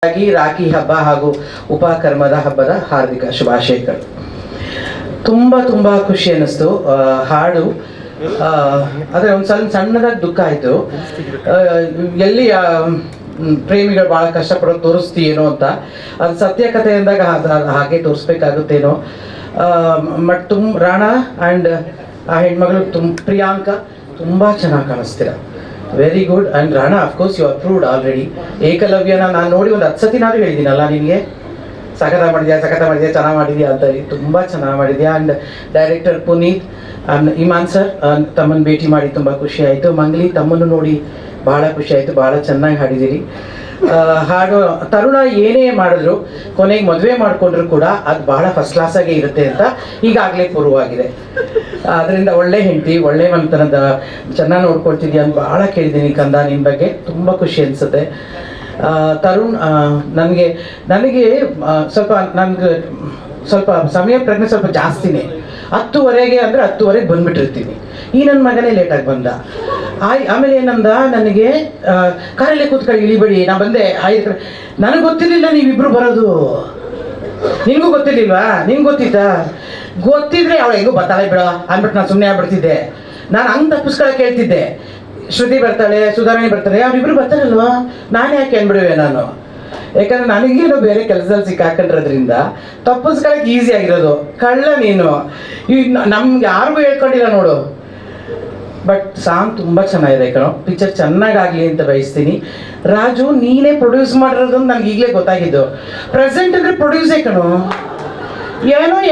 ರಾಖಿ ಹಬ್ಬ ಹಾಗೂ ಉಪಕರ್ಮದ ಹಬ್ಬದ ಹಾರ್ದಿಕ ಶುಭಾಶಯಗಳು. ತುಂಬ ಖುಷಿ ಅನ್ನಿಸ್ತು. ಹಾಡು ಆದರೆ ಒಂದು ಸಣ್ಣದಾಗಿ ದುಃಖ ಆಯಿತು. ಎಲ್ಲಿ ಪ್ರೇಮಿಗಳು ಭಾಳ ಕಷ್ಟಪಡೋದು ತೋರಿಸ್ತೀಯೇನೋ ಅಂತ, ಅದು ಸತ್ಯ ಕಥೆ ಅಂದಾಗ ಹಾಗೆ ತೋರಿಸ್ಬೇಕಾಗುತ್ತೇನೋ. ಬಟ್ ರಾಣಾ ಆ್ಯಂಡ್ ಆ ಹೆಣ್ಮಗಳು ಪ್ರಿಯಾಂಕಾ ತುಂಬ ಚೆನ್ನಾಗಿ ಕಾಣಿಸ್ತೀರ. Very good. And Rana of course you approved already. ಏಕಲವ್ಯನ ನಾನು ನೋಡಿ ಒಂದು 10 ಸತಿನಾದ್ರೂ ಹೇಳಿದ್ದೀನಲ್ಲ ನಿನಗೆ, ಸಖತ ಮಾಡಿದ್ಯಾ ಚೆನ್ನಾಗಿ ಮಾಡಿದ್ಯಾ ಅಂತ ಹೇಳಿ. ತುಂಬ ಚೆನ್ನಾಗಿ ಮಾಡಿದ್ಯಾ. And director Puneeth, Imman sir ತಮ್ಮನ್ನು ಭೇಟಿ ಮಾಡಿ ತುಂಬ ಖುಷಿ ಆಯಿತು. ಮಂಗ್ಲಿ ತಮ್ಮನ್ನು ನೋಡಿ ಭಾಳ ಖುಷಿ ಆಯಿತು. ಭಾಳ ಚೆನ್ನಾಗಿ ಹಾಡಿದ್ದೀರಿ. ಹಾಡು ತರುಣ ಏನೇ ಮಾಡಿದ್ರು ಕೊನೆಗೆ ಮದುವೆ ಮಾಡಿಕೊಂಡ್ರು ಕೂಡ ಅದು ಭಾಳ ಫಸ್ಟ್ ಕ್ಲಾಸಾಗೇ ಇರುತ್ತೆ ಅಂತ ಈಗಾಗಲೇ ಪೂರ್ವವಾಗಿದೆ. ಅದರಿಂದ ಒಳ್ಳೆ ಹೆಂಡತಿ, ಒಳ್ಳೆ ಮನೆತನದ ಚೆನ್ನಾಗಿ ನೋಡ್ಕೊಳ್ತಿದ್ಯಾ ಅಂತ ಭಾಳ ಕೇಳಿದ್ದೀನಿ ಕಂದ ನಿನ್ನ ಬಗ್ಗೆ. ತುಂಬ ಖುಷಿ ಅನಿಸುತ್ತೆ. ತರುಣ್, ನನಗೆ ಸ್ವಲ್ಪ ಸಮಯ ಪ್ರಜ್ಞೆ ಸ್ವಲ್ಪ ಜಾಸ್ತಿನೇ. 10:30 ಅಂದರೆ 10:30 ಬಂದುಬಿಟ್ಟಿರ್ತೀನಿ. ಈ ನನ್ನ ಮಗನೇ ಲೇಟಾಗಿ ಬಂದ. ಆಮೇಲೆ ಏನಂದ, ನನಗೆ ಕಾರಲ್ಲೇ ಕೂತ್ಕೊಳ್ಳಿ, ಇಳಿಬೇಡಿ, ನಾ ಬಂದೆ. ನನಗೆ ಗೊತ್ತಿರಲಿಲ್ಲ ನೀವಿಬ್ರು ಬರೋದು. ನಿನಗೂ ಗೊತ್ತಿರ್ಲಿಲ್ವಾ? ನಿನ್ಗೆ ಗೊತ್ತಿತ್ತಾ? ಗೊತ್ತಿದ್ರೆ ಅವಳು ಹೆಂಗೂ ಬರ್ತಾಳೆ ಬಿಡ ಅಂದ್ಬಿಟ್ಟು ನಾನು ಸುಮ್ಮನೆ ಆಗ್ಬಿಡ್ತಿದ್ದೆ. ನಾನು ಹಂಗೆ ತಪ್ಪಿಸ್ಕೊಳಕ್ಕೆ ಹೇಳ್ತಿದ್ದೆ. ಶ್ರುತಿ ಬರ್ತಾಳೆ, ಸುಧಾರಣೆ ಬರ್ತಾಳೆ, ಅವರಿಬ್ರು ಬರ್ತಾರಲ್ವಾ, ನಾನು ಯಾಕೆ ಅಂದ್ಬಿಡುವೆ ನಾನು. ಯಾಕಂದ್ರೆ ನನಗೇನೋ ಬೇರೆ ಕೆಲಸದಲ್ಲಿ ಸಿಕ್ಕಾಕೊಂಡಿರೋದ್ರಿಂದ ತಪ್ಪಿಸ್ಕೊಳಕ್ಕೆ ಈಸಿ ಆಗಿರೋದು. ಕಳ್ಳ ನೀನು. ಈಗ ನಮ್ಗೆ ಯಾರಿಗೂ ಹೇಳ್ಕೊಂಡಿಲ್ಲ ನೋಡು. ಬಟ್ ಸಾಂಗ್ ತುಂಬ ಚೆನ್ನಾಗಿದೆ ಕಣೋ. ಪಿಕ್ಚರ್ ಚೆನ್ನಾಗಾಗಲಿ ಅಂತ ಬಯಸ್ತೀನಿ. ರಾಜು, ನೀನೇ ಪ್ರೊಡ್ಯೂಸ್ ಮಾಡಿರೋದು ನನಗೆ ಈಗಲೇ ಗೊತ್ತಾಗಿದ್ದು. ಪ್ರೆಸೆಂಟ್ ಅಂದರೆ ಪ್ರೊಡ್ಯೂಸೇ ಕಣೋ.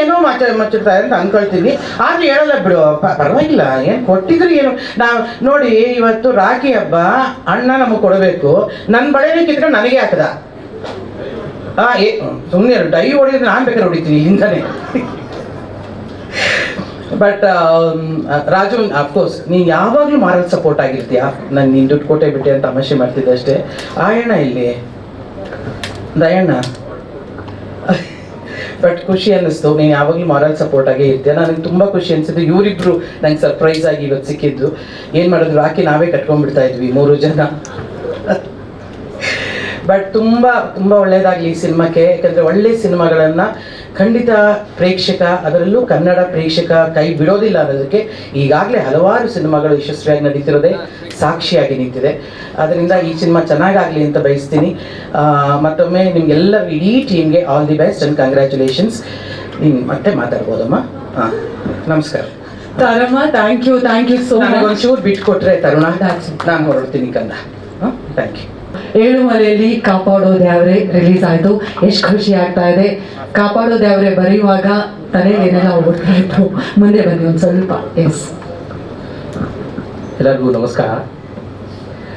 ಏನೋ ಮಚ್ಚಿರ್ತಾರೆ ಅಂತ ಅಂದ್ಕೊಳ್ತೀನಿ. ಆದ್ರೆ ಹೇಳಲ್ಲ ಬಿಡು, ಪರವಾಗಿಲ್ಲ. ಏನು ಕೊಟ್ಟಿದ್ರು ಏನು. ನಾವು ನೋಡಿ, ಇವತ್ತು ರಾಖಿ ಹಬ್ಬ, ಅಣ್ಣ ನಮಗೆ ಕೊಡಬೇಕು. ನನ್ನ ಬಳೆನೇ ಕಿತ್ಕೊಂಡು ನನಗೆ ಹಾಕದ. ಸುಮ್ಮನೆ ಡೈ ಹೊಡಿದ್ರೆ ನಾನು ಬೇಕಾದ್ರೆ ಹೊಡಿತೀನಿ ಇಲ್ಲಿಂದಾನೆ. ಬಟ್ ರಾಜು, ಅಫ್ಕೋರ್ಸ್ ನೀನು ಯಾವಾಗಲೂ ಮಾರಲ್ ಸಪೋರ್ಟ್ ಆಗಿರ್ತೀಯ. ನಾನು ನೀನು ದುಡ್ಡು ಕೊಟ್ಟೆ ಬಿಟ್ಟೆ ಅಂತ ತಮಾಷೆ ಮಾಡ್ತಿದ್ದೆ ಅಷ್ಟೇ. ಆಯಣ್ಣ ಇಲ್ಲಿ ದಯಣ್ಣ. ಬಟ್ ಖುಷಿ ಅನ್ನಿಸ್ತು, ನೀನು ಯಾವಾಗಲೂ ಮಾರಲ್ ಸಪೋರ್ಟ್ ಆಗೇ ಇರ್ತೀಯ. ನನಗೆ ತುಂಬ ಖುಷಿ ಅನಿಸಿದ್ದು. ಇವರಿಬ್ರು ನಂಗೆ ಸರ್ಪ್ರೈಸ್ ಆಗಿ ಇವತ್ತು ಸಿಕ್ಕಿದ್ದು. ಏನು ಮಾಡಿದ್ರು, ರಾಖಿ ನಾವೇ ಕಟ್ಕೊಂಡ್ಬಿಡ್ತಾ ಇದ್ವಿ 3 ಜನ. ಬಟ್ ತುಂಬ ಒಳ್ಳೆಯದಾಗಲಿ ಈ ಸಿನಿಮಾಕ್ಕೆ. ಯಾಕಂದರೆ ಒಳ್ಳೆಯ ಸಿನಿಮಾಗಳನ್ನು ಖಂಡಿತ ಪ್ರೇಕ್ಷಕ, ಅದರಲ್ಲೂ ಕನ್ನಡ ಪ್ರೇಕ್ಷಕ ಕೈ ಬಿಡೋದಿಲ್ಲ ಅನ್ನೋದಕ್ಕೆ ಈಗಾಗಲೇ ಹಲವಾರು ಸಿನಿಮಾಗಳು ಯಶಸ್ವಿಯಾಗಿ ನಡೀತಿರೋದೇ ಸಾಕ್ಷಿಯಾಗಿ ನಿಂತಿದೆ. ಅದರಿಂದ ಈ ಸಿನಿಮಾ ಚೆನ್ನಾಗಾಗಲಿ ಅಂತ ಬಯಸ್ತೀನಿ. ಮತ್ತೊಮ್ಮೆ ನಿಮಗೆಲ್ಲ ಇಡೀ ಟೀಮ್ಗೆ all the best and congratulations. ನೀನು ಮತ್ತೆ ಮಾತಾಡ್ಬೋದಮ್ಮ. ನಮಸ್ಕಾರ ತಾರಮ್ಮ. Thank you so much. ನನಗೊಂಚೂರು ಬಿಟ್ಕೊಟ್ರೆ ತರುಣ, ನಾನು ಹೊರಡ್ತೀನಿ ಕಂದ. Thank you. ಏಳುಮಲೆಯಲ್ಲಿ ಕಾಪಾಡೋ ದ್ಯಾವ್ರೆ ರಿಲೀಸ್ ಆಯಿತು. ಎಷ್ಟು ಖುಷಿ ಆಗ್ತಾ ಇದೆ. ಕಾಪಾಡೋ ದ್ಯಾವ್ರೆ ಬರೆಯುವಾಗ ತಲೆಗೆ ಏನೆಲ್ಲ ಹೋಗ್ಬಿಡ್ತಾ ಇತ್ತು. ಮುಂದೆ ಬನ್ನಿ ಒಂದು ಸ್ವಲ್ಪ. ಎಸ್, ಎಲ್ಲರಿಗೂ ನಮಸ್ಕಾರ.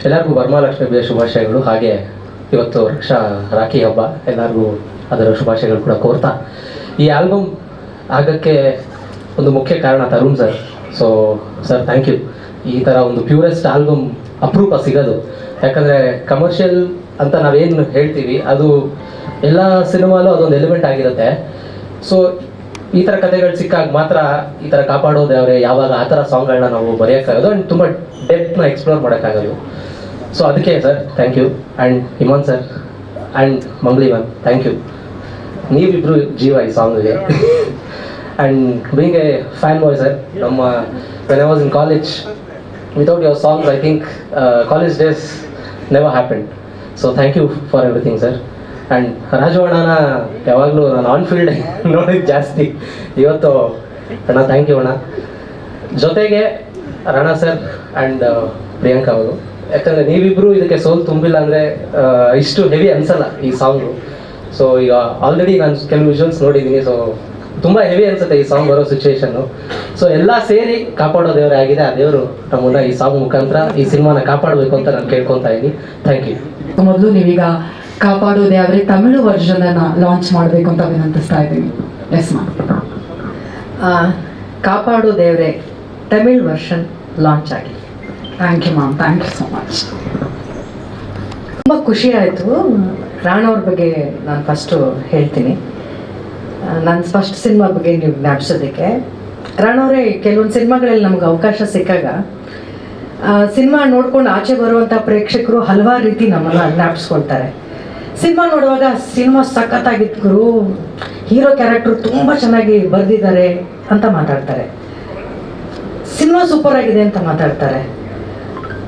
ಎಲ್ಲರಿಗೂ ವರಮಹಾಲಕ್ಷ್ಮಿ ಶುಭಾಶಯಗಳು. ಹಾಗೆ ಇವತ್ತು ರಾಖಿ ಹಬ್ಬ, ಎಲ್ಲರಿಗೂ ಅದರ ಶುಭಾಶಯಗಳು ಕೂಡ ಕೋರ್ತಾ, ಈ ಆಲ್ಬಮ್ ಆಗೋಕ್ಕೆ ಒಂದು ಮುಖ್ಯ ಕಾರಣ Tarun sir. So sir, thank you. ಈ ಥರ ಒಂದು ಪ್ಯೂರೆಸ್ಟ್ ಆಲ್ಬಮ್ ಅಪರೂಪ ಸಿಗೋದು. ಯಾಕಂದರೆ ಕಮರ್ಷಿಯಲ್ ಅಂತ ನಾವೇನು ಹೇಳ್ತೀವಿ ಅದು ಎಲ್ಲ ಸಿನಿಮಾಲೂ ಅದೊಂದು ಎಲಿಮೆಂಟ್ ಆಗಿರುತ್ತೆ. ಸೊ ಈ ಥರ ಕಥೆಗಳು ಸಿಕ್ಕಾಗ ಮಾತ್ರ ಈ ಥರ ಕಾಪಾಡೋದು ಅವರೇ ಯಾವಾಗ ಆ ಥರ ಸಾಂಗ್ಗಳನ್ನ ನಾವು ಬರೆಯೋಕ್ಕಾಗೋದು ಆ್ಯಂಡ್ ತುಂಬ ಡೆಪ್ತ್ನ ಎಕ್ಸ್ಪ್ಲೋರ್ ಮಾಡೋಕ್ಕಾಗೋದು. ಸೊ ಅದಕ್ಕೆ sir thank you. And Imman sir and Mangli ma'am, thank you. ನೀವಿಬ್ಬರು ಜೀವ ಈ ಸಾಂಗಿಗೆ. And being a fan boy sir, ನಮ್ಮ when I was in college, without your songs I think college days never happened. So thank you for everything sir. And Raju ಅಣ್ಣನ ಯಾವಾಗಲೂ ನಾನು on field ನೋಡಿದ್ದು ಜಾಸ್ತಿ. ಇವತ್ತು ಅಣ್ಣ ಥ್ಯಾಂಕ್ ಯು ಅಣ್ಣ. ಜೊತೆಗೆ ರಾಣಾ ಸರ್ ಆ್ಯಂಡ್ ಪ್ರಿಯಾಂಕಾ ಅವರು, ಯಾಕಂದರೆ ನೀವಿಬ್ಬರು ಇದಕ್ಕೆ ಸೋಲ್ ತುಂಬಿಲ್ಲ ಅಂದರೆ ಇಷ್ಟು ಹೆವಿ ಅನಿಸಲ್ಲ ಈ ಸಾಂಗು. ಸೊ ಈಗ ಆಲ್ರೆಡಿ ನಾನು ಕೆಲವು ವಿಷನ್ಸ್ ನೋಡಿದ್ದೀನಿ. ಸೊ ತುಂಬ ಹೆವಿ ಅನಿಸುತ್ತೆ ಈ ಸಾಂಗ್ ಬರೋ ಸಿಚುವೇಶನ್ನು. ಸೊ ಎಲ್ಲ ಸೇರಿ ಕಾಪಾಡೋ ದೇವರೇ ಆಗಿದೆ. ಆ ದೇವರು ನಮ್ಮನ್ನ ಈ ಸಾಂಗ್ ಮುಖಾಂತರ ಈ ಸಿನಿಮಾನ ಕಾಪಾಡಬೇಕು ಅಂತ ನಾನು ಕೇಳ್ಕೊತಾ ಇದ್ದೀನಿ. Thank you. ಮೊದಲು ನೀವೀಗ ಕಾಪಾಡೋ ದ್ಯಾವ್ರೆ ತಮಿಳು ವರ್ಷನ್ ಲಾಂಚ್ ಮಾಡಬೇಕು ಅಂತ ವಿನಂತಿಸ್ತಾ ಇದ್ದೀನಿ. Yes ma'am. ಕಾಪಾಡೋ ದೇವ್ರೆ ತಮಿಳ್ ವರ್ಷನ್ ಲಾಂಚ್ ಆಗಿ. Thank you ma'am. Thank you so much. ತುಂಬ ಖುಷಿ ಆಯಿತು. ರಾಣವ್ರ ಬಗ್ಗೆ ನಾನು ಫಸ್ಟು ಹೇಳ್ತೀನಿ. ನನ್ನ ಫಸ್ಟ್ ಸಿನಿಮಾ ಬಗ್ಗೆ ನೀವು ಜ್ಞಾಪಿಸೋದಕ್ಕೆ. ರಾಣವ್ರೆ, ಕೆಲವೊಂದು ಸಿನಿಮಾಗಳಲ್ಲಿ ನಮ್ಗೆ ಅವಕಾಶ ಸಿಕ್ಕಾಗ ಸಿನಿಮಾ ನೋಡ್ಕೊಂಡು ಆಚೆ ಬರುವಂಥ ಪ್ರೇಕ್ಷಕರು ಹಲವಾರು ರೀತಿ ನಮ್ಮನ್ನು ಜ್ಞಾಪಿಸ್ಕೊಳ್ತಾರೆ. ಸಿನಿಮಾ ನೋಡುವಾಗ ಸಿನಿಮಾ ಸಖತ್ತಾಗಿತ್ತು ಗುರು, ಹೀರೋ ಕ್ಯಾರೆಕ್ಟರ್ ತುಂಬ ಚೆನ್ನಾಗಿ ಬರೆದಿದ್ದಾರೆ ಅಂತ ಮಾತಾಡ್ತಾರೆ, ಸಿನಿಮಾ ಸೂಪರ್ ಆಗಿದೆ ಅಂತ ಮಾತಾಡ್ತಾರೆ.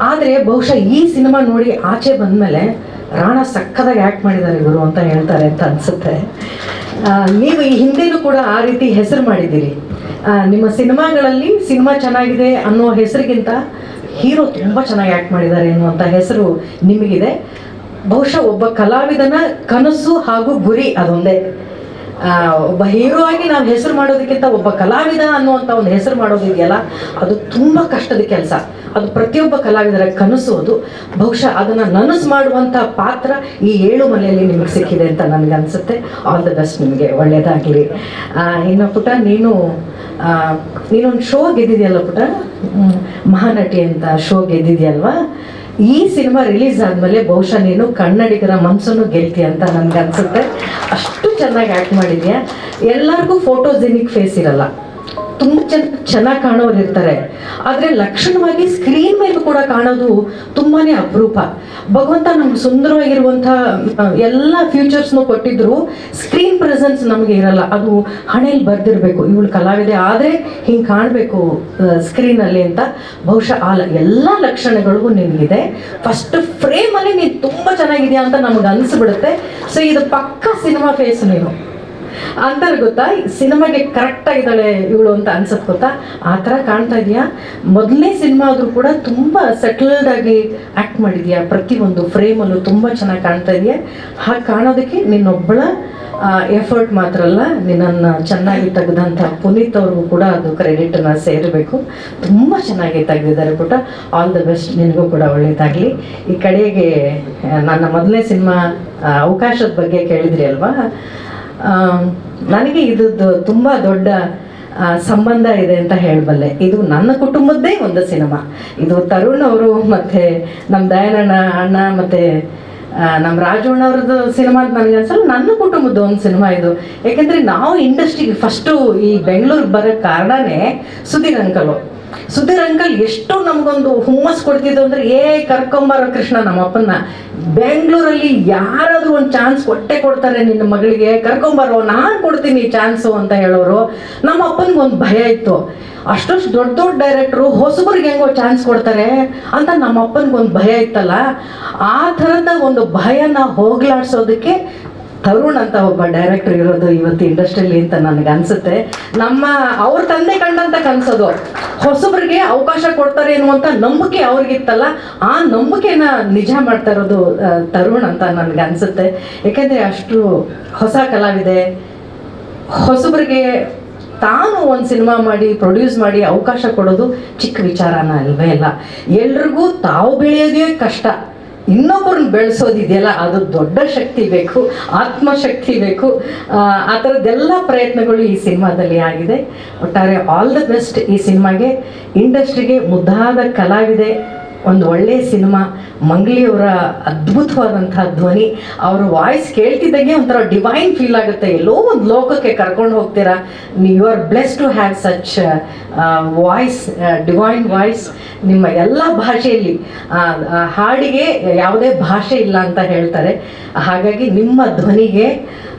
ಆದರೆ ಬಹುಶಃ ಈ ಸಿನಿಮಾ ನೋಡಿ ಆಚೆ ಬಂದಮೇಲೆ ರಾಣಾ ಸಕ್ಕತ್ತಾಗಿ ಆ್ಯಕ್ಟ್ ಮಾಡಿದ್ದಾರೆ ಗುರು ಅಂತ ಹೇಳ್ತಾರೆ ಅಂತ ಅನಿಸುತ್ತೆ. ನೀವು ಈ ಹಿಂದೆನೂ ಕೂಡ ಆ ರೀತಿ ಹೆಸರು ಮಾಡಿದ್ದೀರಿ. ನಿಮ್ಮ ಸಿನಿಮಾಗಳಲ್ಲಿ ಸಿನಿಮಾ ಚೆನ್ನಾಗಿದೆ ಅನ್ನೋ ಹೆಸರಿಗಿಂತ ಹೀರೋ ತುಂಬ ಚೆನ್ನಾಗಿ ಆ್ಯಕ್ಟ್ ಮಾಡಿದ್ದಾರೆ ಅನ್ನುವಂಥ ಹೆಸರು ನಿಮಗಿದೆ. ಬಹುಶಃ ಒಬ್ಬ ಕಲಾವಿದನ ಕನಸು ಹಾಗೂ ಗುರಿ ಅದೊಂದೇ. ಒಬ್ಬ ಹೀರೋ ಆಗಿ ನಾವು ಹೆಸರು ಮಾಡೋದಕ್ಕಿಂತ ಒಬ್ಬ ಕಲಾವಿದ ಅನ್ನುವಂಥ ಒಂದು ಹೆಸರು ಮಾಡೋದಿದೆಯಲ್ಲ, ಅದು ತುಂಬ ಕಷ್ಟದ ಕೆಲಸ. ಅದು ಪ್ರತಿಯೊಬ್ಬ ಕಲಾವಿದರ ಕನಸು. ಅದು ಬಹುಶಃ ಅದನ್ನು ನನಸು ಮಾಡುವಂಥ ಪಾತ್ರ ಈ 7 ಮಲೆಯಲ್ಲಿ ನಿಮಗೆ ಸಿಕ್ಕಿದೆ ಅಂತ ನನಗನ್ಸುತ್ತೆ. ಆಲ್ ದ ಬೆಸ್ಟ್, ನಿಮಗೆ ಒಳ್ಳೆಯದಾಗಲಿ. ಇನ್ನು ಪುಟ, ನೀನೊಂದು ಶೋ ಗೆದ್ದಿದೆಯಲ್ಲ ಪುಟ, ಮಹಾನಟಿ ಅಂತ ಶೋ ಗೆದ್ದಿದೆಯಲ್ವಾ. ಈ ಸಿನಿಮಾ ರಿಲೀಸ್ ಆದಮೇಲೆ ಬಹುಶಃ ನೀನು ಕನ್ನಡಿಗರ ಮನಸ್ಸನ್ನು ಗೆಲ್ತೀಯ ಅಂತ ನನಗನ್ಸುತ್ತೆ. ಅಷ್ಟು ಚೆನ್ನಾಗಿ ಆ್ಯಕ್ಟ್ ಮಾಡಿದ್ಯಾ. ಎಲ್ಲರಿಗೂ ಫೋಟೋಜೆನಿಕ್ ಫೇಸ್ ಇರಲ್ಲ, ತುಂಬ ಚೆನ್ನಾಗಿ ಕಾಣೋರು ಇರ್ತಾರೆ. ಆದರೆ ಲಕ್ಷಣವಾಗಿ ಸ್ಕ್ರೀನ್ ಮೇಲೆ ಕೂಡ ಕಾಣೋದು ತುಂಬಾ ಅಪರೂಪ. ಭಗವಂತ ನಮ್ಗೆ ಸುಂದರವಾಗಿರುವಂಥ ಎಲ್ಲ ಫ್ಯೂಚರ್ಸ್ನು ಕೊಟ್ಟಿದ್ರು, ಸ್ಕ್ರೀನ್ ಪ್ರೆಸೆನ್ಸ್ ನಮಗೆ ಇರಲ್ಲ. ಅದು ಹಣೆಯಲ್ಲಿ ಬರ್ದಿರಬೇಕು, ಇವಳು ಕಲಾವಿದೆ ಆದರೆ ಹಿಂಗೆ ಕಾಣಬೇಕು ಸ್ಕ್ರೀನಲ್ಲಿ ಅಂತ. ಬಹುಶಃ ಆ ಎಲ್ಲ ಲಕ್ಷಣಗಳಿಗೂ ನಿನಗಿದೆ. ಫಸ್ಟ್ ಫ್ರೇಮಲ್ಲಿ ನೀನು ತುಂಬ ಚೆನ್ನಾಗಿದೆಯಾ ಅಂತ ನಮ್ಗೆ ಅನಿಸ್ಬಿಡುತ್ತೆ. ಸೊ ಇದು ಪಕ್ಕಾ ಸಿನಿಮಾ ಫೇಸ್ ನೀನು ಅಂತಾರೆ ಗೊತ್ತಾ. ಸಿನಿಮಾಗೆ ಕರೆಕ್ಟ್ ಆಗಿದ್ದಾಳೆ ಇವಳು ಅಂತ ಅನ್ಸತ್ ಗೊತ್ತಾ, ಆ ಥರ ಕಾಣ್ತಾ ಇದೆಯಾ. ಮೊದಲನೇ ಸಿನಿಮಾ ಆದರೂ ಕೂಡ ತುಂಬ ಸೆಟಲ್ಡ್ ಆಗಿ ಆ್ಯಕ್ಟ್ ಮಾಡಿದ್ಯಾ. ಪ್ರತಿಯೊಂದು ಫ್ರೇಮಲ್ಲೂ ತುಂಬ ಚೆನ್ನಾಗಿ ಕಾಣ್ತಾ ಇದೆಯಾ. ಹಾಗೆ ಕಾಣೋದಕ್ಕೆ ನಿನ್ನೊಬ್ಬಳ ಎಫರ್ಟ್ ಮಾತ್ರ ಅಲ್ಲ, ನಿನ್ನನ್ನು ಚೆನ್ನಾಗಿ ತೆಗೆದಂಥ ಪುನೀತ್ ಅವ್ರಿಗೂ ಕೂಡ ಅದು ಕ್ರೆಡಿಟನ್ನು ಸೇರಬೇಕು. ತುಂಬ ಚೆನ್ನಾಗಿ ತೆಗೆದಿದ್ದಾರೆ ಪುಟ. ಆಲ್ ದ ಬೆಸ್ಟ್, ನಿನಗೂ ಕೂಡ ಒಳ್ಳೆಯದಾಗಲಿ. ಈ ಕಡೆಗೆ ನನ್ನ ಮೊದಲನೇ ಸಿನಿಮಾ ಅವಕಾಶದ ಬಗ್ಗೆ ಕೇಳಿದ್ರಿ ಅಲ್ವಾ. ನನಗೆ ಇದ್ದು ತುಂಬ ದೊಡ್ಡ ಸಂಬಂಧ ಇದೆ ಅಂತ ಹೇಳಬಲ್ಲೆ. ಇದು ನನ್ನ ಕುಟುಂಬದ್ದೇ ಒಂದು ಸಿನಿಮಾ. ಇದು ತರುಣ್ ಅವರು ಮತ್ತು ನಮ್ಮ ದಯಾನಣ್ಣ ಅಣ್ಣ ಮತ್ತು ನಮ್ಮ ರಾಜಣ್ಣ ಅವ್ರದ್ದು ಸಿನಿಮಾ ಅಂತ ನನಗೆ ಅನ್ಸಲ್ಲ, ನನ್ನ ಕುಟುಂಬದ ಒಂದು ಸಿನಿಮಾ ಇದು. ಯಾಕೆಂದರೆ ನಾವು ಇಂಡಸ್ಟ್ರಿಗೆ ಫಸ್ಟು ಈ ಬೆಂಗಳೂರಿಗೆ ಬರೋಕ್ಕೆ ಕಾರಣನೇ ಸುಧೀರ್ ಅಂಕಲ್ ಎಷ್ಟು ನಮಗೊಂದು ಹುಮ್ಮಸ್ ಕೊಡ್ತಿದ್ದು ಅಂದರೆ, ಕರ್ಕೊಂಬಾರೋ ಕೃಷ್ಣ ನಮ್ಮಪ್ಪನ್ನ ಬೆಂಗಳೂರಲ್ಲಿ ಯಾರಾದರೂ ಒಂದು ಚಾನ್ಸ್ ಕೊಡ್ತಾರೆ, ನಿನ್ನ ಮಗಳಿಗೆ ಕರ್ಕೊಂಬಾರೋ, ನಾನು ಕೊಡ್ತೀನಿ ಚಾನ್ಸು ಅಂತ ಹೇಳೋರು. ನಮ್ಮ ಅಪ್ಪನಿಗೆ ಒಂದು ಭಯ ಇತ್ತು, ಅಷ್ಟಷ್ಟು ದೊಡ್ಡ ಡೈರೆಕ್ಟ್ರು ಹೊಸಬರಿಗೆ ಹೆಂಗೋ ಚಾನ್ಸ್ ಕೊಡ್ತಾರೆ ಅಂತ ನಮ್ಮ ಅಪ್ಪನಿಗೆ ಒಂದು ಭಯ ಇತ್ತಲ್ಲ. ಆ ಥರದ ಒಂದು ಭಯನ ಹೋಗ್ಲಾಡ್ಸೋದಕ್ಕೆ ತರುಣ್ ಅಂತ ಒಬ್ಬ ಡೈರೆಕ್ಟರ್ ಇರೋದು ಇವತ್ತು ಇಂಡಸ್ಟ್ರಿಯಲ್ಲಿ ಅಂತ ನನಗೆ ಅನಿಸುತ್ತೆ. ಅವ್ರ ತಂದೆ ಕಂಡಂತ ಕನಸೋದು, ಹೊಸಬ್ರಿಗೆ ಅವಕಾಶ ಕೊಡ್ತಾರೆ ಎನ್ನುವಂಥ ನಂಬಿಕೆ ಅವ್ರಿಗಿತ್ತಲ್ಲ, ಆ ನಂಬಿಕೆನ ನಿಜ ಮಾಡ್ತಾ ಇರೋದು ತರುಣ್ ಅಂತ ನನಗೆ ಅನಿಸುತ್ತೆ. ಯಾಕೆಂದರೆ ಅಷ್ಟು ಹೊಸ ಕಲಾವಿದೆ, ಹೊಸಬ್ರಿಗೆ ತಾನು ಒಂದು ಸಿನಿಮಾ ಮಾಡಿ ಪ್ರೊಡ್ಯೂಸ್ ಮಾಡಿ ಅವಕಾಶ ಕೊಡೋದು ಚಿಕ್ಕ ವಿಚಾರನ ಅಲ್ವೇ ಅಲ್ಲ. ಎಲ್ರಿಗೂ ತಾವು ಬೆಳೆಯೋದೇ ಕಷ್ಟ, ಇನ್ನೊಬ್ಬರನ್ನ ಬೆಳೆಸೋದಿದೆಯಲ್ಲ ಅದು ದೊಡ್ಡ ಶಕ್ತಿ ಬೇಕು, ಆತ್ಮಶಕ್ತಿ ಬೇಕು. ಆ ಥರದ್ದೆಲ್ಲ ಪ್ರಯತ್ನಗಳು ಈ ಸಿನಿಮಾದಲ್ಲಿ ಆಗಿದೆ. ಒಟ್ಟಾರೆ ಆಲ್ ದ ಬೆಸ್ಟ್ ಈ ಸಿನಿಮಾಗೆ. ಇಂಡಸ್ಟ್ರಿಗೆ ಮುದ್ದಾದ ಕಲಾವಿದೆ, ಒಂದು ಒಳ್ಳೆಯ ಸಿನಿಮಾ. ಮಂಗ್ಲಿಯವರ ಅದ್ಭುತವಾದಂಥ ಧ್ವನಿ, ಅವರ ವಾಯ್ಸ್ ಕೇಳ್ತಿದ್ದಾಗೆ ಒಂಥರ ಡಿವೈನ್ ಫೀಲ್ ಆಗುತ್ತೆ. ಎಲ್ಲೋ ಒಂದು ಲೋಕಕ್ಕೆ ಕರ್ಕೊಂಡು ಹೋಗ್ತೀರಾ. You are blessed to have such voice, divine voice. ನಿಮ್ಮ ಎಲ್ಲ ಭಾಷೆಯಲ್ಲಿ ಹಾಡಿಗೆ ಯಾವುದೇ ಭಾಷೆ ಇಲ್ಲ ಅಂತ ಹೇಳ್ತಾರೆ. ಹಾಗಾಗಿ ನಿಮ್ಮ ಧ್ವನಿಗೆ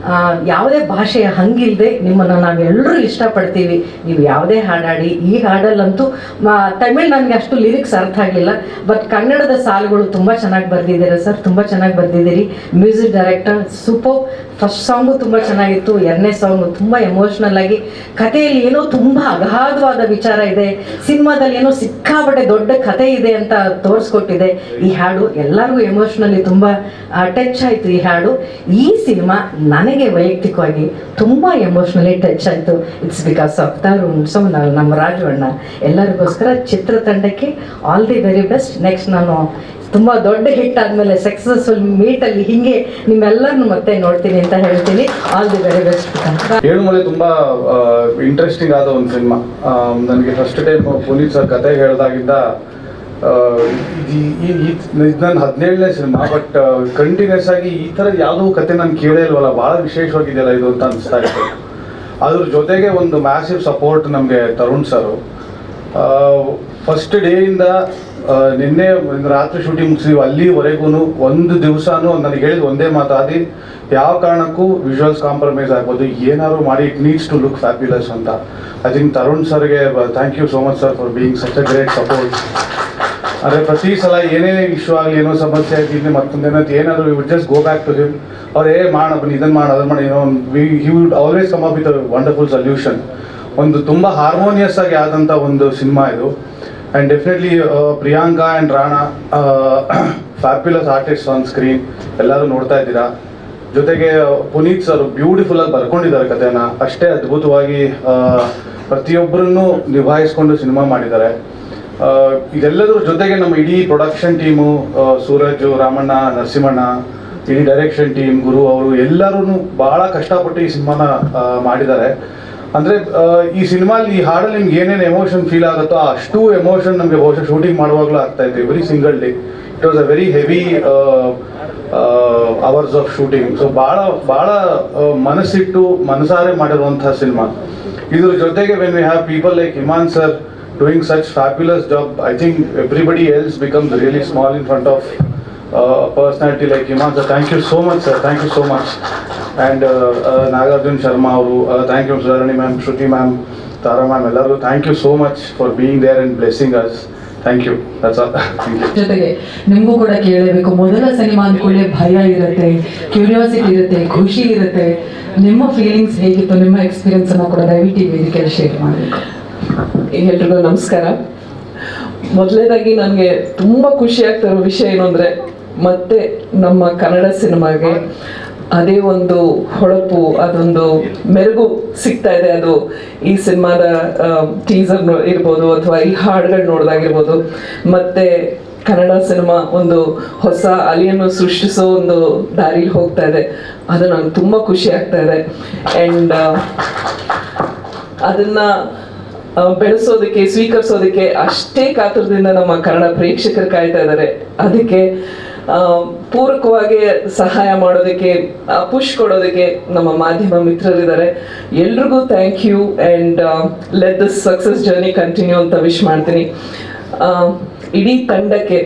ಯಾವುದೇ ಭಾಷೆಯ ಹಂಗಿಲ್ಲದೆ ನಿಮ್ಮನ್ನು ನಾವೆಲ್ಲರೂ ಇಷ್ಟಪಡ್ತೀವಿ. ನೀವು ಯಾವುದೇ ಹಾಡಾಡಿ. ಈ ಹಾಡಲ್ಲಂತೂ ತಮಿಳ್ ನನಗೆ ಅಷ್ಟು ಲಿರಿಕ್ಸ್ ಅರ್ಥ ಆಗಲಿಲ್ಲ, ಬಟ್ ಕನ್ನಡದ ಸಾಲುಗಳು ತುಂಬ ಚೆನ್ನಾಗಿ ಬರೆದಿದ್ದೀರಾ ಸರ್, ತುಂಬ ಚೆನ್ನಾಗಿ ಬರೆದಿದ್ದೀರಿ. Music director super. First song ತುಂಬ ಚೆನ್ನಾಗಿತ್ತು, 2ನೇ ಸಾಂಗು ತುಂಬ ಎಮೋಷ್ನಲ್ ಆಗಿ, ಕಥೆಯಲ್ಲಿ ಏನೋ ತುಂಬ ಅಗಾಧವಾದ ವಿಚಾರ ಇದೆ, ಸಿನಿಮಾದಲ್ಲಿ ಏನೋ ಸಿಕ್ಕಾಪಟ್ಟೆ ದೊಡ್ಡ ಕಥೆ ಇದೆ ಅಂತ ತೋರಿಸ್ಕೊಟ್ಟಿದೆ. ಈ ಹಾಡು ಎಲ್ಲರಿಗೂ ಎಮೋಷ್ನಲಿ ತುಂಬ ಟಚ್ ಆಯಿತು. ಈ ಹಾಡು, ಈ ಸಿನಿಮಾ ನನಗೆ ವೈಯಕ್ತಿಕವಾಗಿ ತುಂಬ ಎಮೋಷ್ನಲಿ ಟಚ್ ಆಯಿತು. It's because of Tarun. So ನಮ್ಮ ರಾಜು ಅಣ್ಣ ಎಲ್ಲರಿಗೋಸ್ಕರ ಚಿತ್ರತಂಡಕ್ಕೆ all the very best. Next ನಾನು ತುಂಬ ದೊಡ್ಡ ಹಿಟ್ ಆದಮೇಲೆ ಸಕ್ಸಸ್ಫುಲ್ ಮೀಟಲ್ಲಿ ಹೀಗೆ ನಿಮ್ಮೆಲ್ಲರನ್ನು ಮತ್ತೆ ನೋಡ್ತೀನಿ ಅಂತ ಹೇಳ್ತೀನಿ. All the very best. 7 ಮಲೆ ತುಂಬ ಇಂಟ್ರೆಸ್ಟಿಂಗ್ ಆದ ಒಂದು ಸಿನಿಮಾ. ನನಗೆ ಫಸ್ಟ್ ಟೈಮ್ ಪುನೀತ್ ಸರ್ ಕತೆ ಹೇಳಿದಾಗಿಂದ ಇದು ನನ್ನ 17ನೇ ಸಿನಿಮಾ, ಬಟ್ ಕಂಟಿನ್ಯೂಸ್ ಆಗಿ ಈ ಥರ ಯಾವುದೋ ಕತೆ ನಾನು ಕೇಳೇ ಇಲ್ವಲ್ಲ, ಭಾಳ ವಿಶೇಷವಾಗಿದೆಯಲ್ಲ ಇದು ಅಂತ ಅನಿಸ್ತಾ ಇತ್ತು. ಅದ್ರ ಜೊತೆಗೆ ಒಂದು ಮ್ಯಾಸಿವ್ ಸಪೋರ್ಟ್ ನಮಗೆ ತರುಣ್ ಸರು. ಫಸ್ಟ್ ಡೇಯಿಂದ ನಿನ್ನೆ ಒಂದು ರಾತ್ರಿ ಶೂಟಿಂಗ್ ಮುಗಿಸಿದ್ವಿ, ಅಲ್ಲಿವರೆಗೂ ಒಂದು ದಿವಸನೂ ನನಗೆ ಹೇಳಿದ ಒಂದೇ ಮಾತು, ಅದು ಯಾವ ಕಾರಣಕ್ಕೂ ವಿಜುವಲ್ಸ್ ಕಾಂಪ್ರಮೈಸ್ ಆಗ್ಬೋದು, ಏನಾದ್ರು ಮಾಡಿ it needs to look fabulous ಅಂತ. ಐ ಥಿಂಕ್ ತರುಣ್ ಸರ್ಗೆ thank you so much sir for being such a great support. ಆದರೆ ಪ್ರತಿ ಸಲ ಏನೇ ಇಶ್ಯೂ ಆಗಲಿ, ಏನೋ ಸಮಸ್ಯೆ ಆಗಿರಲಿ, ಮತ್ತೊಂದೇನಾದ್ರು ಏನಾದರೂ we would just go back to him. ಅವ್ರು ಮಾಡೋಣ ಬನ್ನಿ, ಇದನ್ನು ಮಾಡಿ ಅದನ್ನು ಮಾಡಿ, he would always come up with a wonderful solution. ಒಂದು ತುಂಬ ಹಾರ್ಮೋನಿಯಸ್ ಆಗಿ ಆದಂಥ ಒಂದು ಸಿನಿಮಾ ಇದು. And definitely Priyanka and Rana fabulous artist on screen, ಎಲ್ಲರೂ ನೋಡ್ತಾ ಇದ್ದೀರಾ. ಜೊತೆಗೆ ಪುನೀತ್ ಸರ್ ಬ್ಯೂಟಿಫುಲ್ ಆಗಿ ಬರ್ಕೊಂಡಿದ್ದಾರೆ ಕಥೆನ, ಅಷ್ಟೇ ಅದ್ಭುತವಾಗಿ ಪ್ರತಿಯೊಬ್ಬರನ್ನು ನಿಭಾಯಿಸ್ಕೊಂಡು ಸಿನಿಮಾ ಮಾಡಿದ್ದಾರೆ. ಇದೆಲ್ಲದರ ಜೊತೆಗೆ ನಮ್ಮ ಇಡೀ ಪ್ರೊಡಕ್ಷನ್ ಟೀಮು, ಸೂರಜ್, ರಾಮಣ್ಣ, ನರಸಿಂಹಣ್ಣ, ಇಡೀ ಡೈರೆಕ್ಷನ್ ಟೀಮ್, ಗುರು ಅವರು ಎಲ್ಲರೂ ಭಾಳ ಕಷ್ಟಪಟ್ಟು ಈ ಸಿನಿಮಾನ ಮಾಡಿದ್ದಾರೆ. ಅಂದರೆ ಈ ಸಿನಿಮಾಲಿ ಈ ಹಾಡಲ್ಲಿ ನಿಮ್ಗೆ ಏನೇನು ಎಮೋಷನ್ ಫೀಲ್ ಆಗುತ್ತೋ ಅಷ್ಟು ಎಮೋಷನ್ ನಮಗೆ ಬಹುಶಃ ಶೂಟಿಂಗ್ ಮಾಡುವಾಗಲೂ ಆಗ್ತಾ ಇತ್ತು. Every single day it was a very heavy hours of shooting. So ಭಾಳ ಮನಸ್ಸಿಟ್ಟು ಮನಸಾರೆ ಮಾಡಿರುವಂಥ ಸಿನಿಮಾ. ಇದ್ರ ಜೊತೆಗೆ when we have people like Imman sir doing such fabulous job, I think everybody else becomes really small in front of a personality like Iman sir. Thank you so much sir, thank you so much. And Nagarjun Sharma avaru, thank you Sudarani ma'am, Shruti ma'am, Tara ma'am, ellaru thank you so much for being there and blessing us. Thank you, that's all. Thank you. ಜೊತೆಗೆ ನಿಮಗೂ ಕೂಡ ಕೇಳಬೇಕು, ಮೊದಲ cinema ಅಂದ್ಕೊಳ್ಳಿ ಭಯ ಇರುತ್ತೆ, curiosity ಇರುತ್ತೆ, ಖುಷಿ ಇರುತ್ತೆ. ನಿಮ್ಮ ಫೀಲಿಂಗ್ಸ್ ಹೇಗಿತ್ತು, ನಿಮ್ಮ ಎಕ್ಸ್ಪೀರಿಯನ್ಸ್ ಅನ್ನು ಕೂಡ ದಯವಿಟ್ಟು ಈ ವೇದಿಕೆಯಲ್ಲಿ ಶೇರ್ ಮಾಡಬೇಕು. ಎಲ್ರಿಗೂ ನಮಸ್ಕಾರ. ಮೊದಲನೇದಾಗಿ ನನಗೆ ತುಂಬ ಖುಷಿ ಆಗ್ತಾ ಇರೋ ವಿಷಯ ಏನು ಅಂದರೆ, ಮತ್ತೆ ನಮ್ಮ ಕನ್ನಡ ಸಿನಿಮಾಗೆ ಅದೇ ಒಂದು ಹೊಳಪು, ಅದೊಂದು ಮೆರುಗು ಸಿಗ್ತಾ ಇದೆ. ಅದು ಈ ಸಿನಿಮಾದ ಟೀಸರ್ ಇರ್ಬೋದು ಅಥವಾ ಈ ಹಾಡುಗಳು ನೋಡೋದಾಗಿರ್ಬೋದು. ಮತ್ತೆ ಕನ್ನಡ ಸಿನಿಮಾ ಒಂದು ಹೊಸ ಅಲಿಯನ್ನು ಸೃಷ್ಟಿಸೋ ಒಂದು ದಾರಿಲಿ ಹೋಗ್ತಾ ಇದೆ. ಅದು ನಂಗೆ ತುಂಬ ಖುಷಿ ಆಗ್ತಾ ಇದೆ. ಆ್ಯಂಡ್ ಅದನ್ನು ಬೆಳೆಸೋದಕ್ಕೆ, ಸ್ವೀಕರಿಸೋದಕ್ಕೆ ಅಷ್ಟೇ ಕಾತುರದಿಂದ ನಮ್ಮ ಕನ್ನಡ ಪ್ರೇಕ್ಷಕರು ಕಾಯ್ತಾ ಇದ್ದಾರೆ. ಅದಕ್ಕೆ ಪೂರಕವಾಗಿ ಸಹಾಯ ಮಾಡೋದಕ್ಕೆ, ಪುಷ್ ಕೊಡೋದಕ್ಕೆ ನಮ್ಮ ಮಾಧ್ಯಮ ಮಿತ್ರರಿದ್ದಾರೆ. ಎಲ್ರಿಗೂ thank you and let this success journey continue ಅಂತ ವಿಶ್ ಮಾಡ್ತೀನಿ. ಇಡೀ ತಂಡಕ್ಕೆ,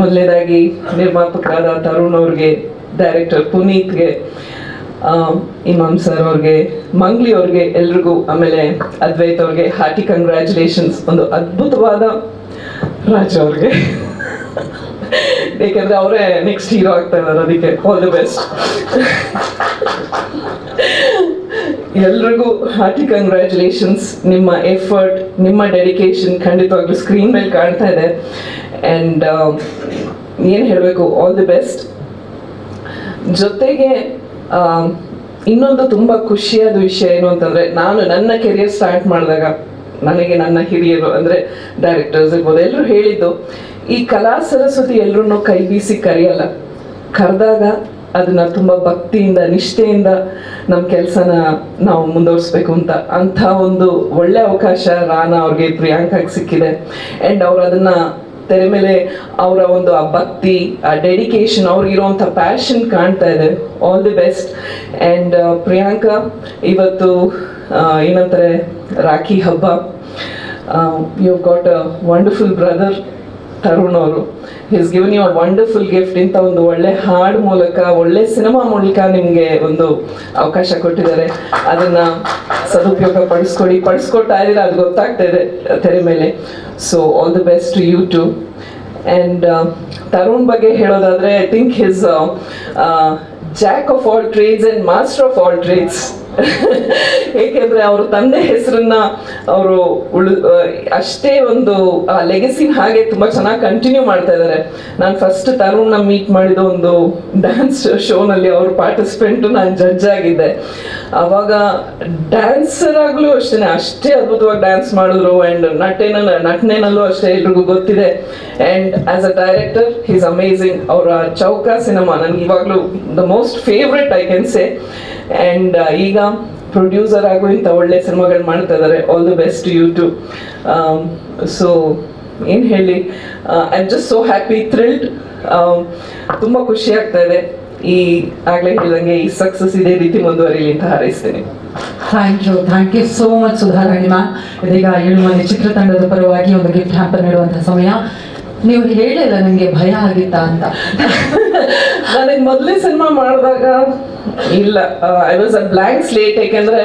ಮೊದಲನೇದಾಗಿ ನಿರ್ಮಾಪಕರಾದ ತರುಣ್ ಅವ್ರಿಗೆ, ಡೈರೆಕ್ಟರ್ ಪುನೀತ್ಗೆ, ಇಮಾಮ್ ಸರ್ ಅವ್ರಿಗೆ, ಮಂಗ್ಲಿ ಅವ್ರಿಗೆ, ಎಲ್ರಿಗೂ, ಆಮೇಲೆ ಅದ್ವೈತ್ ಅವ್ರಿಗೆ ಹಾರ್ಟಿ ಕಂಗ್ರ್ಯಾಚುಲೇಷನ್ಸ್. ಒಂದು ಅದ್ಭುತವಾದ ರಾಜ ಅವ್ರಿಗೆ, ಏಕೆಂದ್ರೆ ಅವರೇ ನೆಕ್ಸ್ಟ್ ಹೀರೋ ಆಗ್ತಾ ಇದ್ದಾರೆ. ಅದಕ್ಕೆ ಆಲ್ ದಿ ಬೆಸ್ಟ್. ಎಲ್ರಿಗೂ ಹಾರ್ಟಿ ಕಂಗ್ರ್ಯಾಚುಲೇಷನ್ಸ್. ನಿಮ್ಮ ಎಫರ್ಟ್, ನಿಮ್ಮ ಡೆಡಿಕೇಶನ್ ಖಂಡಿತವಾಗ್ಲೂ ಸ್ಕ್ರೀನ್ ಮೇಲೆ ಕಾಣ್ತಾ ಇದೆ. ಆ್ಯಂಡ್ ಏನು ಹೇಳಬೇಕು, ಆಲ್ ದಿ ಬೆಸ್ಟ್. ಜೊತೆಗೆ ಇನ್ನೊಂದು ತುಂಬ ಖುಷಿಯಾದ ವಿಷಯ ಏನು ಅಂತಂದರೆ, ನಾನು ನನ್ನ ಕೆರಿಯರ್ ಸ್ಟಾರ್ಟ್ ಮಾಡಿದಾಗ ನನಗೆ ನನ್ನ ಹಿರಿಯರು ಅಂದರೆ ಡೈರೆಕ್ಟರ್ಸ್ ಇರ್ಬೋದು, ಎಲ್ಲರೂ ಹೇಳಿದ್ದು, ಈ ಕಲಾ ಸರಸ್ವತಿ ಎಲ್ಲರೂ ಕೈ ಬೀಸಿ ಕರೆಯಲ್ಲ, ಕರೆದಾಗ ಅದನ್ನು ತುಂಬ ಭಕ್ತಿಯಿಂದ, ನಿಷ್ಠೆಯಿಂದ ನಮ್ಮ ಕೆಲಸನ ನಾವು ಮುಂದುವರಿಸ್ಬೇಕು ಅಂತ. ಅಂಥ ಒಂದು ಒಳ್ಳೆ ಅವಕಾಶ ರಾಣಾ ಅವ್ರಿಗೆ, ಪ್ರಿಯಾಂಕಾಗೆ ಸಿಕ್ಕಿದೆ. ಆ್ಯಂಡ್ ಅವ್ರು ಅದನ್ನು ತೆರೆ ಮೇಲೆ ಅವರ ಒಂದು ಆ ಭಕ್ತಿ, ಆ ಡೆಡಿಕೇಶನ್, ಅವ್ರಿಗಿರುವಂಥ ಪ್ಯಾಷನ್ ಕಾಣ್ತಾ ಇದೆ. All the best. And Priyanka, ಇವತ್ತು ಏನಂತಾರೆ, ರಾಖಿ ಹಬ್ಬ. You got a wonderful brother Tarun ಅವರು. Is given you a wonderful gift. ಇಂಥ ಒಂದು ಒಳ್ಳೆ ಹಾಡು ಮೂಲಕ, ಒಳ್ಳೆ ಸಿನಿಮಾ ಮೂಲಕ ನಿಮಗೆ ಒಂದು ಅವಕಾಶ ಕೊಟ್ಟಿದ್ದಾರೆ. ಅದನ್ನು ಸದುಪಯೋಗ ಪಡಿಸ್ಕೊಳ್ತಾ ಇದ್ದೀರಾ, ಅದು ಗೊತ್ತಾಗ್ತಾ ಇದೆ ತೆರೆ ಮೇಲೆ. So all the best to you too. And Tarun ಬಗ್ಗೆ ಹೇಳೋದಾದರೆ, I think his jack of all trades and master of all trades. ಏಕೆಂದರೆ ಅವ್ರ ತಂದೆ ಹೆಸರನ್ನ ಅವರು ಅಷ್ಟೇ ಒಂದು ಆ ಲೆಗಸಿನ ಹಾಗೆ ತುಂಬ ಚೆನ್ನಾಗಿ ಕಂಟಿನ್ಯೂ ಮಾಡ್ತಾ ಇದ್ದಾರೆ. ನಾನು ಫಸ್ಟ್ ತರುಣ್ನ ಮೀಟ್ ಮಾಡಿದ ಒಂದು ಡ್ಯಾನ್ಸ್ ಶೋನಲ್ಲಿ ಅವ್ರ ಪಾರ್ಟಿಸಿಪೆಂಟು, ನಾನು ಜಡ್ಜ್ ಆಗಿದ್ದೆ. ಆವಾಗ ಡ್ಯಾನ್ಸರ್ ಆಗಲೂ ಅಷ್ಟೇ ಅದ್ಭುತವಾಗಿ ಡ್ಯಾನ್ಸ್ ಮಾಡಿದ್ರು. ಆ್ಯಂಡ್ ನಟನೆನಲ್ಲೂ ಅಷ್ಟೇ ಎಲ್ರಿಗೂ ಗೊತ್ತಿದೆ. And as a director he is amazing. ಅವರ ಚೌಕ ಸಿನಿಮಾ ನನಗೆ ಇವಾಗಲೂ the most favourite I can say. And ಈಗ ಪ್ರೊಡ್ಯೂಸರ್ ಆಗೋ ಇಂಥ ಒಳ್ಳೆ ಸಿನಿಮಾಗಳು ಮಾಡ್ತಾ ಇದ್ದಾರೆ. All the best you too. So ಏನು ಹೇಳಿ, I am just so happy, thrilled. ತುಂಬ ಖುಷಿ ಆಗ್ತಾ ಇದೆ. ಈ ಆಗಲೇ ಹೇಳಿದಂಗೆ ಈ ಸಕ್ಸಸ್ ಇದೇ ರೀತಿ ಮುಂದುವರಿಲಿ ಅಂತ ಹಾರೈಸ್ತೀನಿ. Thank you so much Sudharani ma'am. ಇದೀಗ 7 ಮಂದಿ ಚಿತ್ರತಂಡದ ಪರವಾಗಿ ಒಂದು ಗಿಫ್ಟ್ ಹ್ಯಾಂಪರ್ ನೀಡುವಂತಹ ಸಮಯ. ನೀವು ಹೇಳಿಲ್ಲ ನನಗೆ ಭಯ ಆಗಿತ್ತಾ ಅಂತ. ನನಗೆ ಮೊದಲೇ ಸಿನಿಮಾ ಮಾಡಿದಾಗ ಇಲ್ಲ, I was a blank slate. ಯಾಕೆಂದ್ರೆ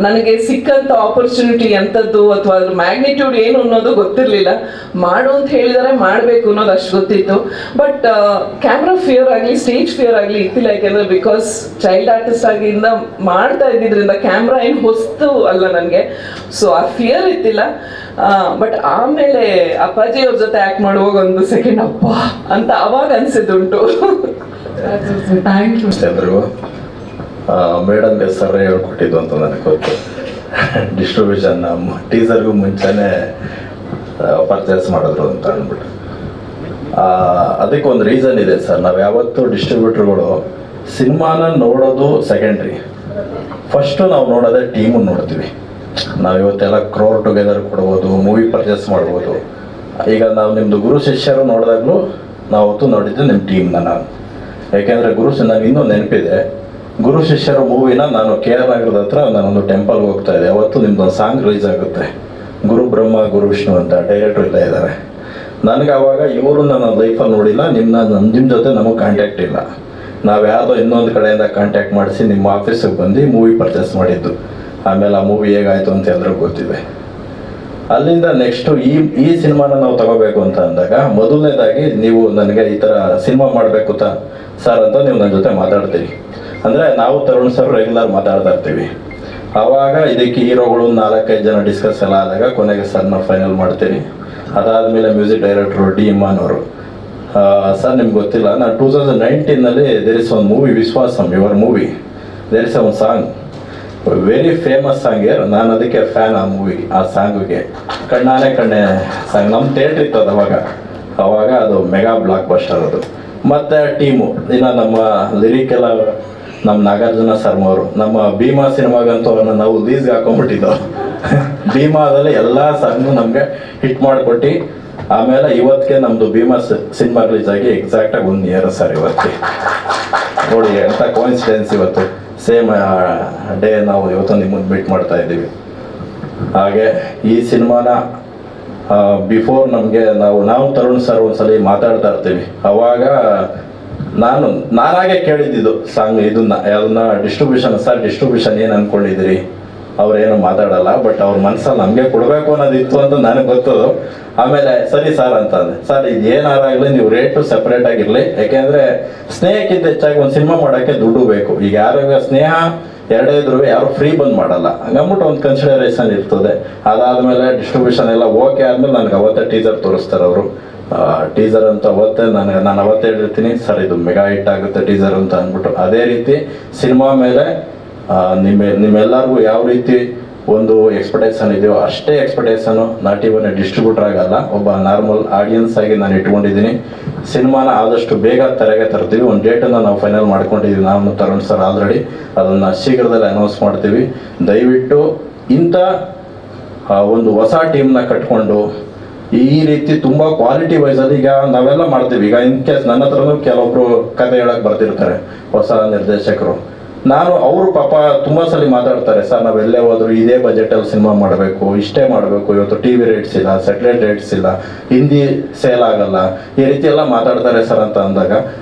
ನನಗೆ ಸಿಕ್ಕಂತ ಆಪರ್ಚುನಿಟಿ ಎಂಥದ್ದು ಅಥವಾ ಅದ್ರ ಮ್ಯಾಗ್ನಿಟ್ಯೂಡ್ ಏನು ಅನ್ನೋದು ಗೊತ್ತಿರಲಿಲ್ಲ. ಮಾಡು ಅಂತ ಹೇಳಿದರೆ ಮಾಡಬೇಕು ಅನ್ನೋದು ಅಷ್ಟು ಗೊತ್ತಿತ್ತು. ಬಟ್ ಕ್ಯಾಮ್ರಾ ಫಿಯರ್ ಆಗಲಿ ಸ್ಟೇಜ್ ಫಿಯರ್ ಆಗಲಿ ಇತ್ತಿಲ್ಲ. ಯಾಕೆಂದ್ರೆ ಬಿಕಾಸ್ ಚೈಲ್ಡ್ ಆರ್ಟಿಸ್ಟ್ ಆಗಿಂದ ಮಾಡ್ತಾ ಇದ್ದಿದ್ರಿಂದ ಕ್ಯಾಮ್ರಾ ಏನು ಹೊಸ್ತು ಅಲ್ಲ ನನಗೆ, ಸೊ ಆ ಫಿಯರ್ ಇತ್ತಿಲ್ಲ. ಬಟ್ ಆಮೇಲೆ ಅಪ್ಪಾಜಿ ಅವ್ರ ಜೊತೆ ಆಕ್ಟ್ ಮಾಡುವಾಗ ಒಂದು ಸೆಕೆಂಡ್ ಅಪ್ಪ ಅಂತ ಅವಾಗ ಅನ್ಸಿದ್ದುಂಟು. Thank you. ಎಲ್ರಿಗೂ ಮೇಡಮ್ಗೆ ಸರ್ ಹೇಳ್ಕೊಟ್ಟಿದ್ದು ಅಂತ ನನಗೆ ಗೊತ್ತು. ಡಿಸ್ಟ್ರಿಬ್ಯೂಷನ್ ಟೀಸರ್ಗೂ ಮುಂಚೆನೇ ಪರ್ಚೇಸ್ ಮಾಡಿದ್ರು ಅಂತ ಅಂದ್ಬಿಟ್ಟು. ಅದಕ್ಕೆ ಒಂದು ರೀಸನ್ ಇದೆ ಸರ್. ನಾವು ಯಾವತ್ತೂ ಡಿಸ್ಟ್ರಿಬ್ಯೂಟರ್ಗಳು ಸಿನಿಮಾನ ನೋಡೋದು ಸೆಕೆಂಡ್ರಿ, ಫಸ್ಟು ನಾವು ನೋಡೋದೇ ಟೀಮನ್ನು ನೋಡ್ತೀವಿ. ನಾವು ಇವತ್ತೆಲ್ಲ ಕ್ರೋರ್ ಟುಗೆದರ್ ಕೊಡ್ಬೋದು, ಮೂವಿ ಪರ್ಚೇಸ್ ಮಾಡ್ಬೋದು. ಈಗ ನಾವು ನಿಮ್ಮದು ಗುರು ಶಿಷ್ಯರು ನೋಡಿದಾಗಲೂ ನಾವು ಅವತ್ತು ನೋಡಿದ್ದು ನಿಮ್ಮ ಟೀಮ್ನ ನಾನು. ಯಾಕೆಂದರೆ ನನಗೆ ಇನ್ನೂ ನೆನಪಿದೆ, ಗುರು ಶಿಷ್ಯರು ಮೂವಿನ ನಾನು KR ನಗರದ ಹತ್ರ ನಾನೊಂದು ಟೆಂಪಲ್ಗೆ ಹೋಗ್ತಾ ಇದ್ದೆ. ಅವತ್ತು ನಿಮ್ದೊಂದು ಸಾಂಗ್ ರಿಲೀಸ್ ಆಗುತ್ತೆ, ಗುರು ಬ್ರಹ್ಮ ಗುರು ವಿಷ್ಣು ಅಂತ, ಡೈರೆಕ್ಟ್ರು ಇಲ್ಲ ಇದ್ದಾರೆ. ನನಗೆ ಆವಾಗ ಇವರು ನನ್ನ ಲೈಫಲ್ಲಿ ನೋಡಿಲ್ಲ, ನಿಮ್ಮ ಜೊತೆ ನಮಗೆ ಕಾಂಟ್ಯಾಕ್ಟ್ ಇಲ್ಲ. ನಾವು ಯಾವುದೋ ಇನ್ನೊಂದು ಕಡೆಯಿಂದ ಕಾಂಟ್ಯಾಕ್ಟ್ ಮಾಡಿಸಿ ನಿಮ್ಮ ಆಫೀಸಿಗೆ ಬಂದು ಮೂವಿ ಪರ್ಚೇಸ್ ಮಾಡಿದ್ದು. ಆಮೇಲೆ ಆ ಮೂವಿ ಹೇಗಾಯಿತು ಅಂತ ಎಲ್ರಿಗೂ ಗೊತ್ತಿದೆ. ಅಲ್ಲಿಂದ ನೆಕ್ಸ್ಟು ಈ ಸಿನಿಮಾನ ನಾವು ತಗೋಬೇಕು ಅಂತ ಅಂದಾಗ ಮೊದಲನೇದಾಗಿ ನೀವು ನನಗೆ ಈ ಥರ ಸಿನಿಮಾ ಮಾಡಬೇಕು ಸರ್ ಅಂತ ನೀವು ನನ್ನ ಜೊತೆ ಮಾತಾಡ್ತೀರಿ. ಅಂದರೆ ನಾವು ತರುಣ್ ಸರ್ ರೆಗ್ಯುಲರ್ ಮಾತಾಡ್ತಾ ಇರ್ತೀವಿ. ಆವಾಗ ಇದಕ್ಕೆ ಹೀರೋಗಳು 4-5 ಜನ ಡಿಸ್ಕಸ್ ಎಲ್ಲ ಆದಾಗ ಕೊನೆಗೆ ಸರ್ನ ಫೈನಲ್ ಮಾಡ್ತೀರಿ. ಅದಾದಮೇಲೆ ಮ್ಯೂಸಿಕ್ ಡೈರೆಕ್ಟ್ರು ಡಿ ಇಮ್ಮಾನ್ ಅವರು, ಸರ್ ನಿಮ್ಗೆ ಗೊತ್ತಿಲ್ಲ, ನಾನು 2019ನಲ್ಲಿ there is one movie Viswasam, your movie, there is one song, very famous song. ನಾನು ಅದಕ್ಕೆ ಫ್ಯಾನ್ ಆ ಮೂವಿಗೆ, ಆ ಸಾಂಗಿಗೆ. ಕಣ್ಣಾನೆ ಕಣ್ಣೆ ಸಾಂಗ್ ನಮ್ಮ ಥಿಯೇಟ್ರ್ ಇತ್ತು ಅವಾಗ ಅದು ಮೆಗಾ ಬ್ಲಾಕ್ ಬಸ್ಟರ್ ಅದು. ಮತ್ತು ಟೀಮು ಇನ್ನು ನಮ್ಮ ಲಿರಿಕ್ ಎಲ್ಲ ನಮ್ಮ ನಾಗಾರ್ಜುನ ಶರ್ಮ ಅವರು, ನಮ್ಮ ಭೀಮಾ ಸಿನಿಮಾಗಂತೂ ಅವ್ರನ್ನ ನಾವು ಲೀಸ್ಗೆ ಹಾಕೊಂಡ್ಬಿಟ್ಟಿದ್ದೆವು. ಭೀಮಾದಲ್ಲಿ ಎಲ್ಲ ಸಾಂಗು ನಮಗೆ ಹಿಟ್ ಮಾಡಿಕೊಟ್ಟು ಆಮೇಲೆ ಇವತ್ತಿಗೆ ನಮ್ಮದು ಭೀಮಾ ಸಿನಿಮಾ ರಿಲೀಸ್ ಆಗಿ ಎಕ್ಸಾಕ್ಟಾಗಿ 1 ಇಯರ್ ಸರ್ ಇವತ್ತಿಗೆ. ನೋಡಿ ಎಂಥ ಕೋಇನ್ಸಿಡೆನ್ಸ್, ಇವತ್ತು ಸೇಮ್ ಡೇ ನಾವು ಇವತ್ತು ನಿಮ್ಮನ್ನು ಮೀಟ್ ಮಾಡ್ತಾ ಇದ್ದೀವಿ. ಹಾಗೆ ಈ ಸಿನಿಮಾನ ಬಿಫೋರ್ ನಮಗೆ ನಾವು ತರುಣ್ ಸರ್ ಒಂದ್ಸಲಿ ಮಾತಾಡ್ತಾ ಇರ್ತೀವಿ. ಅವಾಗ ನಾನಾಗೆ ಕೇಳಿದ್ದು ಸಾಂಗ್ ಯಾವ್ದನ್ನ ಡಿಸ್ಟ್ರಿಬ್ಯೂಷನ್ ಏನು ಅಂದ್ಕೊಂಡಿದ್ದೀರಿ, ಅವ್ರೇನು ಮಾತಾಡಲ್ಲ, ಬಟ್ ಅವ್ರ ಮನಸ್ಸಲ್ಲಿ ನಮಗೆ ಕೊಡಬೇಕು ಅನ್ನೋದಿತ್ತು ಅಂತ ನನಗೆ ಗೊತ್ತದು. ಆಮೇಲೆ ಸರಿ ಸರ್ ಅಂತಂದೆ, ಸರ್ ಇದು ಏನಾರಾಗಲಿ ನೀವು ರೇಟು ಸಪ್ರೇಟ್ ಆಗಿರಲಿ, ಯಾಕೆಂದರೆ ಸ್ನೇಹಕ್ಕಿಂತ ಹೆಚ್ಚಾಗಿ ಒಂದು ಸಿನಿಮಾ ಮಾಡೋಕ್ಕೆ ದುಡ್ಡು ಬೇಕು. ಈಗ ಯಾರಿಗ ಸ್ನೇಹ ಎರಡೇ ಇದ್ರು ಯಾರು ಫ್ರೀ ಬಂದ್ ಮಾಡಲ್ಲ, ಹಂಗಂದ್ಬಿಟ್ಟು ಒಂದು ಕನ್ಸಿಡರೇಷನ್ ಇರ್ತದೆ. ಅದಾದಮೇಲೆ ಡಿಸ್ಟ್ರಿಬ್ಯೂಷನ್ ಎಲ್ಲ ಓಕೆ ಆದಮೇಲೆ ನನಗೆ ಅವತ್ತೇ ಟೀಸರ್ ತೋರಿಸ್ತಾರೆ ಅವರು. ಟೀಸರ್ ಅಂತ ಅವತ್ತೇ ನಾನು ಅವತ್ತೇ ಹೇಳಿರ್ತೀನಿ, ಸರ್ ಇದು ಮೆಗಾ ಹಿಟ್ ಆಗುತ್ತೆ ಟೀಸರ್ ಅಂತ ಅಂದ್ಬಿಟ್ಟು. ಅದೇ ರೀತಿ ಸಿನಿಮಾ ಮೇಲೆ ನಿಮ್ಮೆಲ್ಲರಿಗೂ ಯಾವ ರೀತಿ ಒಂದು ಎಕ್ಸ್ಪೆಕ್ಟೇಷನ್ ಇದೆಯೋ ಅಷ್ಟೇ ಎಕ್ಸ್ಪೆಕ್ಟೇಷನು ನಾಟಿವನ್ನ ಡಿಸ್ಟ್ರಿಬ್ಯೂಟರ್ ಆಗಲ್ಲ, ಒಬ್ಬ ನಾರ್ಮಲ್ ಆಡಿಯನ್ಸ್ ಆಗಿ ನಾನು ಇಟ್ಕೊಂಡಿದ್ದೀನಿ. ಸಿನಿಮಾನ ಆದಷ್ಟು ಬೇಗ ತೆರೆಗೆ ತರ್ತೀವಿ. ಒಂದು ಡೇಟನ್ನು ನಾವು ಫೈನಲ್ ಮಾಡ್ಕೊಂಡಿದ್ದೀವಿ ನಾನು ತರುಣ್ ಸರ್ ಆಲ್ರೆಡಿ. ಅದನ್ನು ಶೀಘ್ರದಲ್ಲಿ ಅನೌನ್ಸ್ ಮಾಡ್ತೀವಿ. ದಯವಿಟ್ಟು ಇಂಥ ಒಂದು ಹೊಸ ಟೀಮ್ನ ಕಟ್ಕೊಂಡು ಈ ರೀತಿ ತುಂಬ ಕ್ವಾಲಿಟಿ ವೈಸಲ್ಲಿ ಈಗ ನಾವೆಲ್ಲ ಮಾಡ್ತೀವಿ. ಈಗ ಇನ್ ಕೇಸ್ ನನ್ನ ಹತ್ರನೂ ಕೆಲವೊಬ್ರು ಕತೆ ಹೇಳಕ್ಕೆ ಬರ್ತಿರ್ತಾರೆ ಹೊಸ ನಿರ್ದೇಶಕರು. ಅವರು ಪಾಪ ತುಂಬ ಸಲ ಮಾತಾಡ್ತಾರೆ, ಸರ್ ನಾವೆಲ್ಲೇ ಹೋದ್ರು ಇದೇ ಬಜೆಟಲ್ಲಿ ಸಿನಿಮಾ ಮಾಡಬೇಕು, ಇಷ್ಟೇ ಮಾಡಬೇಕು, ಇವತ್ತು TV ರೇಟ್ಸ್ ಇಲ್ಲ, ಸ್ಯಾಟಲೈಟ್ ರೇಟ್ಸ್ ಇಲ್ಲ, ಹಿಂದಿ ಸೇಲ್ ಆಗಲ್ಲ, ಈ ರೀತಿ ಎಲ್ಲ ಮಾತಾಡ್ತಾರೆ ಸರ್ ಅಂತ ಅಂದಾಗ.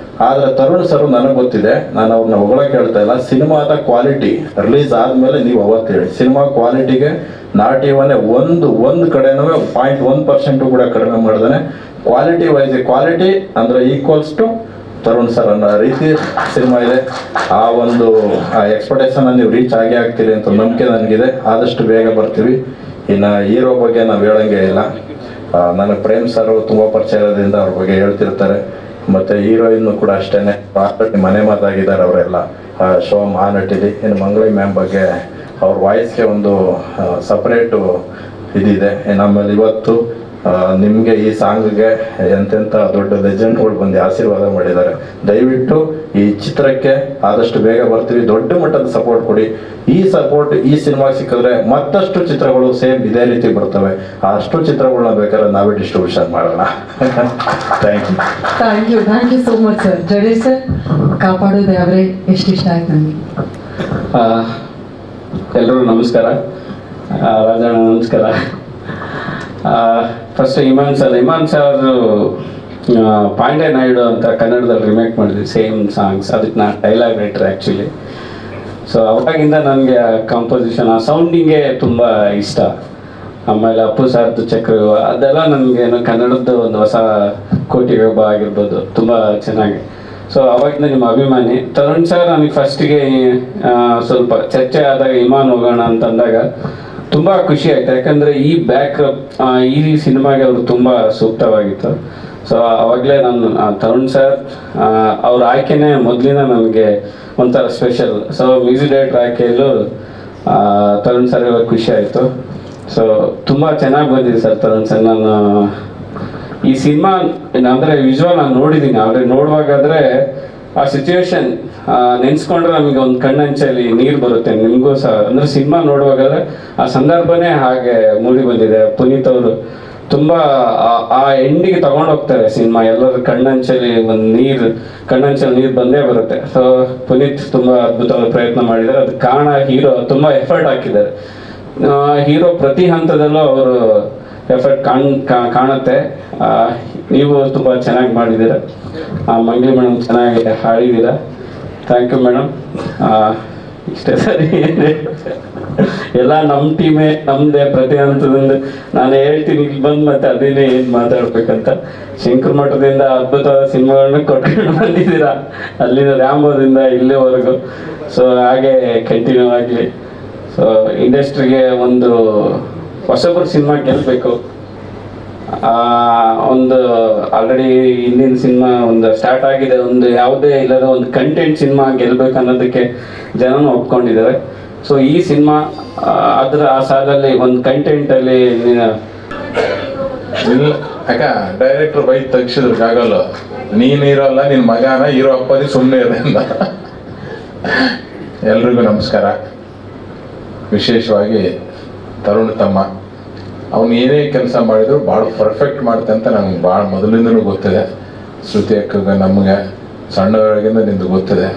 ಆದರೆ ತರುಣ್ ಸರ್ ನನಗೆ ಗೊತ್ತಿದೆ, ನಾನು ಅವ್ರನ್ನ ಹೊಗಳಕ್ಕೆ ಹೇಳ್ತಾ ಇಲ್ಲ. ಸಿನಿಮಾದ ಕ್ವಾಲಿಟಿ ರಿಲೀಸ್ ಆದಮೇಲೆ ನೀವು ಅವತ್ತು ಹೇಳಿ, ಸಿನಿಮಾ ಕ್ವಾಲಿಟಿಗೆ ನಾಟಿವನ್ನೇ ಒಂದು ಕಡೆನೂ 0.1% ಕೂಡ ಕಡಿಮೆ ಮಾಡಿದಾನೆ. ಕ್ವಾಲಿಟಿ ವೈಸ್ ಕ್ವಾಲಿಟಿ ಅಂದರೆ ಈಕ್ವಲ್ಸ್ ಟು ತರುಣ್ ಸರ್ ಅನ್ನೋ ರೀತಿ ಸಿನಿಮಾ ಇದೆ. ಆ ಒಂದು ಎಕ್ಸ್ಪೆಕ್ಟೇಷನ್ ನೀವು ರೀಚ್ ಆಗ್ತೀರಿ ಅಂತ ನಂಬಿಕೆ ನನಗಿದೆ. ಆದಷ್ಟು ಬೇಗ ಬರ್ತೀವಿ. ಇನ್ನು ಹೀರೋ ಬಗ್ಗೆ ನಾವು ಹೇಳಂಗೆ ಇಲ್ಲ. ನನಗೆ ಪ್ರೇಮ್ ಸರ್ ತುಂಬ ಪರಿಚಯ ಇರೋದ್ರಿಂದ ಅವ್ರ ಬಗ್ಗೆ ಹೇಳ್ತಿರ್ತಾರೆ. ಮತ್ತು ಹೀರೋಯಿನ್ನು ಕೂಡ ಅಷ್ಟೇ ಮನೆ ಮಾತಾಗಿದ್ದಾರೆ ಅವರೆಲ್ಲ. ಶೋ ಮಹಾನಟಿಲಿ. ಇನ್ನು ಮಂಗಳಿ ಮ್ಯಾಮ್ ಬಗ್ಗೆ ಅವ್ರ ವಾಯ್ಸ್ಗೆ ಒಂದು ಸಪ್ರೇಟು ಇದಿದೆ. ಆಮೇಲೆ ಇವತ್ತು ನಿಮಗೆ ಈ ಸಾಂಗ್ಗೆ ಎಂತೆಂಥ ದೊಡ್ಡ ಲೆಜೆಂಡ್ಗಳು ಬಂದು ಆಶೀರ್ವಾದ ಮಾಡಿದ್ದಾರೆ. ದಯವಿಟ್ಟು ಈ ಚಿತ್ರಕ್ಕೆ ಆದಷ್ಟು ಬೇಗ ಬರ್ತೀವಿ. ದೊಡ್ಡ ಮಟ್ಟದ ಸಪೋರ್ಟ್ ಕೊಡಿ. ಈ ಸಪೋರ್ಟ್ ಈ ಸಿನಿಮಾಗೆ ಸಿಕ್ಕಿದ್ರೆ ಮತ್ತಷ್ಟು ಚಿತ್ರಗಳು ಸೇಮ್ ಇದೇ ರೀತಿ ಬರ್ತವೆ. ಅಷ್ಟು ಚಿತ್ರಗಳನ್ನ ಬೇಕಾದ್ರೆ ನಾವೇ ಡಿಸ್ಟ್ರಿಬ್ಯೂಷನ್ ಮಾಡೋಣ. Thank you so much sir. Jadesh sir, ಕಾಪಾಡೋದು ಅವರೇ ಎಷ್ಟು ಇಷ್ಟ ಆಯ್ತು ನನಗೆ. ಎಲ್ಲರೂ ನಮಸ್ಕಾರ. ರಾಜಣ್ಣ ನಮಸ್ಕಾರ. ಫಸ್ಟ್ ಇಮಾನ್ ಸರ್ ಪಾಂಡೆ ನಾಯ್ಡು ಅಂತ ಕನ್ನಡದಲ್ಲಿ ರಿಮೇಕ್ ಮಾಡಿದ್ವಿ ಸೇಮ್ ಸಾಂಗ್ಸ್. ಅದಕ್ಕೆ ನಾನು ಡೈಲಾಗ್ ರೈಟರ್ ಆ್ಯಕ್ಚುಲಿ. ಸೊ ಅವಾಗಿಂದ ನನಗೆ ಕಾಂಪೋಸಿಷನ್ ಆ ಸೌಂಡಿಂಗೇ ತುಂಬ ಇಷ್ಟ. ಆಮೇಲೆ ಅಪ್ಪು ಸರ್ದು ಚಕ್ರವ್ಯೂಹ ಅದೆಲ್ಲ ನನಗೆ ಕನ್ನಡದ್ದು ಒಂದು ಹೊಸ ಕೋಟಿಗೊಬ್ಬ ಆಗಿರ್ಬೋದು, ತುಂಬ ಚೆನ್ನಾಗಿ. ಸೊ ಅವಾಗಿಂದ ನಿಮ್ಮ ಅಭಿಮಾನಿ. ತರುಣ್ ಸರ್ ನನಗೆ ಫಸ್ಟಿಗೆ ಸ್ವಲ್ಪ ಚರ್ಚೆ ಆದಾಗ ಇಮಾನ್ ಹೋಗೋಣ ಅಂತಂದಾಗ ತುಂಬ ಖುಷಿ ಆಯ್ತು, ಯಾಕಂದರೆ ಈ ಈ ಸಿನಿಮಾಗೆ ಅವರು ತುಂಬ ಸೂಕ್ತವಾಗಿತ್ತು. ಸೊ ಅವಾಗಲೇ ನಾನು ತರುಣ್ ಸರ್ ಅವ್ರ ಆಯ್ಕೆನೇ ಮೊದಲಿನ ನನಗೆ ಒಂಥರ ಸ್ಪೆಷಲ್. ಸೊ ಮ್ಯೂಸಿಕ್ ಡೈರೆಕ್ಟರ್ ಆಯ್ಕೆಯಲ್ಲೂ ತರುಣ್ ಸರ್ ಖುಷಿ ಆಯಿತು. ಸೊ ತುಂಬ ಚೆನ್ನಾಗಿ ಬಂದಿದೆ ಸರ್ ತರುಣ್ ಸರ್. ನಾನು ಈ ಸಿನಿಮಾ ಅಂದರೆ ವಿಜುವಲ್ ನಾನು ನೋಡಿದ್ದೀನಿ ಆಲ್ರೆಡಿ. ನೋಡುವಾಗಾದರೆ ಆ ಸಿಚುವೇಶನ್ ನೆನೆಸ್ಕೊಂಡ್ರೆ ನಮಗೆ ಒಂದು ಕಣ್ಣಂಚಲ್ಲಿ ನೀರು ಬರುತ್ತೆ. ನಿಮಗೂ ಸಹ ಅಂದರೆ ಸಿನಿಮಾ ನೋಡುವಾಗಾದ್ರೆ ಆ ಸಂದರ್ಭನೇ ಹಾಗೆ ಮೂಡಿ ಬಂದಿದೆ. ಪುನೀತ್ ಅವರು ತುಂಬ ಆ ಎಂಡಿಗೆ ತಗೊಂಡು ಹೋಗ್ತಾರೆ ಸಿನಿಮಾ. ಎಲ್ಲರ ಕಣ್ಣಂಚಲ್ಲಿ ಕಣ್ಣಂಚಲ್ಲಿ ನೀರು ಬಂದೇ ಬರುತ್ತೆ. ಸೊ ಪುನೀತ್ ತುಂಬ ಅದ್ಭುತವಾದ ಪ್ರಯತ್ನ ಮಾಡಿದ್ದಾರೆ. ಅದಕ್ಕೆ ಕಾರಣ ಹೀರೋ ತುಂಬ ಎಫರ್ಟ್ ಹಾಕಿದ್ದಾರೆ. ಹೀರೋ ಪ್ರತಿ ಹಂತದಲ್ಲೂ ಅವರು ಎಫರ್ಟ್ ಕಾಣುತ್ತೆ. ನೀವು ತುಂಬ ಚೆನ್ನಾಗಿ ಮಾಡಿದ್ದೀರ. ಮಂಗ್ಲಿ ಮೇಡಮ್ ಚೆನ್ನಾಗಿ ಹಾಡಿದ್ದೀರ. Thank you madam. ಇಷ್ಟೇ ಸರಿ. ಎಲ್ಲ ನಮ್ಮ ಟೀಮೇ ನಮ್ಮದೇ ಪ್ರತಿ ಹಂತದಿಂದ. ನಾನು ಹೇಳ್ತೀನಿ ಇಲ್ಲಿ ಬಂದು ಮತ್ತೆ ಅದೇನೇ ಏನು ಮಾತಾಡ್ಬೇಕಂತ. ಶಂಕರ ಮಠದಿಂದ ಅದ್ಭುತವಾದ ಸಿನಿಮಾಗಳನ್ನ ಕೊಟ್ಕೊಂಡು ಬಂದಿದ್ದೀರಾ, ಅಲ್ಲಿಂದ ರ್ಯಾಂಬೋದಿಂದ ಇಲ್ಲಿವರೆಗೂ. ಸೊ ಹಾಗೆ ಕಂಟಿನ್ಯೂ ಆಗಲಿ. ಸೊ ಇಂಡಸ್ಟ್ರಿಗೆ ಒಂದು ಹೊಸಬ್ರು ಸಿನಿಮಾ ಗೆಲ್ಲಬೇಕು. ಒಂದು ಆಲ್ರೆಡಿ ಹಿಂದಿನ ಸಿನಿಮಾ ಒಂದು ಸ್ಟಾರ್ಟ್ ಆಗಿದೆ, ಒಂದು ಯಾವುದೇ ಇಲ್ಲದ ಒಂದು ಕಂಟೆಂಟ್ ಸಿನಿಮಾ ಗೆಲ್ಬೇಕು ಅನ್ನೋದಕ್ಕೆ ಜನನೂ ಒಪ್ಕೊಂಡಿದ್ದಾರೆ. ಸೊ ಈ ಸಿನಿಮಾ ಅದರ ಆ ಸಾಲಲ್ಲಿ ಒಂದು ಕಂಟೆಂಟಲ್ಲಿ ಇಲ್ಲ ಯಾಕ ಡೈರೆಕ್ಟ್ರು ಬೈ ತೆಗ್ಸಿದ್ರಾಗಲ್ಲ, ನೀನು ಇರೋಲ್ಲ ನಿನ್ನ ಮಗನ ಇರೋ ಅಪ್ಪದಿ ಸುಮ್ಮನೆ ಇದೆ ಅಂತ. ಎಲ್ರಿಗೂ ನಮಸ್ಕಾರ. ವಿಶೇಷವಾಗಿ ತರುಣ್ ತಮ್ಮ, ಅವನು ಏನೇ ಕೆಲಸ ಮಾಡಿದ್ರು ಭಾಳ ಪರ್ಫೆಕ್ಟ್ ಮಾಡ್ತೆ ಅಂತ ನಂಗೆ ಭಾಳ ಮೊದಲಿಂದನೂ ಗೊತ್ತಿದೆ. ಶ್ರುತಿ ಅಕ್ಕಗೆ ನಮಗೆ ಸಣ್ಣವರಾಗಿಂದ ನಿಂದು ಗೊತ್ತಿದೆ.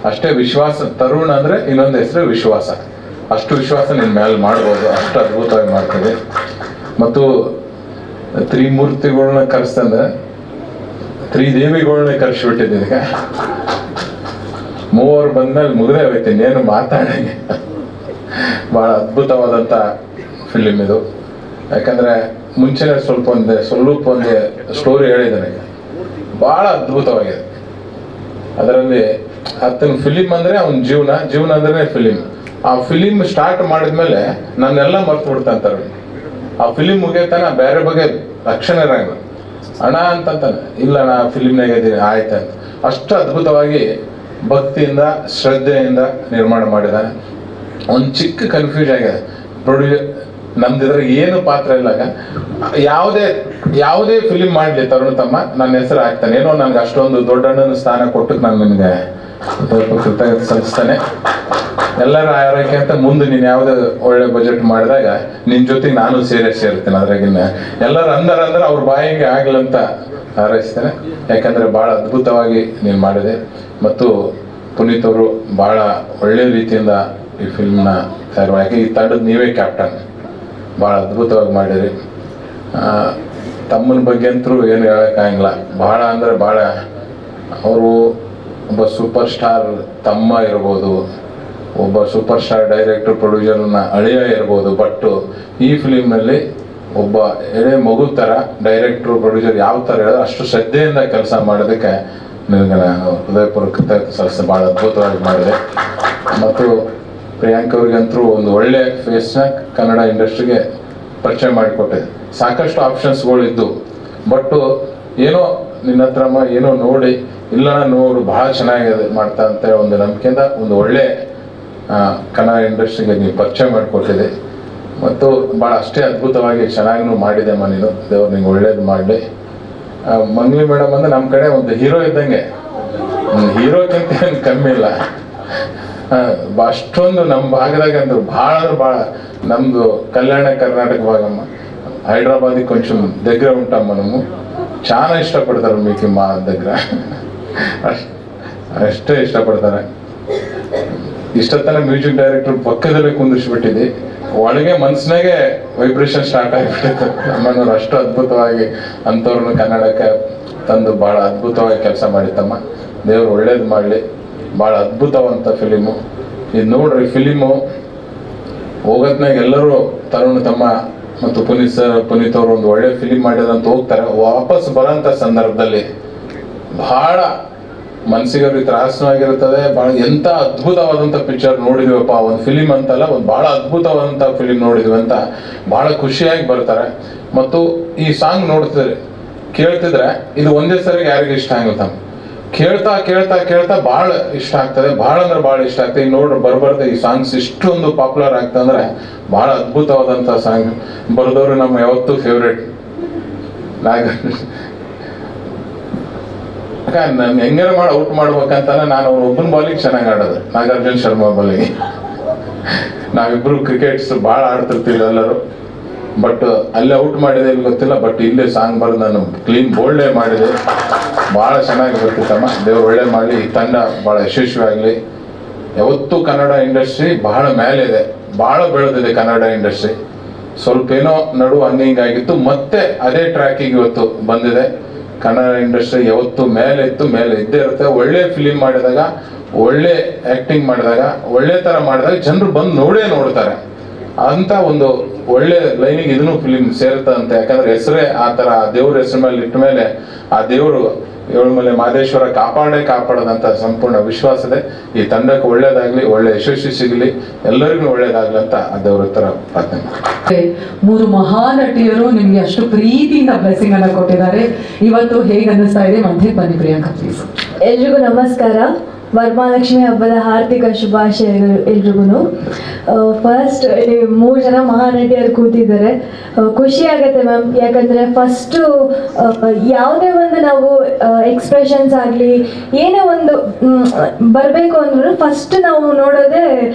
ಅಷ್ಟೇ ವಿಶ್ವಾಸ. ತರುಣ್ ಅಂದರೆ ಇನ್ನೊಂದು ಹೆಸರು ವಿಶ್ವಾಸ. ಅಷ್ಟು ವಿಶ್ವಾಸ ನಿನ್ನ ಮೇಲೆ ಮಾಡ್ಬೋದು, ಅಷ್ಟು ಅದ್ಭುತವಾಗಿ ಮಾಡ್ತದೆ. ಮತ್ತು ತ್ರಿಮೂರ್ತಿಗಳ್ನ ಕರೆಸ್ತಂದ್ರೆ ತ್ರಿದೇವಿಗಳ್ನ ಕರೆಸಿಬಿಟ್ಟಿದ್ದೀಗ. ಮೂವರು ಬಂದ್ಮೇಲೆ ಮುಗಿದೇ ಹೋಯ್ತು, ಇನ್ನೇನು ಮಾತಾಡಂಗೆ. ಭಾಳ ಅದ್ಭುತವಾದಂಥ ಫಿಲಿಮ್ ಇದು. ಯಾಕಂದರೆ ಮುಂಚೆನೇ ಸ್ವಲ್ಪ ಒಂದು ಸ್ಟೋರಿ ಹೇಳಿದ್ದಾನೆ, ಭಾಳ ಅದ್ಭುತವಾಗಿದೆ. ಅದರಲ್ಲಿ ಆತನ ಫಿಲಿಮ್ ಅಂದರೆ ಅವನ ಜೀವನ ಅಂದ್ರೆ ಫಿಲಿಮ್. ಆ ಫಿಲಿಮ್ ಸ್ಟಾರ್ಟ್ ಮಾಡಿದ್ಮೇಲೆ ನಾನೆಲ್ಲ ಮರ್ತು ಬಿಡ್ತಾನೆ. ಆ ಫಿಲಿಮ್ ಮುಗಿಯತಾನ ಬೇರೆ ಬಗ್ಗೆ ಲಕ್ಷಣ ಇರಂಗ. ಹಣ ಅಂತಂತಾನೆ, ಇಲ್ಲ ನಾ ಫಿಲಿಮ್ನಾಗ ಇದ್ದೀನಿ ಆಯ್ತಂತ. ಅಷ್ಟು ಅದ್ಭುತವಾಗಿ ಭಕ್ತಿಯಿಂದ ಶ್ರದ್ಧೆಯಿಂದ ನಿರ್ಮಾಣ ಮಾಡಿದ್ದಾನೆ. ಒಂದು ಚಿಕ್ಕ ಕನ್ಫ್ಯೂಸ್ ಆಗಿದೆ ಪ್ರೊಡ್ಯೂಸರ್ ನಮ್ದಿದ್ರೆ ಏನು ಪಾತ್ರ ಇಲ್ಲಾಗ. ಯಾವುದೇ ಫಿಲಿಮ್ ಮಾಡಲಿ ತರುಣ್ ತಮ್ಮ ನನ್ನ ಹೆಸರು ಹಾಕ್ತಾನೆ. ಏನೋ ನನಗೆ ಅಷ್ಟೊಂದು ದೊಡ್ಡಣ್ಣನ ಸ್ಥಾನ ಕೊಟ್ಟು ನಾನು ನಿನಗೆ ಕೃತಜ್ಞತೆ ಸಲ್ಲಿಸ್ತಾನೆ. ಎಲ್ಲರ ಆರೋಗ್ಯ ಅಂತ ಮುಂದೆ ನೀನು ಯಾವುದೇ ಒಳ್ಳೆ ಬಜೆಟ್ ಮಾಡಿದಾಗ ನಿನ್ನ ಜೊತೆಗೆ ನಾನು ಸೇರ್ತೇನೆ. ಅದ್ರಾಗಿನ್ನ ಎಲ್ಲರೂ ಅಂದ್ರೆ ಅವ್ರ ಬಾಯಿಗೆ ಆಗ್ಲಂತ ಹಾರೈಸ್ತೇನೆ. ಯಾಕಂದರೆ ಭಾಳ ಅದ್ಭುತವಾಗಿ ನೀನು ಮಾಡಿದೆ. ಮತ್ತು ಪುನೀತ್ ಅವರು ಭಾಳ ಒಳ್ಳೆಯ ರೀತಿಯಿಂದ ಈ ಫಿಲ್ಮ್ನ ತಯಾರು. ಯಾಕೆ ಈ ತಂಡದ ನೀವೇ ಕ್ಯಾಪ್ಟನ್, ಭಾಳ ಅದ್ಭುತವಾಗಿ ಮಾಡಿರಿ. ತಮ್ಮನ ಬಗ್ಗೆ ಅಂತೂ ಏನು ಹೇಳೋಕ್ಕಾಗಿಲ್ಲ. ಭಾಳ ಅಂದರೆ ಭಾಳ ಅವರು ಒಬ್ಬ ಸೂಪರ್ ಸ್ಟಾರ್ ತಮ್ಮ ಇರ್ಬೋದು, ಒಬ್ಬ ಸೂಪರ್ ಸ್ಟಾರ್ ಡೈರೆಕ್ಟರ್ ಪ್ರೊಡ್ಯೂಸರ್ನ ಅಳಿಯ ಇರ್ಬೋದು. ಬಟ್ ಈ ಫಿಲಿಮ್ನಲ್ಲಿ ಒಬ್ಬ ಎಳೆ ಮಗು ಥರ ಡೈರೆಕ್ಟ್ರು ಪ್ರೊಡ್ಯೂಸರ್ ಯಾವ ಥರ ಹೇಳಿದ್ರೆ ಅಷ್ಟು ಶ್ರದ್ಧೆಯಿಂದ ಕೆಲಸ ಮಾಡೋದಕ್ಕೆ ನಿನಗೆ ನಾನು ಹೃದಯಪೂರ್ವಕ ಕೃತಜ್ಞತೆ ಸಲ್ಲಿಸಿ ಭಾಳ ಅದ್ಭುತವಾಗಿ ಮಾಡಿದೆ. ಮತ್ತು ಪ್ರಿಯಾಂಕ್ ಅವ್ರಿಗಂತೂ ಒಂದು ಒಳ್ಳೆ ಫೇಸ್ನ ಕನ್ನಡ ಇಂಡಸ್ಟ್ರಿಗೆ ಪರಿಚಯ ಮಾಡಿಕೊಟ್ಟಿದೆ. ಸಾಕಷ್ಟು ಆಪ್ಷನ್ಸ್ಗಳಿದ್ದು, ಬಟ್ಟು ಏನೋ ನಿನ್ನ ಹತ್ರ ಏನೋ ನೋಡಿ ಇಲ್ಲ ನೋಡು ಭಾಳ ಚೆನ್ನಾಗಿದೆ ಮಾಡ್ತಾ ಅಂತ ಒಂದು ನಂಬಿಕೆಯಿಂದ ಒಂದು ಒಳ್ಳೆ ಕನ್ನಡ ಇಂಡಸ್ಟ್ರಿಗೆ ನೀವು ಪರಿಚಯ ಮಾಡಿಕೊಟ್ಟಿದೆ. ಮತ್ತು ಭಾಳ ಅಷ್ಟೇ ಅದ್ಭುತವಾಗಿ ಚೆನ್ನಾಗೂ ಮಾಡಿದೆ ನೀನು. ದೇವ್ರು ನಿಂಗೆ ಒಳ್ಳೇದು ಮಾಡಲಿ. ಮಂಗ್ಲಿ ಮೇಡಮ್ ಅಂದರೆ ನಮ್ಮ ಕಡೆ ಒಂದು ಹೀರೋ ಇದ್ದಂಗೆ, ಹೀರೋಕ್ಕಿಂತ ಏನು ಕಮ್ಮಿ ಇಲ್ಲ. ಅಷ್ಟೊಂದು ನಮ್ಮ ಭಾಗದಾಗ ಅಂದ್ರೆ ಭಾಳ ಅಂದ್ರೆ ಭಾಳ ನಮ್ಮದು ಕಲ್ಯಾಣ ಕರ್ನಾಟಕ ಭಾಗಮ್ಮ, ಹೈದ್ರಾಬಾದಿಗೆ ಕೊಂಚ దగ్గర ఉంటాం మనము. చాలా ఇష్టపడతారు మీకు మా దగ్గర, ಅಷ್ಟೇ ಇಷ್ಟಪಡ್ತಾರೆ. ಇಷ್ಟೊತ್ತನ ಮ್ಯೂಸಿಕ್ ಡೈರೆಕ್ಟರ್ ಪಕ್ಕದಲ್ಲೇ ಕುಂದಿಸ್ಬಿಟ್ಟಿದ್ದೆ, ಒಳಗೆ ಮನ್ಸಿನಾಗೆ ವೈಬ್ರೇಷನ್ ಸ್ಟಾರ್ಟ್ ಆಗಿಬಿಟ್ಟಿತ್ತು. ನಮ್ಮನ್ನವ್ರು ಅಷ್ಟು ಅದ್ಭುತವಾಗಿ ಅಂಥವ್ರನ್ನ ಕನ್ನಡಕ್ಕೆ ತಂದು ಭಾಳ ಅದ್ಭುತವಾಗಿ ಕೆಲಸ ಮಾಡಿತ್ತಮ್ಮ. ದೇವರು ಒಳ್ಳೇದು ಮಾಡಲಿ. ಭಾಳ ಅದ್ಭುತವಂತ ಫಿಲಿಮು ಇದು. ನೋಡ್ರಿ ಫಿಲಿಮು ಹೋಗೋದ್ನಾಗ ಎಲ್ಲರೂ ತರುಣ್ ತಮ್ಮ ಮತ್ತು ಪುನೀತ್ ಅವರು ಒಂದು ಒಳ್ಳೆ ಫಿಲಿಮ್ ಮಾಡಿದಂತ ಹೋಗ್ತಾರೆ. ವಾಪಸ್ ಬರೋಂಥ ಸಂದರ್ಭದಲ್ಲಿ ಭಾಳ ಮನಸ್ಸಿಗೆ ಅವ್ರಿಗೆ ತ್ರಾಸವಾಗಿರ್ತದೆ. ಭಾಳ ಎಂಥ ಅದ್ಭುತವಾದಂಥ ಪಿಕ್ಚರ್ ನೋಡಿದ್ವಪ್ಪ, ಒಂದು ಫಿಲಿಮ್ ಅಂತಲ್ಲ, ಒಂದು ಭಾಳ ಅದ್ಭುತವಾದಂಥ ಫಿಲಿಮ್ ನೋಡಿದ್ವಿ ಅಂತ ಭಾಳ ಖುಷಿಯಾಗಿ ಬರ್ತಾರೆ. ಮತ್ತು ಈ ಸಾಂಗ್ ನೋಡ್ತಿದ್ರೆ ಕೇಳ್ತಿದ್ರೆ ಇದು ಒಂದೇ ಸರಿಗೆ ಯಾರಿಗೆ ಇಷ್ಟ ಆಗುತ್ತೆ, ಕೇಳ್ತಾ ಕೇಳ್ತಾ ಕೇಳ್ತಾ ಭಾಳ ಇಷ್ಟ ಆಗ್ತದೆ. ಭಾಳ ಅಂದ್ರೆ ಭಾಳ ಇಷ್ಟ ಆಗ್ತದೆ. ಈಗ ನೋಡ್ರಿ ಬರ್ಬಾರ್ದು ಈ ಸಾಂಗ್ಸ್ ಇಷ್ಟೊಂದು ಪಾಪ್ಯುಲರ್ ಆಗ್ತಂದ್ರೆ ಭಾಳ ಅದ್ಭುತವಾದಂಥ ಸಾಂಗ್. ಬರೆದವರು ನಮ್ಮ ಯಾವತ್ತೂ ಫೇವ್ರೇಟ್ ನನ್ ಹೆಂಗಾರ ಮಾಡಿ ಔಟ್ ಮಾಡ್ಬೇಕಂತಾನೆ ನಾನು ಅವ್ರ ಒಬ್ಬನ ಬಾಲಿಗೆ ಚೆನ್ನಾಗಿ ಆಡೋದು, ನಾಗಾರ್ಜುನ ಶರ್ಮಾ ಬಾಲಿಗೆ. ನಾವಿಬ್ರು ಕ್ರಿಕೆಟ್ಸ್ ಭಾಳ ಆಡ್ತಿರ್ತೀವಿ ಎಲ್ಲರೂ. ಬಟ್ ಅಲ್ಲೇ ಔಟ್ ಮಾಡಿದೆ ಇಲ್ಲಿ ಗೊತ್ತಿಲ್ಲ, ಬಟ್ ಇಲ್ಲೇ ಸಾಂಗ್ ಬರೆದು ನಾನು ಕ್ಲೀನ್ ಬೋಲ್ಡೇ ಮಾಡಿದೆ. ಭಾಳ ಚೆನ್ನಾಗಿ ಬರ್ತಿತ್ತಮ್ಮ. ದೇವ್ರು ಒಳ್ಳೆ ಮಾಡಲಿ. ಈ ತಂಡ ಭಾಳ ಯಶಸ್ವಿ ಆಗಲಿ. ಯಾವತ್ತೂ ಕನ್ನಡ ಇಂಡಸ್ಟ್ರಿ ಬಹಳ ಮೇಲಿದೆ, ಭಾಳ ಬೆಳೆದಿದೆ ಕನ್ನಡ ಇಂಡಸ್ಟ್ರಿ. ಸ್ವಲ್ಪ ಏನೋ ನಡುವು ಹಂಗಿಂಗಾಗಿತ್ತು, ಮತ್ತೆ ಅದೇ ಟ್ರ್ಯಾಕಿಗೆ ಇವತ್ತು ಬಂದಿದೆ. ಕನ್ನಡ ಇಂಡಸ್ಟ್ರಿ ಯಾವತ್ತು ಮೇಲೆ ಇತ್ತು, ಮೇಲೆ ಇದ್ದೇ ಇರುತ್ತೆ. ಒಳ್ಳೆ ಫಿಲಿಮ್ ಮಾಡಿದಾಗ, ಒಳ್ಳೆ ಆ್ಯಕ್ಟಿಂಗ್ ಮಾಡಿದಾಗ, ಒಳ್ಳೆ ಥರ ಮಾಡಿದಾಗ ಜನರು ಬಂದು ನೋಡ್ತಾರೆ ಅಂತ ಒಂದು ಒಳ್ಳೆ ಲೈನಿಗೆ ಇದನ್ನು ಫಿಲಿಮ್ ಸೇರ್ತಂತೆ. ಯಾಕಂದ್ರೆ ಹೆಸರೇ ಆ ಥರ, ದೇವ್ರ ಹೆಸರು ಮೇಲೆ ಇಟ್ಟ ಮೇಲೆ ಆ ದೇವರು ಏಳುಮಲೆ ಮಹದೇಶ್ವರ ಕಾಪಾಡದಂತ ಸಂಪೂರ್ಣ ವಿಶ್ವಾಸ ಇದೆ. ಈ ತಂಡಕ್ಕೆ ಒಳ್ಳೇದಾಗ್ಲಿ, ಒಳ್ಳೆ ಯಶಸ್ವಿ ಸಿಗಲಿ, ಎಲ್ಲರಿಗೂ ಒಳ್ಳೇದಾಗ್ಲಿ ಅಂತ ಆ ದೇವ್ರ ಹತ್ರ ಪ್ರಾರ್ಥನೆ. 3 ಮಹಾನಟಿಯರು ನಿಮ್ಗೆ ಅಷ್ಟು ಪ್ರೀತಿಯಿಂದ ಬ್ಲೆಸ್ಸಿಂಗ್ ಅನ್ನ ಕೊಟ್ಟಿದ್ದಾರೆ. ಇವತ್ತು ಹೇಗೆ ಅನ್ನಿಸ್ತಾ ಇದೆ? ಮಧ್ಯೆ ಬನ್ನಿ ಪ್ರಿಯಾಂಕಾ ಪ್ಲೀಸ್. ಎಲ್ರಿಗೂ ನಮಸ್ಕಾರ. ವರಮಹಾಲಕ್ಷ್ಮಿ ಹಬ್ಬದ ಹಾರ್ದಿಕ ಶುಭಾಶಯಗಳು ಎಲ್ರಿಗೂ. ಫಸ್ಟ್ 3 ಜನ ಮಹಾನಟಿಯರು ಕೂತಿದ್ದಾರೆ. ಖುಷಿ ಆಗುತ್ತೆ ಮ್ಯಾಮ್, ಯಾಕಂದರೆ ಫಸ್ಟು ಯಾವುದೇ ಒಂದು ನಾವು ಎಕ್ಸ್ಪ್ರೆಷನ್ಸ್ ಆಗಲಿ ಏನೇ ಒಂದು ಬರಬೇಕು ಅಂದ್ರೂ ಫಸ್ಟ್ ನಾವು ನೋಡೋದೇ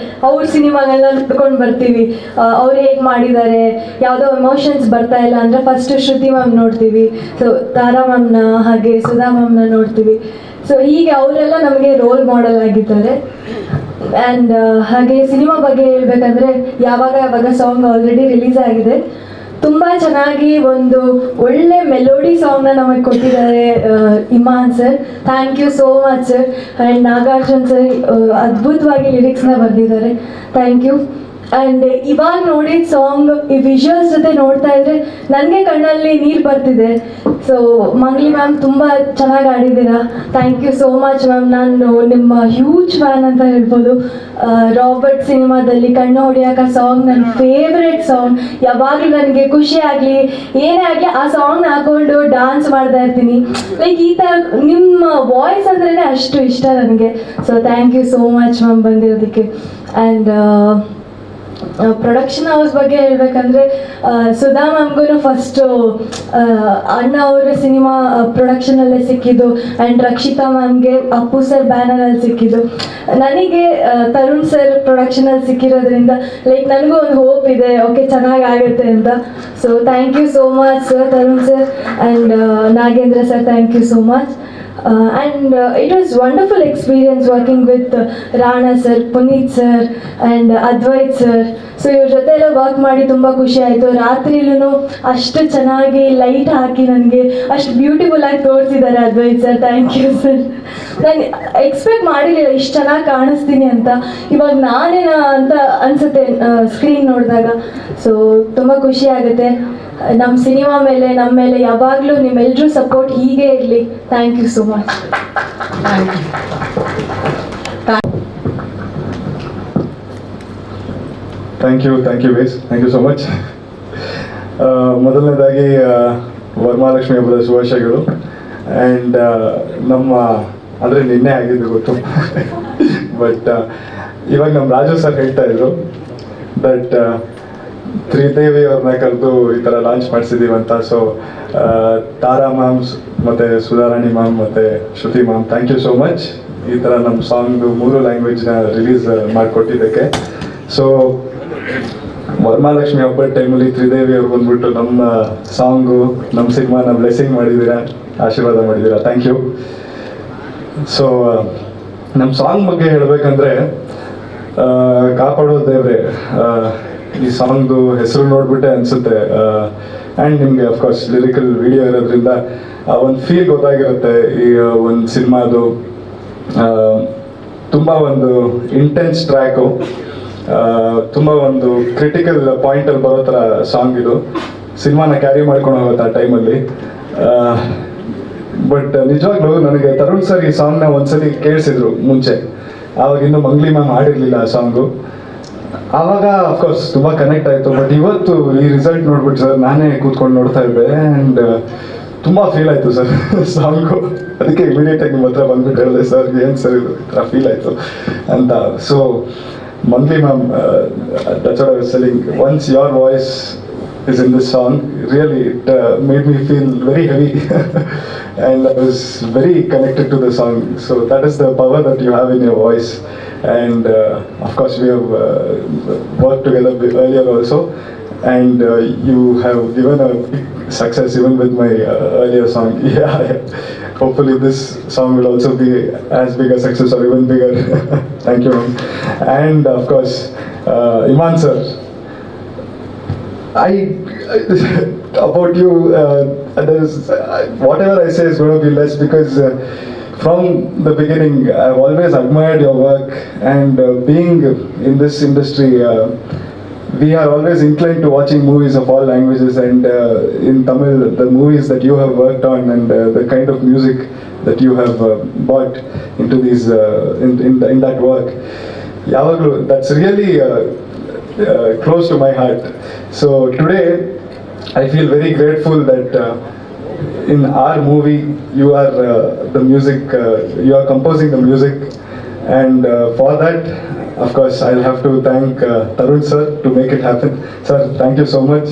ಅವ್ರ ಸಿನಿಮಾಗಳನ್ನ ನೋಡ್ಕೊಂಡು ಬರ್ತೀವಿ. ಅವ್ರು ಹೇಗೆ ಮಾಡಿದ್ದಾರೆ, ಯಾವುದೋ ಎಮೋಷನ್ಸ್ ಬರ್ತಾ ಇಲ್ಲ ಅಂದರೆ ಫಸ್ಟು ಶ್ರುತಿ ಮ್ಯಾಮ್ ನೋಡ್ತೀವಿ, ಸೊ ತಾರಾ ಮ್ಯಾಮ್ನ, ಹಾಗೆ ಸುಧಾ ಮ್ಯಾಮ್ನ ನೋಡ್ತೀವಿ. ಸೊ ಹೀಗೆ ಅವರೆಲ್ಲ ನಮಗೆ ರೋಲ್ ಮಾಡೆಲ್ ಆಗಿದ್ದಾರೆ. ಆ್ಯಂಡ್ ಹಾಗೆ ಸಿನಿಮಾ ಬಗ್ಗೆ ಹೇಳ್ಬೇಕಂದ್ರೆ ಯಾವಾಗ ಸಾಂಗ್ ಆಲ್ರೆಡಿ ರಿಲೀಸ್ ಆಗಿದೆ. ತುಂಬ ಚೆನ್ನಾಗಿ ಒಂದು ಒಳ್ಳೆ ಮೆಲೋಡಿ ಸಾಂಗ್ನ ನಮಗೆ ಕೊಟ್ಟಿದ್ದಾರೆ Imman sir. Thank you so much sir. And Nagarjun sir ಅದ್ಭುತವಾಗಿ ಲಿರಿಕ್ಸ್ನ ಬರೆದಿದ್ದಾರೆ. Thank you. ಆ್ಯಂಡ್ ಇವಾಗ ನೋಡಿದ ಸಾಂಗ್ ಈ ವಿಜುವಲ್ಸ್ ಜೊತೆ ನೋಡ್ತಾ ಇದ್ರೆ ನನಗೆ ಕಣ್ಣಲ್ಲಿ ನೀರು ಬರ್ತಿದೆ. ಸೊ ಮಂಗ್ಲಿ ಮ್ಯಾಮ್ ತುಂಬ ಚೆನ್ನಾಗಿ ಆಡಿದ್ದೀರಾ. Thank you so much ma'am. ನಾನು ನಿಮ್ಮ ಹ್ಯೂಜ್ ಫ್ಯಾನ್ ಅಂತ ಹೇಳ್ಬೋದು. ರಾಬರ್ಟ್ ಸಿನಿಮಾದಲ್ಲಿ ಕಣ್ಣು ಹೊಡಿಯಾಕ ಸಾಂಗ್ ನನ್ನ ಫೇವ್ರೆಟ್ ಸಾಂಗ್. ಯಾವಾಗಲೂ ನನಗೆ ಖುಷಿ ಆಗಲಿ ಏನೇ ಆಗಲಿ ಆ ಸಾಂಗ್ನ ಹಾಕೊಂಡು ಡಾನ್ಸ್ ಮಾಡ್ತಾ ಇರ್ತೀನಿ. ಲೈಕ್ ಈ ಥರ ನಿಮ್ಮ ವಾಯ್ಸ್ ಅಂದ್ರೇ ಅಷ್ಟು ಇಷ್ಟ ನನಗೆ. So thank you so much ma'am ಬಂದಿರೋದಕ್ಕೆ. ಆ್ಯಂಡ್ ಪ್ರೊಡಕ್ಷನ್ ಹೌಸ್ ಬಗ್ಗೆ ಹೇಳ್ಬೇಕಂದ್ರೆ ಸುಧಾ ಮ್ಯಾಮ್ಗೂ ಫಸ್ಟು ಅಣ್ಣ ಅವರ ಸಿನಿಮಾ ಪ್ರೊಡಕ್ಷನಲ್ಲೇ ಸಿಕ್ಕಿದ್ದು. ಆ್ಯಂಡ್ ರಕ್ಷಿತಾ ಮ್ಯಾಮ್ಗೆ ಅಪ್ಪು ಸರ್ ಬ್ಯಾನರಲ್ಲಿ ಸಿಕ್ಕಿದ್ದು. ನನಗೆ ತರುಣ್ ಸರ್ ಪ್ರೊಡಕ್ಷನಲ್ಲಿ ಸಿಕ್ಕಿರೋದ್ರಿಂದ ಲೈಕ್ ನನಗೂ ಒಂದು ಹೋಪ್ ಇದೆ, ಓಕೆ ಚೆನ್ನಾಗಾಗುತ್ತೆ ಅಂತ. So thank you so much sir, Tarun sir and Nagendra sir, thank you so much. And it was wonderful experience working with Rana sir, Puneet sir and Advait sir. So ಇವ್ರ ಜೊತೆ ಎಲ್ಲ work ಮಾಡಿ ತುಂಬ ಖುಷಿ ಆಯಿತು. ರಾತ್ರಿಲೂ ಅಷ್ಟು ಚೆನ್ನಾಗಿ ಲೈಟ್ ಹಾಕಿ ನನಗೆ ಅಷ್ಟು ಬ್ಯೂಟಿಫುಲ್ ಆಗಿ ತೋರಿಸಿದ್ದಾರೆ Advait sir. Thank you sir. ನಾನು ಎಕ್ಸ್ಪೆಕ್ಟ್ ಮಾಡಿರಲಿಲ್ಲ ಇಷ್ಟು ಚೆನ್ನಾಗಿ ಕಾಣಿಸ್ತೀನಿ ಅಂತ. ಇವಾಗ ನಾನೇನಾ ಅಂತ ಅನಿಸುತ್ತೆ ಸ್ಕ್ರೀನ್ ನೋಡಿದಾಗ. ಸೊ ತುಂಬ ಖುಷಿ ಆಗುತ್ತೆ. ನಮ್ಮ ಸಿನಿಮಾ ಮೇಲೆ, ನಮ್ಮ ಮೇಲೆ ಯಾವಾಗಲೂ ನಿಮ್ಮೆಲ್ಲರೂ ಸಪೋರ್ಟ್ ಹೀಗೆ ಇರಲಿ. Thank you so much. Thank you base. Thank you so much. ಮೊದಲನೇದಾಗಿ ವರಮಹಾಲಕ್ಷ್ಮಿ ಹಬ್ಬದ ಶುಭಾಶಯಗಳು. ಆ್ಯಂಡ್ ನಮ್ಮ ಅಂದರೆ ನಿನ್ನೆ ಆಗಿದ್ದು ಗೊತ್ತು, ಬಟ್ ಇವಾಗ ನಮ್ಮ ರಾಜು ಸರ್ ಹೇಳ್ತಾ ಇದ್ರು ದಟ್ ತ್ರಿದೇವಿ ಅವ್ರನ್ನ ಕರೆದು ಈ ಥರ ಲಾಂಚ್ ಮಾಡಿಸಿದ್ದೀವಿ ಅಂತ. ಸೊ ತಾರಾ ಮ್ಯಾಮ್ಸ್ ಮತ್ತು ಸುಧಾರಾಣಿ ಮ್ಯಾಮ್ ಮತ್ತು Shruti ma'am, thank you so much. ಈ ಥರ ನಮ್ಮ ಸಾಂಗ್ದು 3 ಲ್ಯಾಂಗ್ವೇಜ್ನ ರಿಲೀಸ್ ಮಾಡಿಕೊಟ್ಟಿದ್ದಕ್ಕೆ. ಸೊ ವರಮಹಾಲಕ್ಷ್ಮಿ ಹಬ್ಬದ ಟೈಮಲ್ಲಿ ತ್ರಿದೇವಿ ಅವ್ರು ಬಂದ್ಬಿಟ್ಟು ನಮ್ಮ ಸಾಂಗು, ನಮ್ಮ ಸಿನಿಮಾನ ಬ್ಲೆಸ್ಸಿಂಗ್ ಮಾಡಿದ್ದೀರಾ, ಆಶೀರ್ವಾದ ಮಾಡಿದ್ದೀರಾ. Thank you. ಸೊ ನಮ್ಮ ಸಾಂಗ್ ಬಗ್ಗೆ ಹೇಳಬೇಕಂದ್ರೆ ಕಾಪಾಡೋ ದೇವ್ರೆ, ಈ ಸಾಂಗ್ದು ಹೆಸರು ನೋಡ್ಬಿಟ್ಟೆ ಅನಿಸುತ್ತೆ. ಆ್ಯಂಡ್ ನಿಮಗೆ ಅಫ್ಕೋರ್ಸ್ ಲಿರಿಕಲ್ ವಿಡಿಯೋ ಇರೋದ್ರಿಂದ ಒಂದು ಫೀಲ್ ಗೊತ್ತಾಗಿರುತ್ತೆ. ಈ ಒಂದು ಸಿನಿಮಾದು ತುಂಬ ಒಂದು ಇಂಟೆನ್ಸ್ ಟ್ರ್ಯಾಕು, ತುಂಬ ಒಂದು ಕ್ರಿಟಿಕಲ್ ಪಾಯಿಂಟಲ್ಲಿ ಬರೋ ಥರ ಸಾಂಗ್ ಇದು. ಸಿನಿಮಾನ ಕ್ಯಾರಿ ಮಾಡ್ಕೊಂಡು ಹೋಗುತ್ತೆ ಆ ಟೈಮಲ್ಲಿ. ಬಟ್ ನಿಜವಾಗ್ಲೂ ನನಗೆ ತರುಣ್ ಸರ್ ಈ ಸಾಂಗ್ನ ಒಂದ್ಸಲಿ ಕೇಳಿಸಿದ್ರು ಮುಂಚೆ. ಆವಾಗ ಇನ್ನೂ ಮಂಗ್ಲಿ ಮ್ಯಾಮ್ ಆಡಿರಲಿಲ್ಲ ಆ ಸಾಂಗು. ಆವಾಗ ಅಫ್ಕೋರ್ಸ್ ತುಂಬ ಕನೆಕ್ಟ್ ಆಯಿತು. ಬಟ್ ಇವತ್ತು ಈ ರಿಸಲ್ಟ್ ನೋಡ್ಬಿಟ್ಟು ಸರ್ ನಾನೇ ಕೂತ್ಕೊಂಡು ನೋಡ್ತಾ ಇದ್ದೆ ಆ್ಯಂಡ್ ತುಂಬ ಫೀಲ್ ಆಯಿತು ಸರ್ ಸಾಂಗು. ಅದಕ್ಕೆ ಇಮಿಡಿಯೇಟಾಗಿ ನಿಮ್ಮ ಹತ್ರ ಬಂದ್ಬಿಟ್ಟು ಹೇಳಿದೆ, ಸರ್ ಏನು ಸರ್ ಇದು ಥರ ಫೀಲ್ ಆಯಿತು ಅಂತ. So Mangli ma'am, that's what I was telling. Once your voice is in this song, really it made me feel very heavy and I was very connected to the song. So that is the power that you have in your voice. And of course we have worked together earlier also, and you have given a big success even with my earlier song. Yeah. Hopefully this song will also be as big a success or even bigger. Thank you, ma'am. And of course Iman sir, about you, there's whatever I say is going to be less, because from the beginning I've always admired your work, and being in this industry, we are always inclined to watching movies of all languages, and in Tamil, the movies that you have worked on and the kind of music that you have brought into these in that work, yavaglu, that's really close to my heart. So today I feel very grateful that in our movie you are the music, you are composing the music, and for that of course I'll have to thank Tarun sir to make it happen. Sir, thank you so much.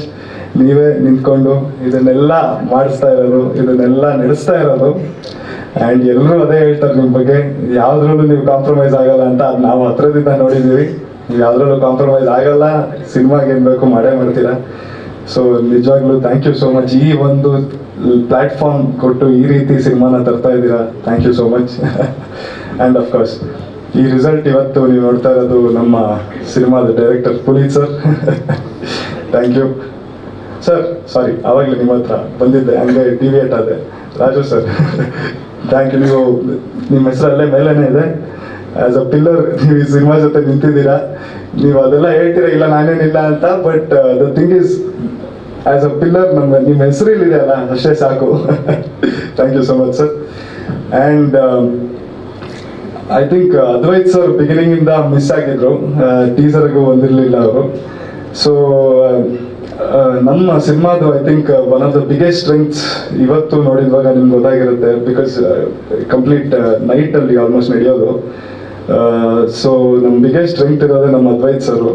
ನೀವೇ ನಿಂತ್ಕೊಂಡು ಇದನ್ನೆಲ್ಲ ಮಾಡಿಸ್ತಾ ಇರೋದು, ಇದನ್ನೆಲ್ಲ ನಡೆಸ್ತಾ ಇರೋದು, and ಎಲ್ಲರೂ ಅದೇ ಹೇಳ್ತಾರೆ ನಿಮ್ಮ ಬಗ್ಗೆ, ಯಾವುದ್ರಲ್ಲೂ ನೀವು ಕಾಂಪ್ರಮೈಸ್ ಆಗಲ್ಲ ಅಂತ. ಅದು ನಾವು ಹತ್ರದಿಂದ ನೋಡಿದ್ದೀವಿ. ನೀವು ಯಾವುದ್ರಲ್ಲೂ ಕಾಂಪ್ರಮೈಸ್ ಆಗಲ್ಲ, ಸಿನಿಮಾಗೆ ಏನು ಬೇಕು ಮಾಡೇ ಮಾಡ್ತೀರಾ. ಸೊ ನಿಜವಾಗ್ಲೂ ಥ್ಯಾಂಕ್ ಯು ಸೋ ಮಚ್. ಈ ಒಂದು ಪ್ಲ್ಯಾಟ್ಫಾರ್ಮ್ ಕೊಟ್ಟು ಈ ರೀತಿ ಸಿನಿಮಾನ ತರ್ತಾ ಇದ್ದೀರಾ, thank you so much. And of course ಈ ರಿಸಲ್ಟ್ ಇವತ್ತು ನೀವು ನೋಡ್ತಾ ಇರೋದು ನಮ್ಮ ಸಿನಿಮಾದ director Puneeth sir. Thank you sir. Sorry, ಆವಾಗಲೇ ನಿಮ್ಮ ಹತ್ರ ಬಂದಿದ್ದೆ, ಹಂಗೆ ಡಿವಿಯೇಟ್ ಆದೆ. Raju sir, thank you. ನೀವು ನಿಮ್ಮ ಹೆಸರಲ್ಲೇ ಮೇಲೇನೇ ಇದೆ, ಆ್ಯಸ್ ಅ ಪಿಲ್ಲರ್ ನೀವು ಈ ಸಿನಿಮಾ ಜೊತೆ ನಿಂತಿದ್ದೀರಾ. ನೀವು ಅದೆಲ್ಲ ಹೇಳ್ತೀರಾ ಇಲ್ಲ ನಾನೇನಿಲ್ಲ ಅಂತ, but the thing is as a pillar ನಿಮ್ಮ ಹೆಸರಿಲ್ಲಿದೆ ಅಲ್ಲ, ಅಷ್ಟೇ ಸಾಕು. Thank you so much sir. And I think Advaith sir ಬಿಗಿನಿಂಗಿಂದ ಮಿಸ್ ಆಗಿದ್ರು, ಟೀಸರ್ಗೂ ಬಂದಿರಲಿಲ್ಲ ಅವರು. ಸೊ ನಮ್ಮ ಸಿನಿಮಾದು I think one of the biggest strengths ಇವತ್ತು ನೋಡಿದ್ವಾಗ ನಿಮ್ಗೆ ಗೊತ್ತಾಗಿರುತ್ತೆ, ಬಿಕಾಸ್ ಕಂಪ್ಲೀಟ್ ನೈಟಲ್ಲಿ ಆಲ್ಮೋಸ್ಟ್ ನಡೆಯೋದು. ಸೊ ನಮ್ಮ ಬಿಗ್ಗೆಸ್ಟ್ ಸ್ಟ್ರೆಂಗ್ತ್ ಇರೋದೇ ನಮ್ಮ ಅದ್ವೈತ್ ಸರು.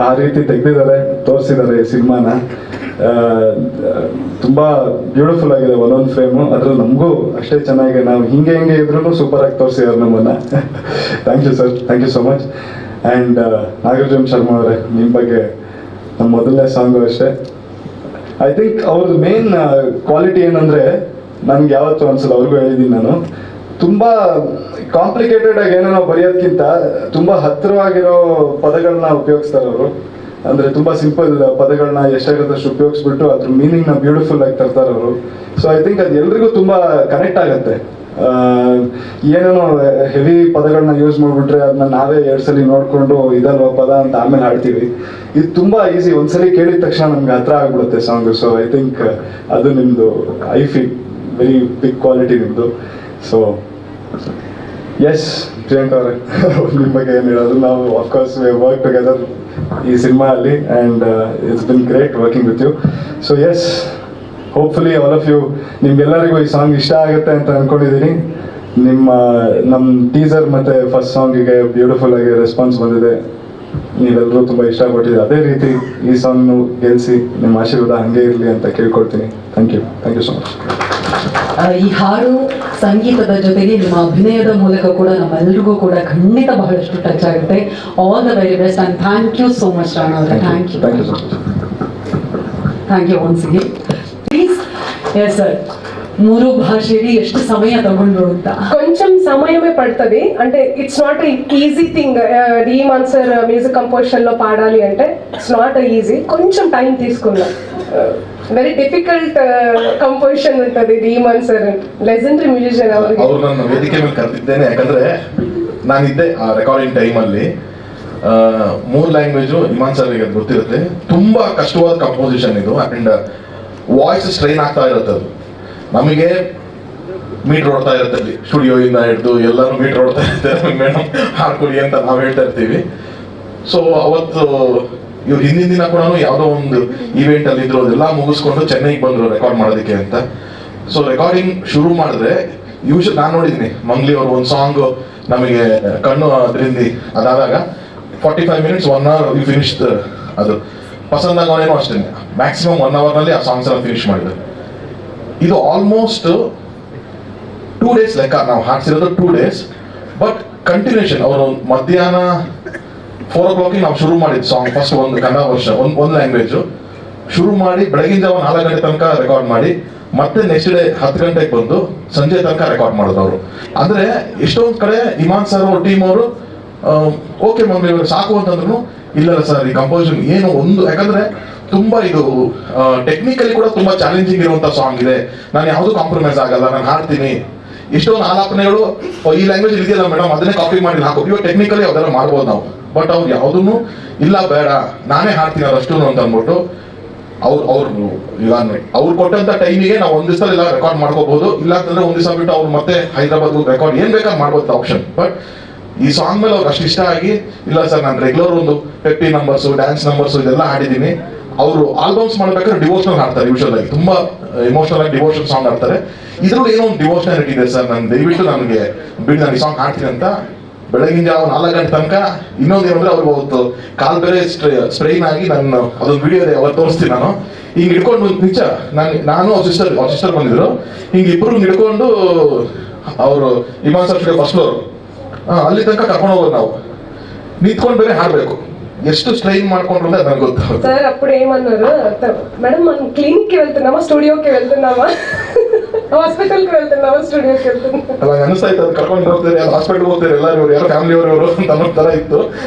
ಆ ರೀತಿ ತೆಗೆದಿದ್ದಾರೆ, ತೋರಿಸಿದ್ದಾರೆ ಈ ಸಿನಿಮಾನ. ತುಂಬ ಬ್ಯೂಟಿಫುಲ್ ಆಗಿದೆ ಒಂದೊಂದು ಫ್ರೇಮು. ಅದ್ರಲ್ಲಿ ನಮಗೂ ಅಷ್ಟೇ ಚೆನ್ನಾಗಿದೆ. ನಾವು ಹಿಂಗೆ ಇದ್ರೂ ಸೂಪರಾಗಿ ತೋರಿಸಿದ್ದಾರೆ ನಮ್ಮನ್ನು. Thank you sir, thank you so much. And Nagarjun Sharma ಅವರೇ, ನಿಮ್ಮ ಬಗ್ಗೆ ನಮ್ಮ ಮೊದಲನೇ ಸಾಂಗು ಅಷ್ಟೇ. ಐ ಥಿಂಕ್ ಅವ್ರದ್ದು ಮೇನ್ ಕ್ವಾಲಿಟಿ ಏನಂದರೆ, ನನಗೆ ಯಾವತ್ತೂ ಅನ್ಸಲ್ಲ, ಅವ್ರಿಗೂ ಹೇಳಿದ್ದೀನಿ ನಾನು, ತುಂಬ ಕಾಂಪ್ಲಿಕೇಟೆಡ್ ಆಗಿ ಏನೋ ಬರೆಯೋದಕ್ಕಿಂತ ತುಂಬ ಹತ್ತಿರವಾಗಿರೋ ಪದಗಳನ್ನ ಉಪಯೋಗಿಸ್ತಾರೆ ಅವರು. ಅಂದರೆ ತುಂಬ ಸಿಂಪಲ್ ಪದಗಳನ್ನ ಎಷ್ಟಾಗುತ್ತಷ್ಟು ಉಪಯೋಗಿಸ್ಬಿಟ್ಟು ಅದ್ರ ಮೀನಿಂಗ್ನ ಬ್ಯೂಟಿಫುಲ್ ಆಗಿ ತರ್ತಾರೆ ಅವರು. ಸೊ ಐ ಥಿಂಕ್ ಅದು ಎಲ್ರಿಗೂ ತುಂಬ ಕನೆಕ್ಟ್ ಆಗುತ್ತೆ. ಏನೇನೋ ಹೆವಿ ಪದಗಳನ್ನ ಯೂಸ್ ಮಾಡಿಬಿಟ್ರೆ ಅದನ್ನ ನಾವೇ 2 ಸಲ ನೋಡಿಕೊಂಡು ಇದಲ್ವ ಪದ ಅಂತ ಆಮೇಲೆ ಹಾಡ್ತೀವಿ. ಇದು ತುಂಬ ಈಸಿ, ಒಂದ್ಸಲಿ ಕೇಳಿದ ತಕ್ಷಣ ನಮ್ಗೆ ಹತ್ರ ಆಗ್ಬಿಡುತ್ತೆ ಸಾಂಗು. ಸೊ ಐ ಥಿಂಕ್ ಅದು ನಿಮ್ಮದು, I feel very big quality ನಿಮ್ಮದು. ಸೊ ಎಸ್ ಪ್ರಿಯಾಂಕಾ ಅವರೇ, ನಿಮ್ಮ ಬಗ್ಗೆ ಏನು ಹೇಳೋದು. ನಾವು ಅಫ್ಕೋರ್ಸ್ ವಿ ವರ್ಕ್ ಟುಗೆದರ್ ಈ ಸಿನಿಮಾ ಅಲ್ಲಿ, and it's been great working with you. So yes, hopefully all of you, ನಿಮ್ಗೆಲ್ಲರಿಗೂ ಈ ಸಾಂಗ್ ಇಷ್ಟ ಆಗುತ್ತೆ ಅಂತ ಅಂದ್ಕೊಂಡಿದ್ದೀನಿ. ನಮ್ಮ ಟೀಸರ್ ಮತ್ತು ಫಸ್ಟ್ ಸಾಂಗಿಗೆ ಬ್ಯೂಟಿಫುಲ್ ಆಗಿ ರೆಸ್ಪಾನ್ಸ್ ಬಂದಿದೆ, ನೀವೆಲ್ಲರೂ ತುಂಬ ಇಷ್ಟಪಟ್ಟಿದ್ದೀರಿ. ಅದೇ ರೀತಿ ಈ ಸಾಂಗ್ನು ಗೆಲ್ಲಿಸಿ ನಿಮ್ಮ ಆಶೀರ್ವಾದ ಹಾಗೆ ಇರಲಿ ಅಂತ ಕೇಳ್ಕೊಳ್ತೀನಿ. Thank you so much. ಈ ಹಾಡು ಸಂಗೀತದ ಜೊತೆಗೆ ನಿಮ್ಮ ಅಭಿನಯದ ಮೂಲಕ ಕೂಡ ನಮ್ಮೆಲ್ಲರಿಗೂ ಕೂಡ ಖಂಡಿತ ಬಹಳಷ್ಟು ಟಚ್ ಆಗುತ್ತೆ. All the very best and thank you so much Rana ಅವರೇ. Thank you so much. Thank you once again. Please. Yes sir, ಮೂರು ಭಾಷೆಗೆ ಎಷ್ಟು ಸಮಯ ತಗೊಂಡ್ರು ಅಂತ? కొంచెం సమయమే పడుతుంది. అంటే it's not easy thing. Riemann sir music composition లో పాడాలి అంటే ఇట్స్ నాట్ ఈజీ. కొంచెం టైం తీసుకున్నా. ವೆರಿ ಡಿಫಿಕಲ್ಟ್ ಕಂಪೋಸಿಷನ್ ఉంటుంది ರೀಮಾನ್ ಸರ್. ಲೆಜೆಂಡರಿ ಮ್ಯೂಸಿಷಿಯನ್ ಅವರು. ನನ್ನ ವೇದಿಕೆ ಮೇಲೆ ಕರೆದಿದ್ದೇನೆ ಯಾಕಂದ್ರೆ ನಾನಿದ್ದೆ ಆ ರೆಕಾರ್ಡಿಂಗ್ ಟೈಮಲ್ಲಿ. 3 ಲ್ಯಾಂಗ್ವೇಜು ಇಮಾನ್ ಸರ್ಗೆ ಗೊತ್ತಿರುತ್ತೆ. ತುಂಬಾ ಕಷ್ಟವಾದ ಕಂಪೋಸಿಷನ್ ಇದು ಅಂಡ್ ವಾಯ್ಸ್ ಸ್ಟ್ರೈನ್ ಆಗ್ತಾ ಇರುತ್ತೆ. ಅದು ನಮಗೆ ಮೀಟರ್ ಓಡ್ತಾ ಇರುತ್ತೆ ಅಲ್ಲಿ ಸ್ಟುಡಿಯೋಯಿಂದ ಹಿಡಿದು ಎಲ್ಲರೂ ಮೀಟರ್ ಓಡ್ತಾ ಇರ್ತಾರೆ, ಮೇಡಮ್ ಹಾಡ್ಕೊಡಿ ಅಂತ ನಾವು ಹೇಳ್ತಾ ಇರ್ತೀವಿ. ಸೊ ಅವತ್ತು ಇವ್ರು ಹಿಂದಿನ ದಿನ ಕೂಡ ಯಾವುದೋ ಒಂದು ಇವೆಂಟ್ ಅಲ್ಲಿ ಇದ್ರು, ಅದೆಲ್ಲ ಮುಗಿಸ್ಕೊಂಡು ಚೆನ್ನೈಗೆ ಬಂದ್ರು ರೆಕಾರ್ಡ್ ಮಾಡೋದಕ್ಕೆ ಅಂತ. ಸೊ ರೆಕಾರ್ಡಿಂಗ್ ಶುರು ಮಾಡಿದ್ರೆ ನಾನು ನೋಡಿದ್ದೀನಿ ಮಂಗ್ಲಿ ಅವರು ಒಂದು ಸಾಂಗ್ ನಮಗೆ ಕಣ್ಣು ಅದರಿಂದ ಅದಾದಾಗ 45 minutes 1 hour ಯು ಫಿನಿಶ್ ಅದು ಪಸಂದಾಗ ಅವನೇನೋ ಅಷ್ಟೇ ಮ್ಯಾಕ್ಸಿಮಮ್ 1 hour ನಲ್ಲಿ ಆ ಸಾಂಗ್ಸ್ ಎಲ್ಲ ಫಿನಿಶ್ ಮಾಡಿದ್ರು. ಇದು ಆಲ್ಮೋಸ್ಟ್ 2 days ಲೆಕ್ಕ ನಾವು ಹಾಡ್ಸಿರೋದು 2 days. ಬಟ್ ಕಂಟಿನ್ಯೂಷನ್ ಅವರು ಮಧ್ಯಾಹ್ನ 4 o'clock ನಾವು ಶುರು ಮಾಡಿದ್ದು ಸಾಂಗ್. ಫಸ್ಟ್ ಒಂದು ಕನ್ನಡ ವರ್ಷ ಒಂದು ಲ್ಯಾಂಗ್ವೇಜ್ ಶುರು ಮಾಡಿ ಬೆಳಗಿನ ಜಾವ 4 ಗಂಟೆ ತನಕ ರೆಕಾರ್ಡ್ ಮಾಡಿ ಮತ್ತೆ ನೆಕ್ಸ್ಟ್ ಡೇ 10 ಗಂಟೆಗೆ ಬಂದು ಸಂಜೆ ತನಕ ರೆಕಾರ್ಡ್ ಮಾಡಿದ್ರು ಅವರು. ಅಂದ್ರೆ ಎಷ್ಟೊಂದು ಕಡೆ ಇಮಾನ್ ಸರ್ ಅವ್ರ ಟೀಮ್ ಅವರು ಓಕೆ ಮಮ್ಮಿ ಇವರು ಸಾಕು ಅಂತಂದ್ರು, ಇಲ್ಲ ಸರ್ ಈ ಕಂಪೋಸಿಷನ್ ಏನು ಒಂದು, ಯಾಕಂದ್ರೆ ತುಂಬಾ ಇದು ಟೆಕ್ನಿಕಲಿ ಕೂಡ ತುಂಬಾ ಚಾಲೆಂಜಿಂಗ್ ಇರುವಂತ ಸಾಂಗ್ ಇದೆ. ನಾನು ಯಾವುದು ಕಾಂಪ್ರಮೈಸ್ ಆಗಲ್ಲ, ನಾನು ಹಾಡ್ತೀನಿ. ಎಷ್ಟೊಂದು ಆಲಾಪನೆಗಳು ಈ ಲ್ಯಾಂಗ್ವೇಜ್ ಇದೆಯಲ್ಲ ಮೇಡಮ್ ಅದನ್ನೇ ಕಾಪಿ ಮಾಡಿ ಹಾಕೋ, ಇವಾಗ ಟೆಕ್ನಿಕಲಿ ಅದೆಲ್ಲ ಮಾಡ್ಬೋದು ನಾವು. ಬಟ್ ಅವ್ರು ಯಾವುದನ್ನು ಇಲ್ಲ ಬೇಡ ನಾನೇ ಹಾಡ್ತೀನಿ ಅದಷ್ಟು ಅಂತ ಅಂದ್ಬಿಟ್ಟು ಅವ್ರು ಕೊಟ್ಟಂತ ಟೈಮಿಗೆ ನಾವು ಒಂದ್ ದಿವಸ ಎಲ್ಲ ರೆಕಾರ್ಡ್ ಮಾಡ್ಕೋಬಹುದು. ಇಲ್ಲ ಅಂತಂದ್ರೆ ಒಂದ್ ದಿವಸ ಬಿಟ್ಟು ಅವ್ರು ಮತ್ತೆ ಹೈದರಾಬಾದ್ ರೆಕಾರ್ಡ್ ಏನ್ ಬೇಕಾದ್ರೆ ಮಾಡ್ಬೋದು ಆಪ್ಷನ್. ಬಟ್ ಈ ಸಾಂಗ್ ಮೇಲೆ ಅವ್ರಿಗೆ ಅಷ್ಟು ಇಷ್ಟ ಆಗಿ, ಇಲ್ಲ ಸರ್ ನಾನು ರೆಗ್ಯುಲರ್ ಒಂದು 50 numbers ಡ್ಯಾನ್ಸ್ ನಂಬರ್ಸ್ ಇದೆಲ್ಲ ಹಾಡಿದ್ದೀನಿ. ಅವರು ಆಲ್ಬಮ್ಸ್ ಮಾಡ್ಬೇಕಾದ್ರೆ ಡಿವೋಷನಲ್ ಹಾಡ್ತಾರೆ, ಯೂಶುವಲ್ ಆಗಿ ತುಂಬಾ ಎಮೋಷನಲ್ ಆಗಿ ಡಿವೋಷನಲ್ ಸಾಂಗ್ ಹಾಡ್ತಾರೆ. ಇದ್ರಲ್ಲಿ ಏನೋ ಒಂದು ಡಿವೋಷನಾಲಿಟಿ ಇದೆ ಸರ್, ನಾನು ದಯವಿಟ್ಟು ನನಗೆ ಬಿಡಿ ನಾನು ಈ ಸಾಂಗ್ ಹಾಡ್ತೀನಿ ಅಂತ ಬೆಳಗಿನ ಜಾವ 4 ಗಂಟೆ ತನಕ. ಇನ್ನೊಂದು ಏನಂದ್ರೆ ಅವ್ರಿಗೆ ಅವತ್ತು ಕಾಲ್ ಬೇರೆ ಸ್ಟ್ರೈನ್ ಆಗಿ ನಾನು ಅದೊಂದು ವಿಡಿಯೋ ಇದೆ ಅವ್ರು ತೋರಿಸ್ತೀನಿ. ನಾನು ಹಿಂಗೆ ಹಿಡ್ಕೊಂಡು ನಿಜ ನಾನು ಅವ್ರ ಸಿಸ್ಟರ್ ಬಂದಿದ್ರು, ಹಿಂಗೆ ಇಬ್ರು ಹಿಡ್ಕೊಂಡು ಅವರು ಇಮಾನ್ ಸರ್ ಫಸ್ಟ್ ಫ್ಲೋರ್ ಅಲ್ಲಿ ತನಕ ಕರ್ಕೊಂಡು ಹೋಗೋದು ನಾವು, ನಿಂತ್ಕೊಂಡು ಬೇರೆ ಹಾಡ್ಬೇಕು. ಎಷ್ಟು ಸ್ಟ್ರೈನ್ ಮಾಡ್ಕೊಂಡ್ರು అంటే ನನಗೆ ಗೊತ್ತು. సార్ అప్పుడు ఏమన్నారు, మేడం మనం క్లినిక్ కి వెళ్తున్నామా స్టూడియోకి వెళ్తున్నామా ಹಾಸ್ಪಿಟಲ್ ಗೆ వెళ్తున్నామా ಸ್ಟುಡಿಯೋకి వెళ్తున్నామా ಅಲ್ಲ ಅನಿಸ್ತಾ ಇತ್ತು, ಅದು ಕರ್ಕೊಂಡು ಹೋಗ್ತಾರೆ, ಅದು ಹಾಸ್ಪಿಟಲ್ ಹೋಗ್ತಾರೆ, ಎಲ್ಲರೂ ಯಾರೋ ಫ್ಯಾಮಿಲಿ ಅವರು ಅಂತ ಅನ್ನೋ ತರ ಇತ್ತು.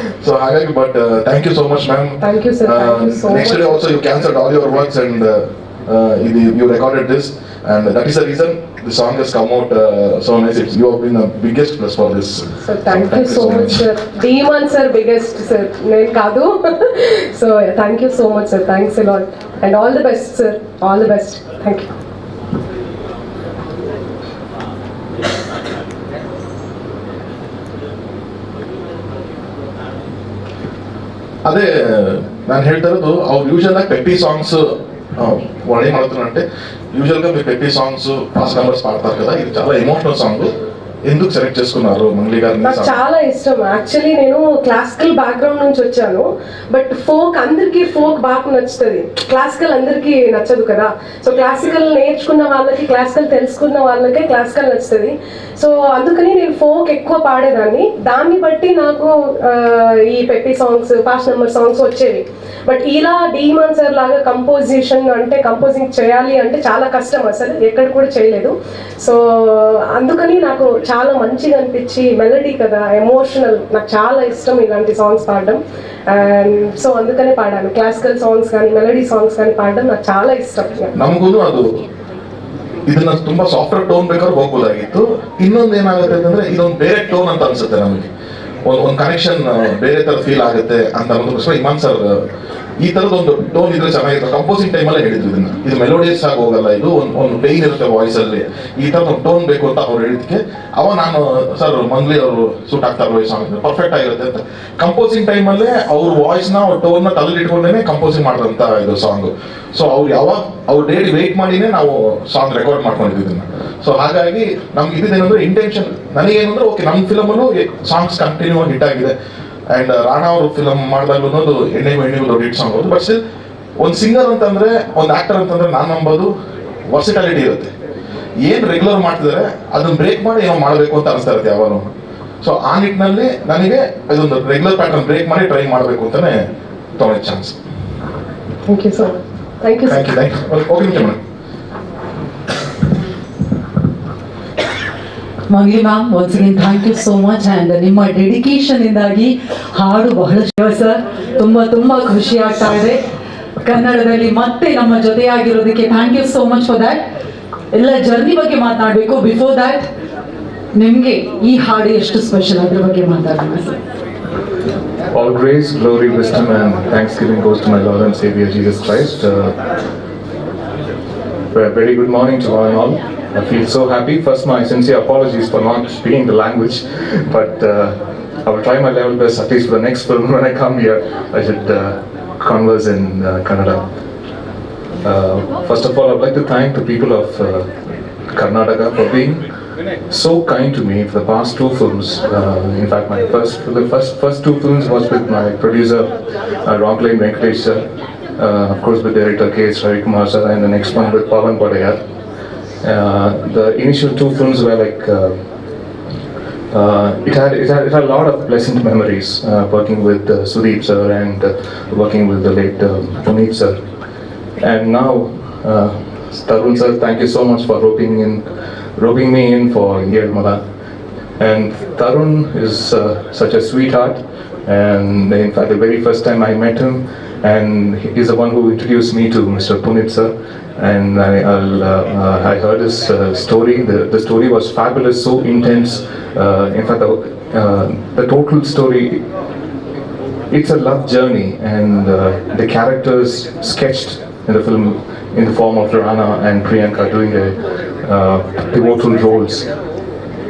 ಸೊ ಹಾಗಾಗಿ but thank you so much ma'am. Thank you sir. Next day also you cancelled all your works and you recorded this and that is the reason the song has come out so nice. You have been the biggest plus for this. So thank you so much sir. Riemann sir biggest sir, నేను కాదు. So thank you so much sir, thanks a lot and all the best sir, all the best. Thank you. ಅದೇ ನಾನು ಹೇಳ್ತಾ ಇರೋದು, ಅವ್ರು usual ಆಗಿ peppy songs ಒಳ್ಳೆ ಮಾಡ್ತಾರಂటే usual గా మీరు పెట్టి సాంగ్స్ ఫాస్ట్ నంబర్స్ పాడతారు కదా, ఇది చాలా ఎమోషనల్ సాంగ్. ఎందుకు సెలెక్ట్ చేసుకున్నారు మంగ్లీ గారిని? నాకు చాలా ఇష్టం. యాక్చువల్లీ నేను క్లాసికల్ బ్యాక్గ్రౌండ్ నుంచి వచ్చాను, బట్ ఫోక్ అందరికీ ఫోక్ బాగా నచ్చుతుంది, క్లాసికల్ అందరికీ నచ్చదు కదా. సో క్లాసికల్ నేర్చుకున్న వాళ్ళకి, క్లాసికల్ తెలుసుకున్న వాళ్ళకే క్లాసికల్ నచ్చుతుంది. సో అందుకని నేను ఫోక్ ఎక్కువ పాడేదాన్ని. దాన్ని బట్టి నాకు ఈ peppy songs, fast number songs వచ్చేవి. బట్ ఇలా రీమాన్ సార్ లాగా కంపోజిషన్ అంటే కంపోజింగ్ చేయాలి అంటే చాలా కష్టం, అసలు ఎక్కడ కూడా చేయలేదు. సో అందుకని నాకు చాలా మంచిగా అనిపించి, మెలడీ కదా, ఎమోషనల్, నాకు చాలా ఇష్టం ఇలాంటి సాంగ్స్ పాడడం. అండ్ సో అందుకనే పాడాను. క్లాసికల్ సాంగ్స్ కానీ మెలడీ సాంగ్స్ కానీ పాడడం నాకు చాలా ಇಷ್ಟ. ನಮಗೂ ಅದು ಇದನ್ನ ತುಂಬಾ ಸಾಫ್ಟ್ವೇರ್ ಟೋನ್ ಬೇಕಾದ್ರೆ ಹೋಗ್ಬೋದಾಗಿತ್ತು. ಇನ್ನೊಂದು ಏನಾಗುತ್ತೆ ಅಂತಂದ್ರೆ ಇದೊಂದು ಬೇರೆ ಟೋನ್ ಅಂತ ಅನ್ಸುತ್ತೆ ನಮಗೆ, ಒಂದು ಕನೆಕ್ಷನ್ ಬೇರೆ ತರ ಫೀಲ್ ಆಗುತ್ತೆ ಅಂತ ಅನ್ನೋದಕ್ಕೋಸ್ಕರ ಇಮಾನ್ ಸರ್ ಈ ತರದೊಂದು ಟೋನ್ ಇದ್ರೆ ಚೆನ್ನಾಗಿರುತ್ತೆ. ಕಂಪೋಸಿಂಗ್ ಟೈಮಲ್ಲೇ ಹೇಳಿದ್ರು ಇದನ್ನ, ಇದು ಮೆಲೋಡಿಯಸ್ ಆಗಿ ಹೋಗಲ್ಲ, ಇದು ಒಂದು ಪೇನ್ ಇರುತ್ತೆ ವಾಯ್ಸ್ ಅಲ್ಲಿ, ಈ ತರ ಒಂದು ಟೋನ್ ಬೇಕು ಅಂತ ಅವ್ರು ಹೇಳಿದ್ಕೆ ಅವ ನಾನು ಸರ್ ಮಂಗ್ಲಿ ಅವರು ಸೂಟ್ ಆಗ್ತಾರ ಈ ಸಾಂಗ್ ಪರ್ಫೆಕ್ಟ್ ಆಗಿರುತ್ತೆ ಅಂತ. ಕಂಪೋಸಿಂಗ್ ಟೈಮಲ್ಲೇ ಅವ್ರ ವಾಯ್ಸ್ ನ ಅವ್ರ ಟೋನ್ ನ ತಲೆಗೆ ಇಟ್ಕೊಂಡೇನೆ ಕಂಪೋಸಿಂಗ್ ಮಾಡಿದಂತ ಇದು ಸಾಂಗ್. ಸೊ ಅವ್ರು ಯಾವಾಗ ಅವ್ರ ಡೇಲಿ ವೇಟ್ ಮಾಡಿನೇ ನಾವು ಸಾಂಗ್ ರೆಕಾರ್ಡ್ ಮಾಡ್ಕೊಂಡಿದ್ವಿ ಇದನ್ನ. ಸೊ ಹಾಗಾಗಿ ನಮ್ಗೆ ಇದೇನಂದ್ರೆ ಇಂಟೆನ್ಷನ್ ನನಗೇನಂದ್ರೆ ಓಕೆ ನಮ್ಮ ಫಿಲಮಲ್ಲೂ ಸಾಂಗ್ಸ್ ಕಂಟಿನ್ಯೂ ಹಿಟ್ ಆಗಿದೆ. ಅಂಡ್ ರಾಣಾ ಅವರು ಫಿಲಮ್ ಮಾಡಿದಾಗ ಅನ್ನೋದು ಎಣ್ಣೆಗೂ ದೊಡ್ಡ ಹಿಟ್ ಸಾಂಗ್ ಹೌದು. ಬಟ್ ಸ್ಟಿಲ್ ಒಂದು ಸಿಂಗರ್ ಅಂತಂದ್ರೆ, ಒಂದು ಆಕ್ಟರ್ ಅಂತಂದ್ರೆ ನಾನು ನಂಬೋದು ವರ್ಸಿಟಾಲಿಟಿ ಇರುತ್ತೆ. ಏನ್ ರೆಗ್ಯುಲರ್ ಮಾಡ್ತಿದ್ದಾರೆ ಅದನ್ನ ಬ್ರೇಕ್ ಮಾಡಿ ಏನೋ ಮಾಡಬೇಕು ಅಂತ ಅನಿಸ್ತಾ ಇರುತ್ತೆ ಯಾವಾಗ. ಸೊ ಆ ನಿಟ್ಟಿನಲ್ಲಿ ನನಗೆ ಇದೊಂದು ರೆಗ್ಯುಲರ್ ಪ್ಯಾಟರ್ನ್ ಬ್ರೇಕ್ ಮಾಡಿ ಟ್ರೈ ಮಾಡಬೇಕು ಅಂತಾನೆ ತಗೊಂಡ chance. Thank you sir. Thank you. Thank you. Okay madam. Mangli ma'am once again thank you so much and ನಿಮ್ಮ ಡೆಡಿಕೇಶನ್ ಇಂದಾಗಿ ಹಾಡು ಬಹಳ ಸರ್ ತುಂಬ ಖುಷಿ ಆಗ್ತಾ ಇದೆ ಕನ್ನಡದಲ್ಲಿ ಮತ್ತೆ ನಮ್ಮ ಜೊತೆಯಾಗಿರೋದಕ್ಕೆ thank you so much for that. ಎಲ್ಲ ಜರ್ನಿ ಬಗ್ಗೆ ಮಾತನಾಡಬೇಕು. ಬಿಫೋರ್ ದ್ಯಾಟ್ ನಿಮಗೆ ಈ ಹಾಡು ಎಷ್ಟು ಸ್ಪೆಷಲ್ ಅದ್ರ ಬಗ್ಗೆ ಮಾತಾಡೋಣ sir. All grace, glory, wisdom, and thanksgiving goes to my Lord and Savior Jesus Christ. Very good morning to all and all. I feel so happy. First, my sincere apologies for not speaking the language, but I will try my level best. At least for the next film, when I come here, I should converse in Kannada. First of all, I would like to thank the people of Karnataka for being so kind to me for the past two films. In fact, my first two films was with my producer, Ronklane Venkatesh sir, of course with director K. S. Ravikumar sir, and the next one with Pavan Padayar. The initial two films were like, it had a lot of pleasant memories, working with Sudeep sir and working with the late Puneet sir. And now, Tarun sir, thank you so much for roping me in for Yermala. And Tarun is such a sweetheart, and in fact the very first time I met him, and he's the one who introduced me to Mr. Puneet sir, and I heard his story. The story was fabulous, so intense. In fact the total story, it's a love journey, and the characters sketched in the film in the form of Rana and Priyanka doing their pivotal roles.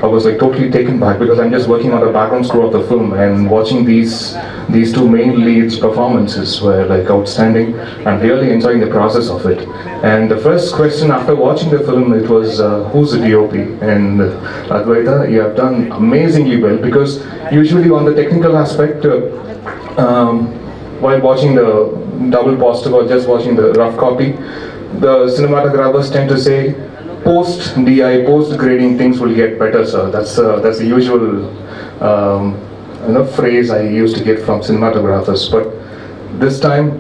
I was like totally taken back because I'm just working on the background score of the film, and watching these two main leads' performances were like outstanding. I'm really enjoying the process of it. And the first question after watching the film, it was who's the DOP? And Advaita, you have done amazingly well, because usually on the technical aspect, while watching the double positive or just watching the rough copy, the cinematographers tend to say post DI, post grading, things will get better, sir. That's the usual phrase I used to get from cinematographers. But this time,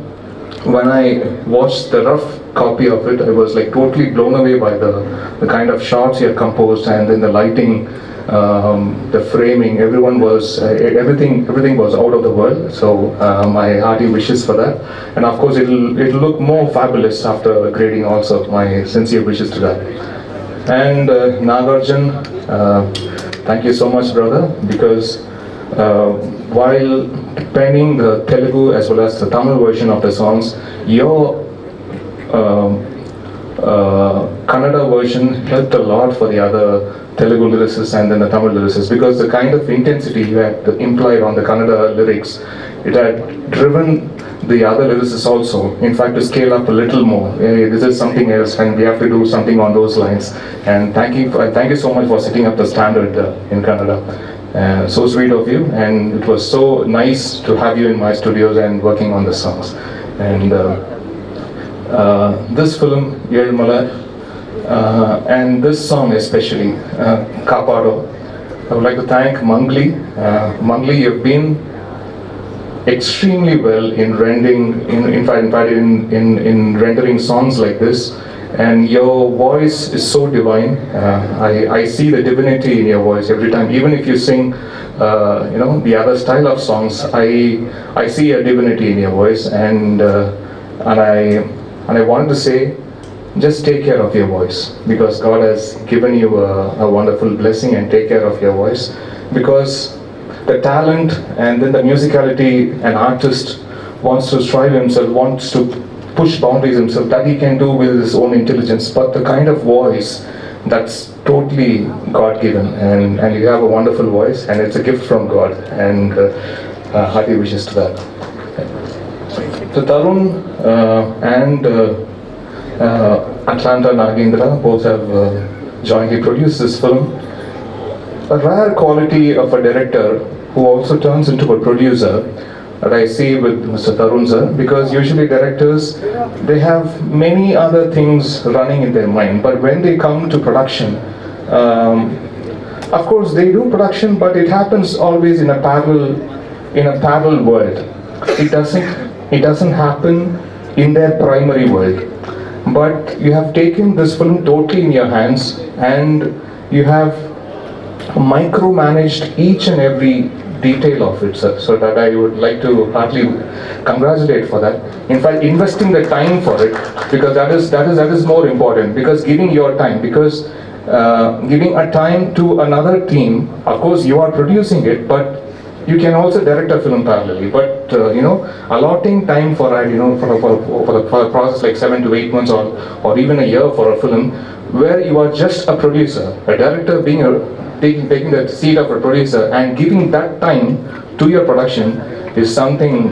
when I watched the rough copy of it, I was like totally blown away by the kind of shots he had composed, and then the lighting, the framing, everything was out of the world. So my hearty wishes for that, and of course it'll look more fabulous after grading also. My sincere wishes to that. And Nagarjun, thank you so much, brother, because while penning the Telugu as well as the Tamil version of the songs, your Kannada version helped a lot for the other Telugu lyricists and then the Tamil lyricists, because the kind of intensity you had implied on the Kannada lyrics, it had driven the other lyricists also, in fact, to scale up a little more. Hey, this is something else, and we have to do something on those lines. And thank you so much for setting up the standard in Kannada. So sweet of you, and it was so nice to have you in my studios and working on the songs. And this film, Yermala, and this song especially, Kapado, I would like to thank Mangli. Mangli, you've been extremely well in rendering songs like this, and your voice is so divine. I see the divinity in your voice every time. Even if you sing, the other style of songs, I see a divinity in your voice, and I wanted to say, just take care of your voice, because God has given you a wonderful blessing, and take care of your voice, because the talent and then the musicality an artist wants to strive himself, wants to push boundaries himself, that he can do with his own intelligence, but the kind of voice that's totally God-given, and you have a wonderful voice, and it's a gift from God, and hearty wishes to that. So Tarun and Atlanta Nagendra both have jointly produced this film. A rare quality of a director who also turns into a producer that I see with Mr. Tarun sir, because usually directors, they have many other things running in their mind, but when they come to production, of course they do production, but it happens always in a parallel world. It doesn't happen in their primary world. But you have taken this film totally in your hands, and you have micromanaged each and every detail of it, sir. So that I would like to heartily congratulate for that. In fact, investing the time for it, because that is more important. Because giving your time, because giving a time to another team. Of course, you are producing it, but you can also direct a film parallelly. But allotting time for it, for a process like 7 to 8 months or even a year for a film, where you are just a producer, a director being taking the seat of a producer and giving that time to your production is something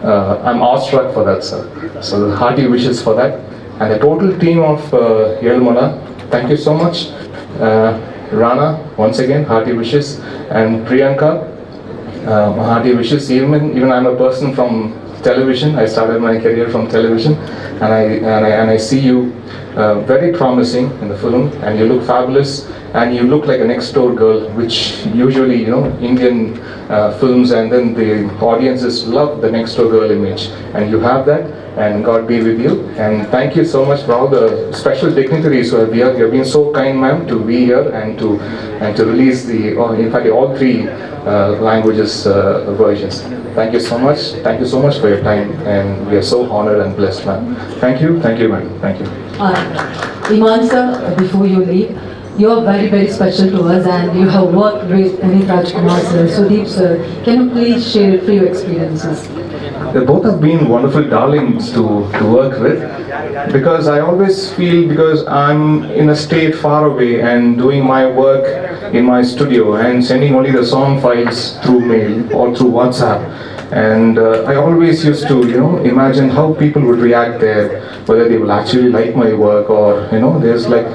I'm awestruck for that, sir. So hearty wishes for that. And the total team of Yelmala, thank you so much. Rana, once again, hearty wishes. And Priyanka, hearty wishes. Even I'm a person from television. I started my career from television, and I see you very promising in the film, and you look fabulous, and you look like a next door girl, which usually Indian films, and then the audiences love the next door girl image, and you have that. And God be with you. And thank you so much for all the special dignitaries who have here. You have been so kind, ma'am, to be here and to release in fact all 3 languages versions. Thank you so much. Thank you so much for your time, and we are so honored and blessed, ma'am. Thank you, ma'am. Thank you. Iman sir, before you leave, you are very, very special to us, and you have worked with Puneet Rajkumar sir, Sudeep sir. Can you please share a few experiences? They both have been wonderful darlings to work with, because I always feel, because I'm in a state far away and doing my work in my studio and sending only the song files through mail or through WhatsApp, and I always used to imagine how people would react there, whether they will actually like my work, or there's like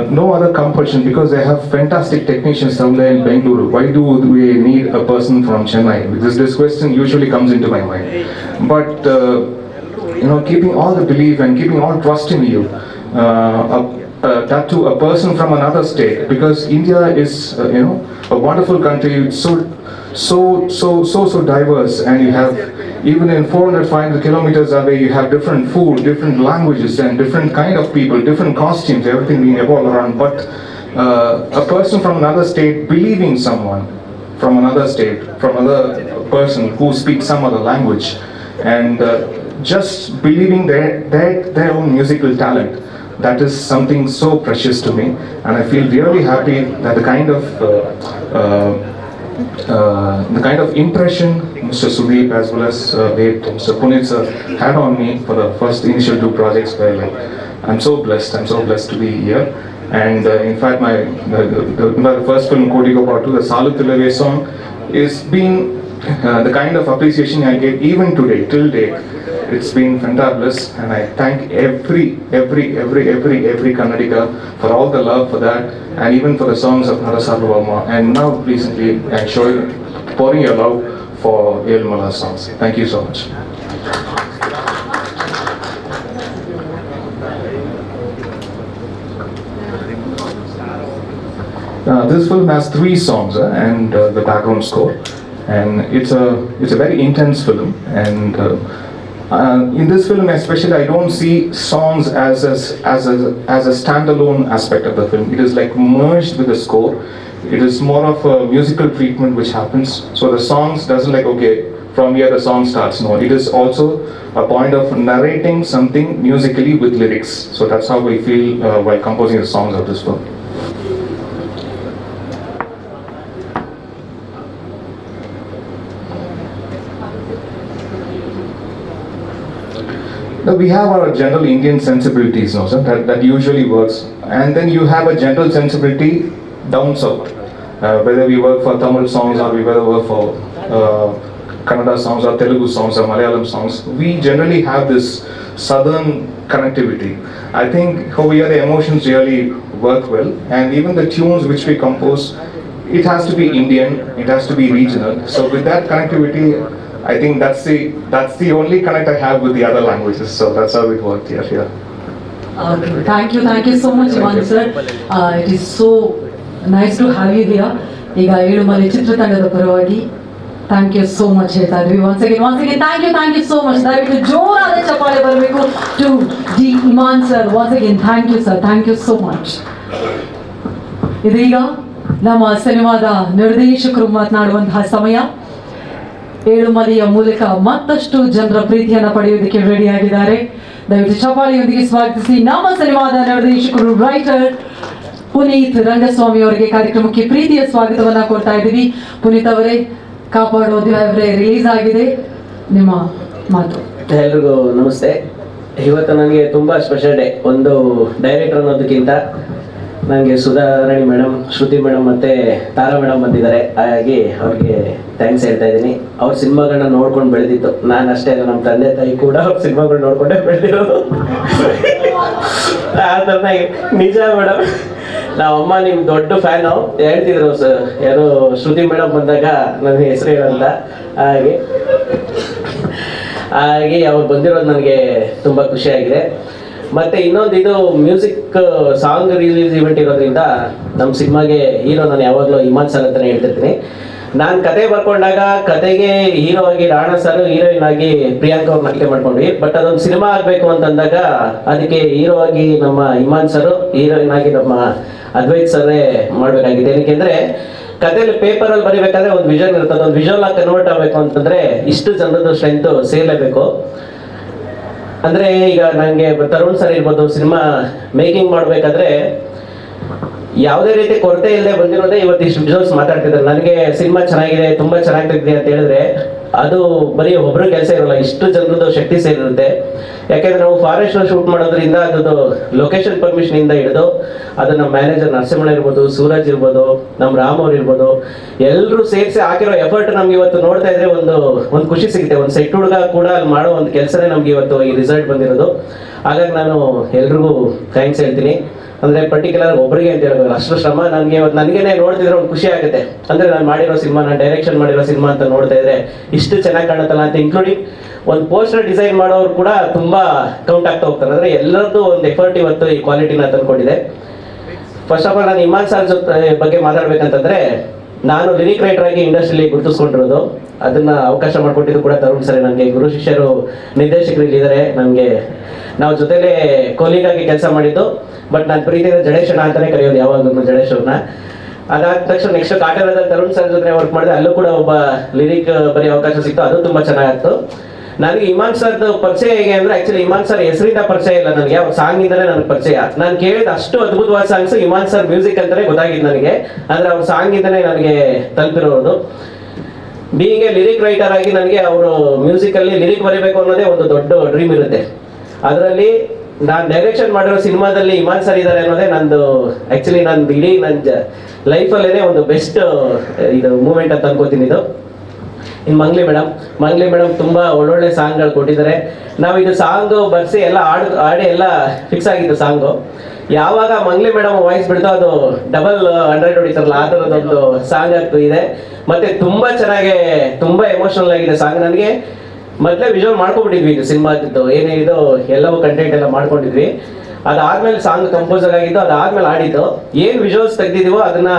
no other compulsion, because they have fantastic technicians down there in Bengaluru. Why do we need a person from Chennai? Because this question usually comes into my mind. But keeping all the belief and keeping all trust in you, that to a person from another state, because India is a wonderful country, so diverse, and you have, even in 400-500 kilometers away, you have different food, different languages, and different kind of people, different costumes, everything being evolved around. But a person from another state believing someone from another state, from another person who speaks some other language, and just believing their own musical talent, that is something so precious to me. And I feel really happy that the kind of impression Mr. Sudeep as well as Mr. Puneet sir had on me for the first initial 2 projects were like, I'm so blessed to be here. And in fact, the first film, Kodigo Part 2, the Salu Tilave song, is being the kind of appreciation I get even today, till date. It's been fantabulous, and I thank every Kannadika for all the love for that, and even for the songs of Narasarvama, and now recently I'm pouring your love for Yelmala songs. Thank you so much. This film has 3 songs and the background score, and it's a very intense film, and in this film especially, I don't see songs as a standalone aspect of the film. It is like merged with the score. It is more of a musical treatment which happens. So the songs doesn't like, okay, from here the song starts. No, it is also a point of narrating something musically with lyrics. So that's how we feel while composing the songs of this film. Now we have our general Indian sensibilities, no, sir, that usually works. And then you have a general sensibility down south. Whether we work for Tamil songs or we whether work for Kannada songs or Telugu songs or Malayalam songs, we generally have this southern connectivity. I think over here the emotions really work well, and even the tunes which we compose, it has to be Indian, it has to be regional. So with that connectivity, I think that's the only connect I have with the other languages. So that's how it worked here. Thank you so much, Iman sir. It is so nice to have you here. ಈಗ ಏಳುಮಲೆ ಚಿತ್ರತಂಡದ ಪರವಾಗಿ thank you so much ಹೇಳ್ತಾ ಇದ್ವಿ. once again thank you so much. ದಯವಿಟ್ಟು ಜೋರಾದ ಚಪ್ಪಾಳೆ ಬರಬೇಕು to D Imman sir. once again thank you sir, thank you so much. ಇದೀಗ ನಮ್ಮ ಸಿನಿಮಾದ ನಿರ್ದೇಶಕರು ಮಾತನಾಡುವಂತಹ ಸಮಯ. ಏಳುಮಲೆಯ ಮೂಲಕ ಮತ್ತಷ್ಟು ಜನರ ಪ್ರೀತಿಯನ್ನು ಪಡೆಯುವುದಕ್ಕೆ ರೆಡಿಯಾಗಿದ್ದಾರೆ. ದಯವಿಟ್ಟು ಚಪ್ಪಾಳೆಯೊಂದಿಗೆ ಸ್ವಾಗತಿಸಿ ನಮ್ಮ ಸಿನಿಮಾದ ನಿರ್ದೇಶಕರು ರೈಟರ್ ಪುನೀತ್ ರಂಗಸ್ವಾಮಿ ಅವರಿಗೆ ಕಾರ್ಯಕ್ರಮಕ್ಕೆ ಪ್ರೀತಿಯ ಸ್ವಾಗತವನ್ನ ಕೊಡ್ತಾ ಇದ್ದೀವಿ. ಪುನೀತ್ ಅವರೇ, ಕಾಪಾಡೋ ದೇವರೇ ರಿಲೀಸ್ ಆಗಿದೆ, ನಿಮ್ಮ ಮಾತು. ಎಲ್ರಿಗೂ ನಮಸ್ತೆ. ಇವತ್ತು ನನಗೆ ತುಂಬ ಸ್ಪೆಷಲ್ ಡೇ. ಒಂದು ಡೈರೆಕ್ಟರ್ ಅನ್ನೋದಕ್ಕಿಂತ ನನಗೆ ಸುಧಾರಾಣಿ ಮೇಡಮ್, ಶ್ರುತಿ ಮೇಡಮ್ ಮತ್ತು ತಾರಾ ಮೇಡಮ್ ಬಂದಿದ್ದಾರೆ. ಹಾಗಾಗಿ ಅವ್ರಿಗೆ ಥ್ಯಾಂಕ್ಸ್ ಹೇಳ್ತಾ ಇದ್ದೀನಿ. ಅವ್ರ ಸಿನಿಮಾಗಳನ್ನ ನೋಡ್ಕೊಂಡು ಬೆಳೆದಿತ್ತು. ನಾನು ಅಷ್ಟೇ ಅಲ್ಲ, ನಮ್ಮ ತಂದೆ ತಾಯಿ ಕೂಡ ಅವ್ರ ಸಿನಿಮಾಗಳು ನೋಡ್ಕೊಂಡೇ ಬೆಳೆದಿರೋದು. ಆ ಥರ ನಿಜ ಮೇಡಮ್. ನಾವಮ್ಮ ನಿಮ್ಮ ದೊಡ್ಡ ಫ್ಯಾನು ಹೇಳ್ತಿದ್ರು ಯಾರು ಶ್ರುತಿ ಮೇಡಮ್ ಬಂದಾಗ ನನ್ನ ಹೆಸರು ಹೇಳಲ್ಲ. ಹಾಗೆ ಅವ್ರು ಬಂದಿರೋದು ನನಗೆ ತುಂಬ ಖುಷಿಯಾಗಿದೆ. ಮತ್ತು ಇನ್ನೊಂದು, ಇದು ಮ್ಯೂಸಿಕ್ ಸಾಂಗ್ ರಿಲೀಸ್ ಇವೆಂಟ್ ಇರೋದ್ರಿಂದ ನಮ್ಮ ಸಿನಿಮಾಗೆ ಹೀರೋ ನಾನು ಯಾವಾಗಲೂ ಇಮಾನ್ ಸರ್ ಅಂತಲೇ ಹೇಳ್ತಿರ್ತೀನಿ. ನಾನು ಕತೆ ಬರ್ಕೊಂಡಾಗ ಕತೆಗೆ ಹೀರೋ ಆಗಿ ರಾಣಾ ಸರ್, ಹೀರೋಯಿನ್ ಆಗಿ ಪ್ರಿಯಾಂಕಾ ಅವ್ರನ್ನ ಆಯ್ಕೆ ಮಾಡ್ಕೊಂಡ್ವಿ. ಬಟ್ ಅದೊಂದು ಸಿನಿಮಾ ಆಗಬೇಕು ಅಂತಂದಾಗ ಅದಕ್ಕೆ ಹೀರೋ ಆಗಿ ನಮ್ಮ ಇಮಾನ್ ಸರ್, ಹೀರೋಯಿನ್ ಆಗಿ ನಮ್ಮ ಅದ್ವೈತ್ ಸರ್ರೇ ಮಾಡಬೇಕಾಗಿದೆ. ಏನಕ್ಕೆಂದರೆ ಕಥೆಯಲ್ಲಿ ಪೇಪರಲ್ಲಿ ಬರೀಬೇಕಾದ್ರೆ ಒಂದು ವಿಷನ್ ಇರ್ತದೆ. ಒಂದು ವಿಜುವಲ್ ಆಗಿ ಕನ್ವರ್ಟ್ ಆಗಬೇಕು ಅಂತಂದರೆ ಇಷ್ಟು ಜನರದ್ದು ಸ್ಟ್ರೆಂತ್ ಸೇರಲೇಬೇಕು. ಅಂದರೆ ಈಗ ನನಗೆ ತರುಣ್ ಸರ್ ಇರ್ಬೋದು, ಸಿನಿಮಾ ಮೇಕಿಂಗ್ ಮಾಡಬೇಕಾದ್ರೆ ಯಾವುದೇ ರೀತಿ ಕೊರತೆ ಇಲ್ಲದೆ ಬಂದಿರೋದೇ ಇವತ್ತು ಇಷ್ಟು ವಿಜುವಲ್ಸ್ ಮಾತಾಡ್ತಿದ್ದಾರೆ. ನನಗೆ ಸಿನಿಮಾ ಚೆನ್ನಾಗಿದೆ, ತುಂಬ ಚೆನ್ನಾಗ್ತಿದೆ ಅಂತ ಹೇಳಿದ್ರೆ ಅದು ಬರೀ ಒಬ್ಬರು ಕೆಲಸ ಇರೋಲ್ಲ, ಇಷ್ಟು ಜನರದ್ದು ಶಕ್ತಿ ಸೇರಿರುತ್ತೆ. ಯಾಕೆಂದ್ರೆ ನಾವು ಫಾರೆಸ್ಟ್ ಶೂಟ್ ಮಾಡೋದ್ರಿಂದ ಅದು ಲೊಕೇಶನ್ ಪರ್ಮಿಷನ್ ಇಂದ ಹಿಡಿದು ಅದು ನಮ್ಮ ಮ್ಯಾನೇಜರ್ ನರಸಿಂಹಣ್ಣ ಇರ್ಬೋದು, ಸೂರಜ್ ಇರ್ಬೋದು, ನಮ್ಮ ರಾಮ್ ಅವ್ರು ಇರ್ಬೋದು, ಎಲ್ಲರೂ ಸೇರಿಸಿ ಹಾಕಿರೋ ಎಫರ್ಟ್ ನಮ್ಗೆ ಇವತ್ತು ನೋಡ್ತಾ ಇದ್ರೆ ಒಂದು ಖುಷಿ ಸಿಗುತ್ತೆ. ಒಂದು ಸೆಟ್ ಹುಡುಗ ಕೂಡ ಅಲ್ಲಿ ಮಾಡೋ ಒಂದು ಕೆಲಸನೇ ನಮ್ಗೆ ಇವತ್ತು ಈ ರಿಸಲ್ಟ್ ಬಂದಿರೋದು. ಹಾಗಾಗಿ ನಾನು ಎಲ್ರಿಗೂ ಥ್ಯಾಂಕ್ಸ್ ಹೇಳ್ತೀನಿ. ಅಂದರೆ ಪರ್ಟಿಕ್ಯುಲರ್ ಒಬ್ಬರಿಗೆ ಅಂತ ಹೇಳ್ಬೋದು, ಅಷ್ಟು ಶ್ರಮ ನನಗೆ ಇವತ್ತು ನನಗೇನೆ ನೋಡ್ತಿದ್ರೆ ಒಂದು ಖುಷಿ ಆಗುತ್ತೆ. ಅಂದರೆ ನಾನು ಮಾಡಿರೋ ಸಿನಿಮಾ, ನಾನು ಡೈರೆಕ್ಷನ್ ಮಾಡಿರೋ ಸಿನಿಮಾ ಅಂತ ನೋಡ್ತಾ ಇದ್ರೆ ಇಷ್ಟು ಚೆನ್ನಾಗಿ ಕಾಣುತ್ತಲ್ಲ ಅಂತ. ಇನ್ಕ್ಲೂಡಿಂಗ್ ಒಂದು ಪೋಸ್ಟರ್ ಡಿಸೈನ್ ಮಾಡೋರು ಕೂಡ ತುಂಬ ಕೌಂಟ್ ಆಗ್ತಾ ಹೋಗ್ತಾರೆ. ಅಂದರೆ ಎಲ್ಲರದ್ದು ಒಂದು ಎಫರ್ಟ್ ಇವತ್ತು ಈ ಕ್ವಾಲಿಟಿನ ತಂದ್ಕೊಂಡಿದೆ. ಫಸ್ಟ್ ಆಫ್ ಆಲ್ ನಾನು ಇಮಾನ್ ಸರ್ ಬಗ್ಗೆ ಮಾತಾಡ್ಬೇಕಂತಂದ್ರೆ, ನಾನು ಲಿರಿಕ್ ರೈಟರ್ ಆಗಿ ಇಂಡಸ್ಟ್ರಿಯಲ್ಲಿ ಗುರುತಿಸ್ಕೊಂಡಿರೋದು. ಅದನ್ನ ಅವಕಾಶ ಮಾಡಿಕೊಟ್ಟಿದ್ದು ಕೂಡ ತರುಣ್ ಸರ್. ನನಗೆ ಗುರು ಶಿಷ್ಯರು ನಿರ್ದೇಶಕರು ಇಲ್ಲಿದ್ದಾರೆ. ನನಗೆ ನಾವು ಜೊತೆಲೇ ಕೊಲೀಗಾಗಿ ಕೆಲಸ ಮಾಡಿದ್ದು. ಬಟ್ ನಾನು ಪ್ರೀತಿಯಿಂದ ಜಡೇಶಣ್ಣ ಅಂತಾನೆ ಕರೆಯೋದು ಯಾವಾಗಲೂ ಜಡೇಶ್ವರನ್ನ. ಅದಾದ ತಕ್ಷಣ ನೆಕ್ಸ್ಟ್ ಕಾಟೇರದಲ್ಲಿ ತರುಣ್ ಸರ್ ಜೊತೆ ವರ್ಕ್ ಮಾಡಿದೆ. ಅಲ್ಲೂ ಕೂಡ ಒಬ್ಬ ಲಿರಿಕ್ ಬರೀ ಅವಕಾಶ ಸಿಕ್ತು, ಅದು ತುಂಬ ಚೆನ್ನಾಗಿತ್ತು. ನನಗೆ ಇಮಾನ್ ಸರ್ದು ಪರಿಚಯ ಹೇಗೆ ಅಂದರೆ, ಆಕ್ಚುಲಿ ಇಮಾನ್ ಸರ್ ಹೆಸರಿಂದ ಪರಿಚಯ ಇಲ್ಲ ನನಗೆ, ಅವ್ರ ಸಾಂಗ್ ಇಂದಲೇ ನನಗೆ ಪರಿಚಯ. ನಾನು ಕೇಳಿದ ಅಷ್ಟು ಅದ್ಭುತವಾದ ಸಾಂಗ್ಸ್ ಇಮಾನ್ ಸರ್ ಮ್ಯೂಸಿಕ್ ಅಂತಾನೆ ಗೊತ್ತಾಗಿದ್ದು ನನಗೆ. ಅಂದರೆ ಅವ್ರ ಸಾಂಗ್ ಇಂದಲೇ ನನಗೆ ತಲುಪಿರೋದು. ಬೀಯಿಂಗ್ ಎ ಲಿರಿಕ್ ರೈಟರ್ ಆಗಿ ನನಗೆ ಅವರು ಮ್ಯೂಸಿಕಲ್ಲಿ ಲಿರಿಕ್ ಬರೀಬೇಕು ಅನ್ನೋದೇ ಒಂದು ದೊಡ್ಡ ಡ್ರೀಮ್ ಇರುತ್ತೆ. ಅದರಲ್ಲಿ ನಾನು ಡೈರೆಕ್ಷನ್ ಮಾಡಿರೋ ಸಿನಿಮಾದಲ್ಲಿ ಇಮಾನ್ ಸರ್ ಇದ್ದಾರೆ ಅನ್ನೋದೇ ನಂದು ಆ್ಯಕ್ಚುಲಿ ನಂದು ಇಡೀ ನನ್ನ ಲೈಫಲ್ಲೇ ಒಂದು ಬೆಸ್ಟ್ ಇದು ಮೂಮೆಂಟ್ ಅಂತ ಅನ್ಕೋತೀನಿ ಇದು. ಇನ್ನು ಮಂಗ್ಲಿ ಮೇಡಮ್ ತುಂಬ ಒಳ್ಳೊಳ್ಳೆ ಸಾಂಗ್ಗಳು ಕೊಟ್ಟಿದ್ದಾರೆ. ನಾವು ಇದು ಸಾಂಗು ಬರ್ಸಿ ಎಲ್ಲ ಆಡಿ ಎಲ್ಲ ಫಿಕ್ಸ್ ಆಗಿದ್ದು ಸಾಂಗು. ಯಾವಾಗ ಮಂಗ್ಲಿ ಮೇಡಮ್ ವಾಯ್ಸ್ ಬಿಡ್ತೋ ಅದು ಡಬಲ್ 100 ಹೊಡಿತಾರಲ್ಲ, ಆ ಥರದೊಂದು ಸಾಂಗ್ ಆಗ್ತೂ ಇದೆ. ಮತ್ತು ತುಂಬ ಚೆನ್ನಾಗಿ, ತುಂಬ ಎಮೋಷನಲ್ ಆಗಿದೆ ಸಾಂಗ್. ನನಗೆ ಮೊದಲೇ ವಿಜುವಲ್ ಮಾಡ್ಕೊಂಡ್ಬಿಟ್ಟಿದ್ವಿ ಇದು ಸಿನಿಮಾದ್ದು ಏನೇನಿದು ಎಲ್ಲವೂ ಕಂಟೆಂಟ್ ಎಲ್ಲ ಮಾಡ್ಕೊಂಡಿದ್ವಿ. ಅದಾದ್ಮೇಲೆ ಸಾಂಗ್ ಕಂಪೋಸರ್ ಆಗಿದ್ದು, ಅದಾದ್ಮೇಲೆ ಆಡಿದ್ದು. ಏನು ವಿಜುವಲ್ಸ್ ತೆಗ್ದಿದೀವೋ ಅದನ್ನ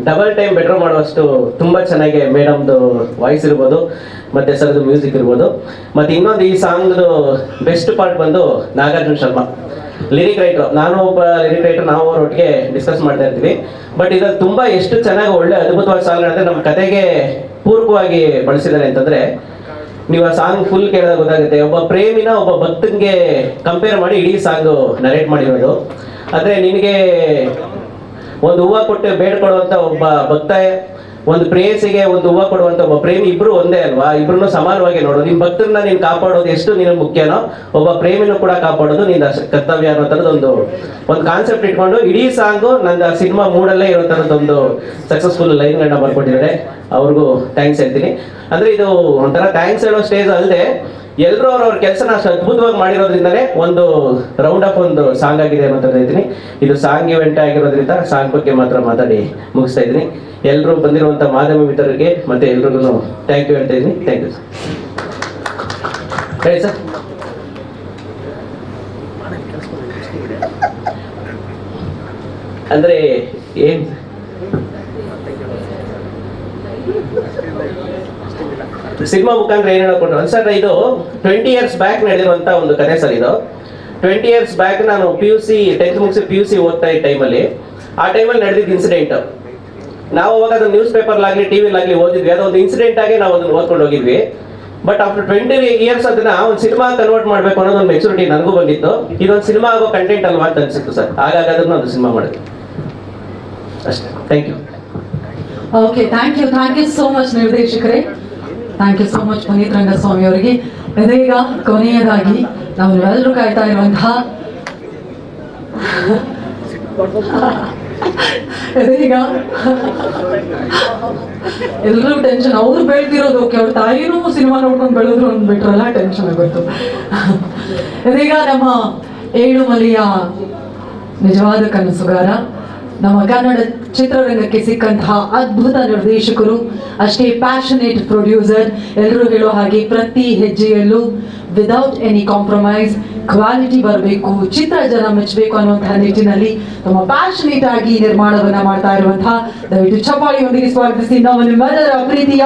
ಡಬಲ್ ಟೈಮ್ ಬೆಟರ್ ಮಾಡುವಷ್ಟು ತುಂಬ ಚೆನ್ನಾಗಿ ಮೇಡಮ್ದು ವಾಯ್ಸ್ ಇರ್ಬೋದು, ಮತ್ತೆ ಸರ್ದು ಮ್ಯೂಸಿಕ್ ಇರ್ಬೋದು. ಮತ್ತು ಇನ್ನೊಂದು ಈ ಸಾಂಗ್ದು ಬೆಸ್ಟ್ ಪಾರ್ಟ್ ಬಂದು ನಾಗಾರ್ಜುನ ಶರ್ಮಾ ಲಿರಿಕ್ ರೈಟರ್. ನಾನು ಒಬ್ಬ ಲಿರಿಕ್ ರೈಟರ್, ನಾವು ಅವರೊಟ್ಟಿಗೆ ಡಿಸ್ಕಸ್ ಮಾಡ್ತಾ ಇರ್ತೀವಿ. ಬಟ್ ಇದ್ರಲ್ಲಿ ತುಂಬ ಎಷ್ಟು ಚೆನ್ನಾಗಿ ಒಳ್ಳೆ ಅದ್ಭುತವಾದ ಸಾಂಗ್ಗಳಂದ್ರೆ ನಮ್ಮ ಕತೆಗೆ ಪೂರಕವಾಗಿ ಬಳಸಿದ್ದಾರೆ ಅಂತಂದ್ರೆ, ನೀವು ಆ ಸಾಂಗ್ ಫುಲ್ ಕೇಳಿದಾಗ ಗೊತ್ತಾಗುತ್ತೆ. ಒಬ್ಬ ಪ್ರೇಮಿನ ಒಬ್ಬ ಭಕ್ತಂಗೆ ಕಂಪೇರ್ ಮಾಡಿ ಇಡೀ ಸಾಂಗು ನರೇಟ್ ಮಾಡಿರೋದು. ಅಂದರೆ ನಿನಗೆ ಒಂದು ಹೂವು ಕೊಟ್ಟು ಬೇಡ್ಕೊಡುವಂಥ ಒಬ್ಬ ಭಕ್ತ, ಒಂದು ಪ್ರೇಯಸಿಗೆ ಒಂದು ಹೂವು ಕೊಡುವಂಥ ಒಬ್ಬ ಪ್ರೇಮಿ, ಇಬ್ರು ಒಂದೇ ಅಲ್ವಾ? ಇಬ್ರು ಸಮಾನವಾಗಿ ನೋಡು. ನಿಮ್ಮ ಭಕ್ತರನ್ನ ನೀನು ಕಾಪಾಡೋದು ಎಷ್ಟು ನಿನಗೆ ಮುಖ್ಯನೋ, ಒಬ್ಬ ಪ್ರೇಮಿನೂ ಕೂಡ ಕಾಪಾಡೋದು ನಿನ್ನ ಕರ್ತವ್ಯ ಅನ್ನೋ ಥರದೊಂದು ಕಾನ್ಸೆಪ್ಟ್ ಇಟ್ಕೊಂಡು ಇಡೀ ಸಾಂಗು ನನ್ನ ಸಿನಿಮಾ ಮೂಡಲ್ಲೇ ಇರೋ ಥರದ್ದೊಂದು ಸಕ್ಸಸ್ಫುಲ್ ಲೈನ್ಗಳನ್ನ ಬರ್ಕೊಟ್ಟಿದ್ದಾರೆ. ಅವ್ರಿಗೂ ಥ್ಯಾಂಕ್ಸ್ ಹೇಳ್ತೀನಿ. ಅಂದರೆ ಇದು ಒಂಥರ ಥ್ಯಾಂಕ್ಸ್ ಹೇಳೋ ಸ್ಟೇಜ್ ಅಲ್ಲದೆ ಎಲ್ಲರೂ ಅವ್ರವ್ರ ಕೆಲಸನ ಅಷ್ಟು ಅದ್ಭುತವಾಗಿ ಮಾಡಿರೋದ್ರಿಂದಲೇ ಒಂದು ರೌಂಡ್ ಆಫ್ ಒಂದು ಸಾಂಗ್ ಆಗಿದೆ ಅನ್ನೋದು ಹೇಳ್ತೀನಿ. ಇದು ಸಾಂಗ್ ಇವೆಂಟ್ ಆಗಿರೋದ್ರಿಂದ ಸಾಂಗ್ ಬಗ್ಗೆ ಮಾತ್ರ ಮಾತಾಡಿ ಮುಗಿಸ್ತಾ ಇದ್ದೀನಿ. ಎಲ್ಲರೂ ಬಂದಿರುವಂಥ ಮಾಧ್ಯಮ ಮಿತ್ರರಿಗೆ ಮತ್ತೆ ಎಲ್ರಿಗೂ ಥ್ಯಾಂಕ್ ಯು ಹೇಳ್ತಾ ಇದ್ದೀನಿ. Thank you sir. ಹೇಳಿ ಸರ್. ಅಂದರೆ ಏನು ಸಿನಿಮಾ ಮುಖಾಂತರ ಏನು ಹೇಳ್ಕೊಂಡು ಸರ್, ಇದು 20 years ಬ್ಯಾಕ್ ನಡೆದಿರುವಂಥ ಒಂದು ಕಥೆ ಸರ್. ಇದು 20 years ಬ್ಯಾಕ್ ನಾನು PUC 10th ಮುಗಿಸಿ PUC ಓದ್ತಾ ಇದ್ದ ಟೈಮಲ್ಲಿ, ಆ ಟೈಮಲ್ಲಿ ನಡೆದಿದ್ದ ಇನ್ಸಿಡೆಂಟ್. ನಾವು ಅವಾಗ ಅದನ್ನು ನ್ಯೂಸ್ ಪೇಪರ್ಲಾಗಲಿ ಟಿ ವಿಲಾಗಲಿ ಓದಿದ್ವಿ, ಅದೊಂದು ಇನ್ಸಿಡೆಂಟ್ ಆಗಿ ನಾವು ಅದನ್ನು ಓದ್ಕೊಂಡು ಹೋಗಿದ್ವಿ. ಬಟ್ ಆಫ್ಟರ್ 20 years ಅದನ್ನ ಒಂದು ಸಿನಿಮಾ ಕನ್ವರ್ಟ್ ಮಾಡಬೇಕು ಅನ್ನೋದು ಒಂದು ಮೆಚುರಿಟಿ ನನಗೂ ಬಂದಿತ್ತು. ಇದೊಂದು ಸಿನಿಮಾ ಆಗೋ ಕಂಟೆಂಟ್ ಅಲ್ವಾ ಅಂತ ಅನ್ಸಿತ್ತು ಸರ್. ಹಾಗಾಗಿ ಅದನ್ನು ಒಂದು ಸಿನಿಮಾ ಮಾಡಿದ್ವಿ ಅಷ್ಟೇ. Thank you. Okay, thank you so much ನಿರ್ದೇಶಕರೇ. Thank you so much Puneeth Rangaswamy ಅವರಿಗೆ. ಇದೀಗ ಕೊನೆಯದಾಗಿ ನಾವು ಎಲ್ಲರೂ ಕಾಯ್ತಾ ಇರುವಂತಹ ಇದೀಗ ಎಲ್ಲರೂ ಟೆನ್ಷನ್, ಅವ್ರು ಬೆಳೆದಿರೋದು ಓಕೆ, ಅವ್ರ ತಾಯಿನೂ ಸಿನಿಮಾ ನೋಡ್ಕೊಂಡು ಬೆಳೆದ್ರು ಅಂದ್ಬಿಟ್ರಲ್ಲ, ಟೆನ್ಷನ್ ಆಗೋಯ್ತು. ಇದೀಗ ನಮ್ಮ ಏಳುಮಲೆಯ ನಿಜವಾದ ಕನಸುಗಾರ, ನಮ್ಮ ಕನ್ನಡ ಚಿತ್ರರಂಗಕ್ಕೆ ಸಿಕ್ಕಂತಹ ಅದ್ಭುತ ನಿರ್ದೇಶಕರು, ಅಷ್ಟೇ ಪ್ಯಾಷನೇಟ್ ಪ್ರೊಡ್ಯೂಸರ್. ಎಲ್ಲರೂ ಹೇಳೋ ಹಾಗೆ ಪ್ರತಿ ಹೆಜ್ಜೆಯಲ್ಲೂ ವಿದೌಟ್ ಎನಿ ಕಾಂಪ್ರಮೈಸ್ ಕ್ವಾಲಿಟಿ ಬರಬೇಕು, ಚಿತ್ರ ಜನ ಮೆಚ್ಚಬೇಕು ಅನ್ನುವಂತಹ ನಿಟ್ಟಿನಲ್ಲಿ ತುಂಬ ಪ್ಯಾಷನೇಟ್ ಆಗಿ ನಿರ್ಮಾಣವನ್ನ ಮಾಡ್ತಾ ಇರುವಂತಹ, ದಯವಿಟ್ಟು ಚಪ್ಪಾಳಿಯೊಂದಿಗೆ ಸ್ವಾಗತಿಸಿ ನಾವು ನಿಮ್ಮೆಲ್ಲರ ಪ್ರೀತಿಯ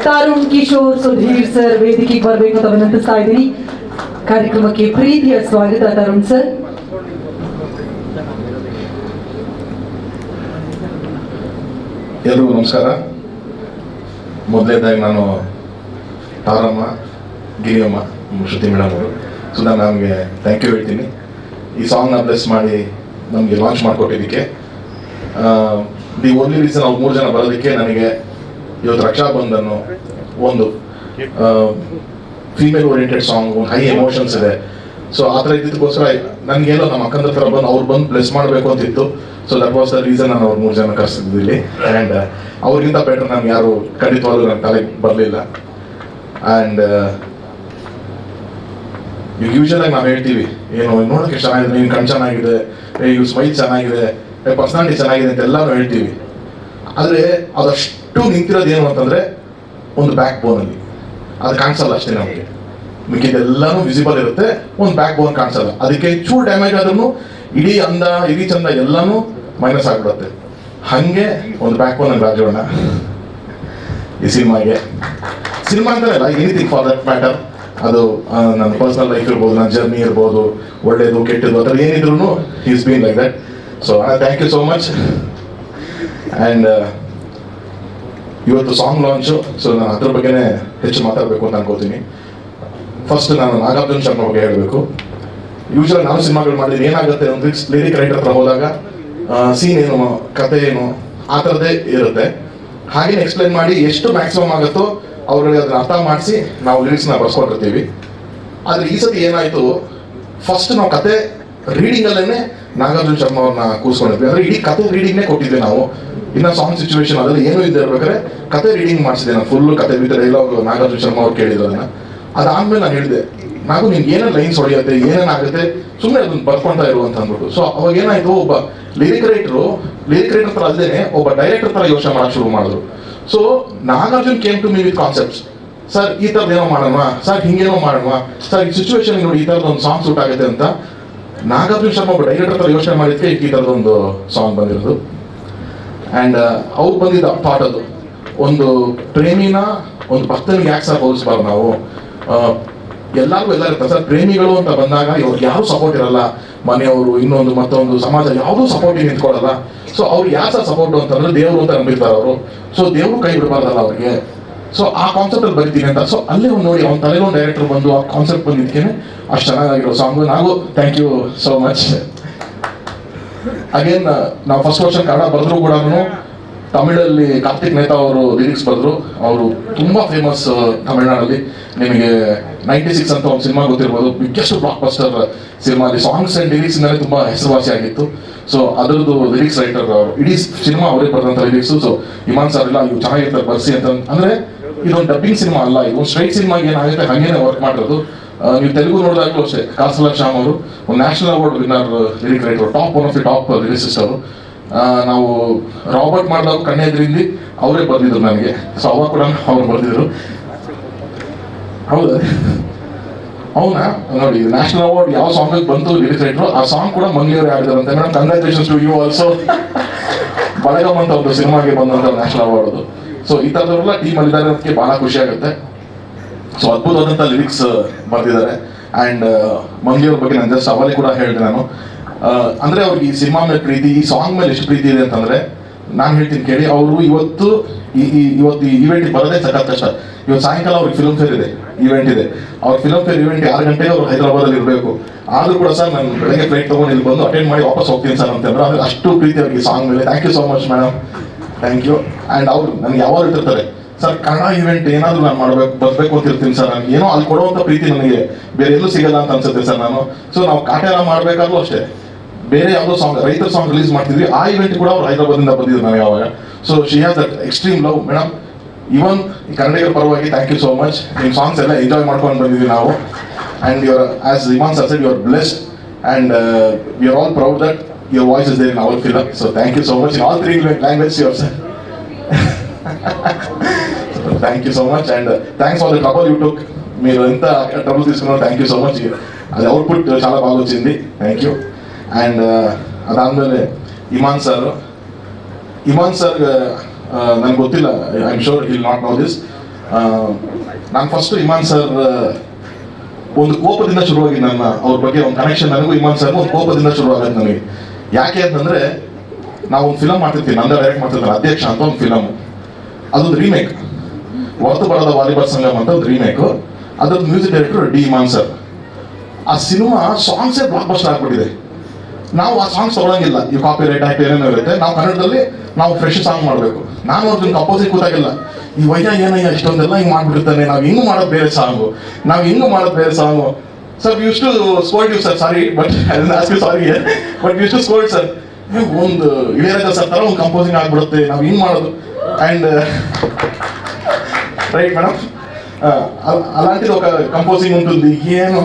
ತರುಣ್ ಕಿಶೋರ್ ಸುಧೀರ್ ಸರ್ ವೇದಿಕೆಗೆ ಬರಬೇಕು ಅಂತ ವಿನಂತಿಸ್ತಾ ಇದ್ದೀನಿ. ಕಾರ್ಯಕ್ರಮಕ್ಕೆ ಪ್ರೀತಿಯ ಸ್ವಾಗತ ತರುಣ್ ಸರ್. ಎಲ್ರಿಗೂ ನಮಸ್ಕಾರ. ಮೊದಲನೇದಾಗಿ ನಾನು ತಾರಮ್ಮ, ಗಿರಿಯಮ್ಮ, ಶ್ರುತಿ ಮೇಡಮ್ ಅವರು, ಸುಧಾ ಮ್ಯಾಮ್ಗೆ ಥ್ಯಾಂಕ್ ಯು ಹೇಳ್ತೀನಿ. ಈ ಸಾಂಗ್ನ ಬ್ಲೆಸ್ ಮಾಡಿ ನಮಗೆ ಲಾಂಚ್ ಮಾಡಿಕೊಟ್ಟಿದ್ದಕ್ಕೆ. ದಿ ಓನ್ಲಿ ರೀಸನ್ ಅವ್ರು 3 ಜನ ಬರೋದಕ್ಕೆ ನನಗೆ ಇವತ್ತು ರಕ್ಷಾಬಂಧನ್ನು ಒಂದು ಫೀಮೇಲ್ ಓರಿಯೆಂಟೆಡ್ ಸಾಂಗ್, ಒಂದು ಹೈ ಎಮೋಷನ್ಸ್ ಇದೆ. ಸೊ ಆ ಥರ ಇದ್ದಿದ್ದಕ್ಕೋಸ್ಕರ ನನಗೇನೋ ನಮ್ಮ ಅಕ್ಕಂದ್ರ ಥರ ಬಂದು ಅವ್ರು ಬಂದು ಬ್ಲೆಸ್ ಮಾಡಬೇಕು ಅಂತಿತ್ತು. So that was the reason ನಾನು ಅವ್ರು 3 ಜನ ಕರೆಸಿದ್ದು ಇಲ್ಲಿ. ಆ್ಯಂಡ್ ಅವ್ರಿಗಿಂತ ಬೆಟರ್ ನಾನು ಯಾರು ಖಂಡಿತವಾಗ್ಲೂ ನನ್ನ ತಲೆಗೆ ಬರಲಿಲ್ಲ. ಆ್ಯಂಡ್ ಈಗ ಯೂಶಲಾಗಿ ನಾವು ಹೇಳ್ತೀವಿ, ಏನು ನೋಡೋಕ್ಕೆ ಚೆನ್ನಾಗಿದೆ, ನೀನು ಕಣ್ ಚೆನ್ನಾಗಿದೆ, ಇವ್ ಸ್ಮೈಲ್ ಚೆನ್ನಾಗಿದೆ, ಪರ್ಸನಾಲಿಟಿ ಚೆನ್ನಾಗಿದೆ ಅಂತ ಎಲ್ಲರೂ ಹೇಳ್ತೀವಿ. ಆದರೆ ಅದಷ್ಟು ನಿಂತಿರೋದು ಏನು ಅಂತಂದರೆ ಒಂದು ಬ್ಯಾಕ್ ಬೋನಲ್ಲಿ ಅದು ಕಾಣಿಸಲ್ಲ ಅಷ್ಟೇ. ನಮಗೆ ಮಿಕ್ಕಿದೆಲ್ಲನೂ ವಿಸಿಬಲ್ ಇರುತ್ತೆ, ಒಂದು ಬ್ಯಾಕ್ ಬೋನ್ ಕಾಣಿಸಲ್ಲ. ಅದಕ್ಕೆ ಚೂರು ಡ್ಯಾಮೇಜ್ ಆದ್ರೂ ಇಡೀ ಅಂದ ಇಡೀ ಚಂದ ಎಲ್ಲನೂ ಮೈನಸ್ ಆಗಿಬಿಡುತ್ತೆ. ಹಾಗೆ ಒಂದು ಬ್ಯಾಕ್ ಬೋನ್ ರಾಜೋಣ ಈ ಸಿನಿಮಾಗೆ. ಸಿನಿಮಾ ಅಂತಲೇ ಅಲ್ಲ, ಎನಿಥಿಂಗ್ ಫಾರ್ ದಟ್ ಮ್ಯಾಟರ್. ಅದು ನನ್ನ ಪರ್ಸನಲ್ ಲೈಫ್ ಇರ್ಬೋದು, ನನ್ನ ಜರ್ನಿ ಇರ್ಬೋದು, ಒಳ್ಳೇದು ಕೆಟ್ಟದ್ದು, ಆ ಥರ ಏನಿದ್ರು is been like that. So thank you so much. And ಇವತ್ತು ಸಾಂಗ್ ಲಾಂಚು, ಸೊ ನಾನು ಅದ್ರ ಬಗ್ಗೆನೇ ಹೆಚ್ಚು ಮಾತಾಡಬೇಕು ಅಂತ ಅನ್ಕೋತೀನಿ. ಫಸ್ಟ್ ನಾನು ನಾಗಾರ್ಜುನ ಶರ್ಮಾ ಬಗ್ಗೆ ಹೇಳಬೇಕು. ಯೂಶುವಲ್ ನಾವು ಸಿನಿಮಾಗಳು ಮಾಡಿದ್ರೆ ಏನಾಗುತ್ತೆ ಒಂದು ಲಿರಿಕ್ ರೈಟರ್ ಹತ್ರ ಹೋದಾಗ ಸೀನ್ ಏನು, ಕತೆ ಏನು, ಆ ಥರದ್ದೇ ಇರುತ್ತೆ. ಹಾಗೇನೆ ಎಕ್ಸ್ಪ್ಲೈನ್ ಮಾಡಿ ಎಷ್ಟು ಮ್ಯಾಕ್ಸಿಮಮ್ ಆಗುತ್ತೋ ಅವ್ರಿಗೆ ಅದನ್ನ ಅರ್ಥ ಮಾಡಿಸಿ ನಾವು ಲಿರಿಕ್ಸ್ನ ಬರ್ಸ್ಕೊಂಡಿರ್ತೀವಿ. ಆದರೆ ಈ ಸತಿ ಏನಾಯಿತು, ಫಸ್ಟ್ ನಾವು ಕತೆ ರೀಡಿಂಗಲ್ಲೇ ನಾಗಾರ್ಜುನ ಶರ್ಮಾ ಅವ್ರನ್ನ ಕೂರಿಸ್ಕೊಂಡಿದ್ವಿ. ಅಂದರೆ ಇಡೀ ಕತೆ ರೀಡಿಂಗ್ನೇ ಕೊಟ್ಟಿದ್ವಿ ನಾವು. ಇನ್ನು ಸಾಂಗ್ ಸಿಚುವೇಶನ್ ಅದರಲ್ಲಿ ಏನೂ ಇದ್ದೇ ಇರ್ಬೇಕಾದ್ರೆ ಕತೆ ರೀಡಿಂಗ್ ಮಾಡಿಸಿದೆ ನಾನು. ಫುಲ್ಲು ಕತೆ ವಿತ್ ಡೈಲಾಗ್ ನಾಗಾರ್ಜುನ ಶರ್ಮಾ ಅವ್ರು ಕೇಳಿದ್ರು ಅದನ್ನು. ಅದಾದ್ಮೇಲೆ ನಾನು ಹೇಳಿದೆ, ನಾವು ನಿಮ್ಗೆ ಏನೇನು ಲೈನ್ಸ್ ಹೊಡೆಯುತ್ತೆ, ಏನೇನಾಗುತ್ತೆ, ಸುಮ್ಮನೆ ಅದನ್ನು ಬರ್ಕೊಳ್ತಾ ಇರು ಅಂತ ಅಂದ್ಬಿಟ್ಟು. ಸೊ ಅವಾಗ ಏನಾಯಿತು, ಒಬ್ಬ ಲಿರಿಕ್ ರೈಟರ್ ಥರ ಅಲ್ಲದೆ ಒಬ್ಬ ಡೈರೆಕ್ಟರ್ ಥರ ಯೋಚನೆ ಮಾಡೋಕ್ಕೆ ಶುರು ಮಾಡಿದ್ರು. So Nagarjun came to me with concepts. Sir ಈ ಥರದ್ದು ಏನೋ ಮಾಡೋಣ, ಸರ್ ಹಿಂಗೇನೋ ಮಾಡೋಣ, ಸರ್ ಈ ಸಿಚುವೇಶನ್ ನೋಡಿ ಈ ಥರದ್ದು ಒಂದು ಸಾಂಗ್ ಸೂಟ್ ಆಗುತ್ತೆ ಅಂತ ನಾಗಾರ್ಜುನ ಶರ್ಮಾ ಒಬ್ಬ ಡೈರೆಕ್ಟರ್ ಥರ ಯೋಚನೆ ಮಾಡಿದ್ದಕ್ಕೆ ಈ ಥರದೊಂದು ಸಾಂಗ್ ಬಂದಿರೋದು. ಆ್ಯಂಡ್ ಅವ್ರು ಬಂದಿದ್ದ ಥಾಟ್ ಅದು, ಒಂದು ಪ್ರೇಮಿನ ಒಂದು ಭಕ್ತನಿಗೆ ಯಾಕೆ ಸರ್ ಹೋಲಿಸ್ಬಾರ್ದು ನಾವು, ಎಲ್ಲರಿಗೂ ಎಲ್ಲ ಇರ್ತಾರೆ ಸರ್. ಪ್ರೇಮಿಗಳು ಅಂತ ಬಂದಾಗ ಇವ್ರಿಗೆ ಯಾರೂ ಸಪೋರ್ಟ್ ಇರಲ್ಲ, ಮನೆಯವರು ಇನ್ನೊಂದು ಮತ್ತೊಂದು ಸಮಾಜ ಯಾವುದೂ ಸಪೋರ್ಟಿಗೆ ನಿಂತ್ಕೊಳ್ಳಲ್ಲ. ಸೊ ಅವ್ರು ಯಾರು ಸರ್ ಸಪೋರ್ಟು ಅಂತಂದ್ರೆ ದೇವರು ಅಂತ ನಂಬಿರ್ತಾರೆ ಅವರು. ಸೊ ದೇವರು ಕೈ ಬಿಡಬಾರ್ದಲ್ಲ ಅವ್ರಿಗೆ. ಸೊ ಆ ಕಾನ್ಸೆಪ್ಟಲ್ಲಿ ಬರೀತೀನಿ ಅಂತ. ಸೊ ಅಲ್ಲೇ ಒಂದು ನೋಡಿ ಅವ್ನ ತಲೆಗೆ ಒಂದು ಡೈರೆಕ್ಟರ್ ಬಂದು ಆ ಕಾನ್ಸೆಪ್ಟ್ ಬಂದಿದ್ದಕ್ಕೆ ಅಷ್ಟು ಚೆನ್ನಾಗಿರೋ ಸಾಂಗು. ನಾವು thank you so much. Again ನಾವು ಫಸ್ಟ್ ವರ್ಷನ್ ಕನ್ನಡ ಬರೆದ್ರು ಕೂಡ ತಮಿಳಲ್ಲಿ ಕಾರ್ತಿಕ್ ನೇತಾ ಅವರು ಲಿರಿಕ್ಸ್ ಬರೆದ್ರು. ಅವರು ತುಂಬ ಫೇಮಸ್ ತಮಿಳ್ನಾಡಲ್ಲಿ. ನಿಮಗೆ 96 ಅಂತ ಒಂದು ಸಿನಿಮಾ ಗೊತ್ತಿರ್ಬೋದು, ಬಿಗ್ಗೆಸ್ಟ್ ಬ್ಲಾಕ್ ಬಸ್ಟರ್ ಸಿನಿಮಾ. ಅಲ್ಲಿ ಸಾಂಗ್ಸ್ ಆ್ಯಂಡ್ ಲಿರಿಕ್ಸ್ ಮೇಲೆ ತುಂಬ ಹೆಸರುವಾಸಿ ಆಗಿತ್ತು. ಸೊ ಅದರದ್ದು ಲಿರಿಕ್ಸ್ ರೈಟರ್ ಅವರು, ಇಡೀ ಸಿನಿಮಾ ಅವರೇ ಬರೆದಂಥ ಲಿರಿಕ್ಸು. ಸೊ ಇಮಾನ್ ಸರ್ ಇಲ್ಲ ಇವು ಚೆನ್ನಾಗಿರ್ತಾರೆ ಬರ್ಸಿ ಅಂತ. ಅಂದರೆ ಇದೊಂದು ಡಬ್ಬಿಂಗ್ ಸಿನಿಮಾ ಅಲ್ಲ, ಇದು ಒಂದು ಸ್ಟ್ರೈಟ್ ಸಿನಿಮಾಗೆ ಏನಾಗುತ್ತೆ ಹಾಗೇನೆ ವರ್ಕ್ ಮಾಡಿರೋದು. ನೀವು ತೆಲುಗು ನೋಡಿದಾಗಲೂ ಅಷ್ಟೇ, ಕಾಸಲ ಶ್ಯಾಮ್ ಅವರು ಒಂದು national award winner lyric writer, one of the top lyricist ಅವರು. ನಾವು ರಾಬರ್ಟ್ ಮಾಡಿದಾಗ ಕಣ್ಣೆದ್ರಿಂದ ಅವರೇ ಬರೆದಿದ್ರು ನನಗೆ. ಸೊ ಅವಾಗ ಕೂಡ ಅವ್ರು ಬರೆದಿದ್ರು. ಹೌದಾ, ಅವನ ನೋಡಿ ನ್ಯಾಷನಲ್ ಅವಾರ್ಡ್ ಯಾವ ಸಾಂಗಿಗೆ ಬಂತು ಲಿರಿಕ್ ರೈಟ್ರು, ಆ ಸಾಂಗ್ ಕೂಡ ಮಂಗ್ಲಿಯವ್ರು ಆಗಿದಾರಂತೆ. Madam congratulations to you also. ಬಳಗಮ್ ಅಂತ ಒಂದು ಸಿನಿಮಾಗೆ ಬಂದಂಥ ನ್ಯಾಷನಲ್ ಅವಾರ್ಡ್ ಅದು. ಸೊ ಈ ಥರದವರೆಲ್ಲ ಟೀಮಲ್ಲಿ ಇದ್ದಾರೆ, ಅದಕ್ಕೆ ಭಾಳ ಖುಷಿ ಆಗುತ್ತೆ. ಸೊ ಅದ್ಭುತವಾದಂಥ ಲಿರಿಕ್ಸ್ ಬರೆದಿದ್ದಾರೆ. ಆ್ಯಂಡ್ ಮಂಗ್ಲಿಯವ್ರ ಬಗ್ಗೆ ನಾನು ಜಸ್ಟ್ ಅವಲ್ಲಿ ಕೂಡ ಹೇಳಿದೆ ನಾನು. ಅಂದರೆ ಅವ್ರಿಗೆ ಈ ಸಿನಿಮಾ ಮೇಲೆ ಪ್ರೀತಿ, ಈ ಸಾಂಗ್ ಮೇಲೆ ಎಷ್ಟು ಪ್ರೀತಿ ಇದೆ ಅಂತಂದರೆ, ನಾನು ಹೇಳ್ತೀನಿ ಕೇಳಿ, ಅವರು ಇವತ್ತು ಇವತ್ತು ಈ ಇವೆಂಟ್ಗೆ ಬರೋದೇ ಸಖತ್ ಕಷ್ಟ. ಇವತ್ತು ಸಾಯಂಕಾಲ ಅವ್ರಿಗೆ ಫಿಲ್ಮ್ ಫೇರ್ ಇದೆ, ಇವೆಂಟ್ ಇದೆ. ಅವ್ರ ಫಿಲ್ಮ್ ಫೇರ್ ಇವೆಂಟ್ 6 ಗಂಟೆಗೆ ಅವ್ರು ಹೈದರಾಬಾದಲ್ಲಿ ಇರಬೇಕು. ಆದರೂ ಕೂಡ ಸರ್ ನಾನು ಬೆಳಗ್ಗೆ ಫ್ಲೈಟ್ ತೊಗೊಂಡು ಇಲ್ಲಿ ಬಂದು ಅಟೆಂಡ್ ಮಾಡಿ ವಾಪಸ್ ಹೋಗ್ತೀನಿ ಸರ್ ಅಂತಂದ್ರೆ, ಅಂದ್ರೆ ಅಷ್ಟು ಪ್ರೀತಿ ಅವ್ರಿಗೆ ಸಾಂಗ್ ಮೇಲೆ. Thank you so much madam, thank you. And ಅವ್ರು ನನಗೆ ಯಾವಾಗ ಇಟ್ಟಿರ್ತಾರೆ ಸರ್, ಕನ್ನಡ ಇವೆಂಟ್ ಏನಾದರೂ ನಾನು ಬರಬೇಕು ಅಂತ ಇರ್ತೀನಿ ಸರ್, ನನಗೆ ಏನೋ ಅಲ್ಲಿ ಕೊಡುವಂಥ ಪ್ರೀತಿ ನನಗೆ ಬೇರೆ ಎಲ್ಲೂ ಸಿಗಲ್ಲ ಅಂತ ಅನ್ಸುತ್ತೆ ಸರ್ ನಾನು. ಸೊ ನಾವು ಕಾಟೆಲ್ಲ ಮಾಡಬೇಕಾದ್ರೂ ಅಷ್ಟೇ, ಬೇರೆ ಯಾವುದೋ ಸಾಂಗ್ ರೈತರ ಸಾಂಗ್ ರಿಲೀಸ್ ಮಾಡ್ತಿದ್ವಿ, ಆ ಇವೆಂಟ್ ಕೂಡ ಅವ್ರು ಹೈದರಾಬಾದಿಂದ ಬಂದಿದ್ರು ನಾವು ಯಾವಾಗ. So she has that extreme love madam. Even ಈ ಕನ್ನಡಿಗರ ಪರವಾಗಿ ಥ್ಯಾಂಕ್ ಯು ಸೋ ಮಚ್. ನಿಮ್ಮ ಸಾಂಗ್ಸ್ ಎಲ್ಲ ಎಂಜಾಯ್ ಮಾಡ್ಕೊಂಡು ಬಂದಿದ್ವಿ ನಾವು. And your as Imman sir said, you are blessed and we are all proud that your voice is there in our film. So thank you so much in all 3 languages your sir. Thank you so much and thanks for the trouble you టుక్. మీరు ఎంత trouble తీసుకున్నారో thank you so much. అది output చాలా బాగా వచ్చింది, thank you. And ಅದಾದಮೇಲೆ ಇಮಾನ್ sir ನನಗೆ ಗೊತ್ತಿಲ್ಲ, I am sure will not know this. ನಾನು ಫಸ್ಟ್ ಇಮಾನ್ ಸರ್ ಒಂದು ಕೋಪದಿಂದ ಶುರುವಾಗಿ ಅವ್ರ ಬಗ್ಗೆ ಒಂದು ಕನೆಕ್ಷನ್, ನನಗೂ ಇಮಾನ್ ಸರ್ ಒಂದು ಕೋಪದಿಂದ ಶುರುವಾಗುತ್ತೆ ನನಗೆ. ಯಾಕೆ ಅಂತಂದರೆ ನಾವು ಒಂದು ಫಿಲಮ್ ಮಾಡ್ತಿರ್ತೀವಿ, ನಂದ ಡೈರೆಕ್ಟ್ ಮಾಡ್ತಿರ್ತಾರೆ ಅಧ್ಯಕ್ಷ ಅಂತ ಒಂದು ಫಿಲಮ್. ಅದೊಂದು ರೀಮೇಕ್, ಹೊರತು ಬರದ ವಾಲಿಬಾಲ್ ಸಂಗಮ್ ಅಂತ ಒಂದು ರೀಮೇಕು. ಅದ್ರದ್ದು ಮ್ಯೂಸಿಕ್ ಡೈರೆಕ್ಟರ್ ಡಿ ಇಮಾನ್ ಸರ್. ಆ ಸಿನಿಮಾ ಸಾಂಗ್ಸೇ ಬ್ಲಾಕ್ ಬಸ್ಟರ್ ಆಗ್ಬಿಟ್ಟಿದೆ. ನಾವು ಆ ಸಾಂಗ್ಸ್ ತೊಗೊಳಂಗಿಲ್ಲ, ಈ ಕಾಪಿ ರೈಟ್ ಆಕ್ಟ್ ಏನೇನೋ ಇರುತ್ತೆ. ನಾವು ಕನ್ನಡದಲ್ಲಿ ನಾವು ಫ್ರೆಶ್ ಸಾಂಗ್ ಮಾಡಬೇಕು. ನಾನು ಅದನ್ನ ಕಂಪೋಸಿಂಗ್ ಕೂತಾಗಿಲ್ಲ, ಈ ವಯ್ಯ ಏನಯ್ಯ ಇಷ್ಟೊಂದೆಲ್ಲ ಹಿಂಗೆ ಮಾಡ್ಬಿಟ್ಟಿರ್ತಾನೆ, ನಾವು ಹಿಂಗೆ ಮಾಡೋದು ಬೇರೆ song, sir used to scold you sir, sorry but sorry but used to scold sir. ಒಂದು ಇಳಿಯರಾಜ ಸರ್ ಥರ ಒಂದು ಕಂಪೋಸಿಂಗ್ ಆಗ್ಬಿಡುತ್ತೆ, ನಾವು ಹಿಂಗೆ ಮಾಡೋದು. ಆ್ಯಂಡ್ ರೈಟ್ ಮೇಡಮ್, అలాంటిది ఒక కంపోజింగ్ ఉంటుంది ಏನು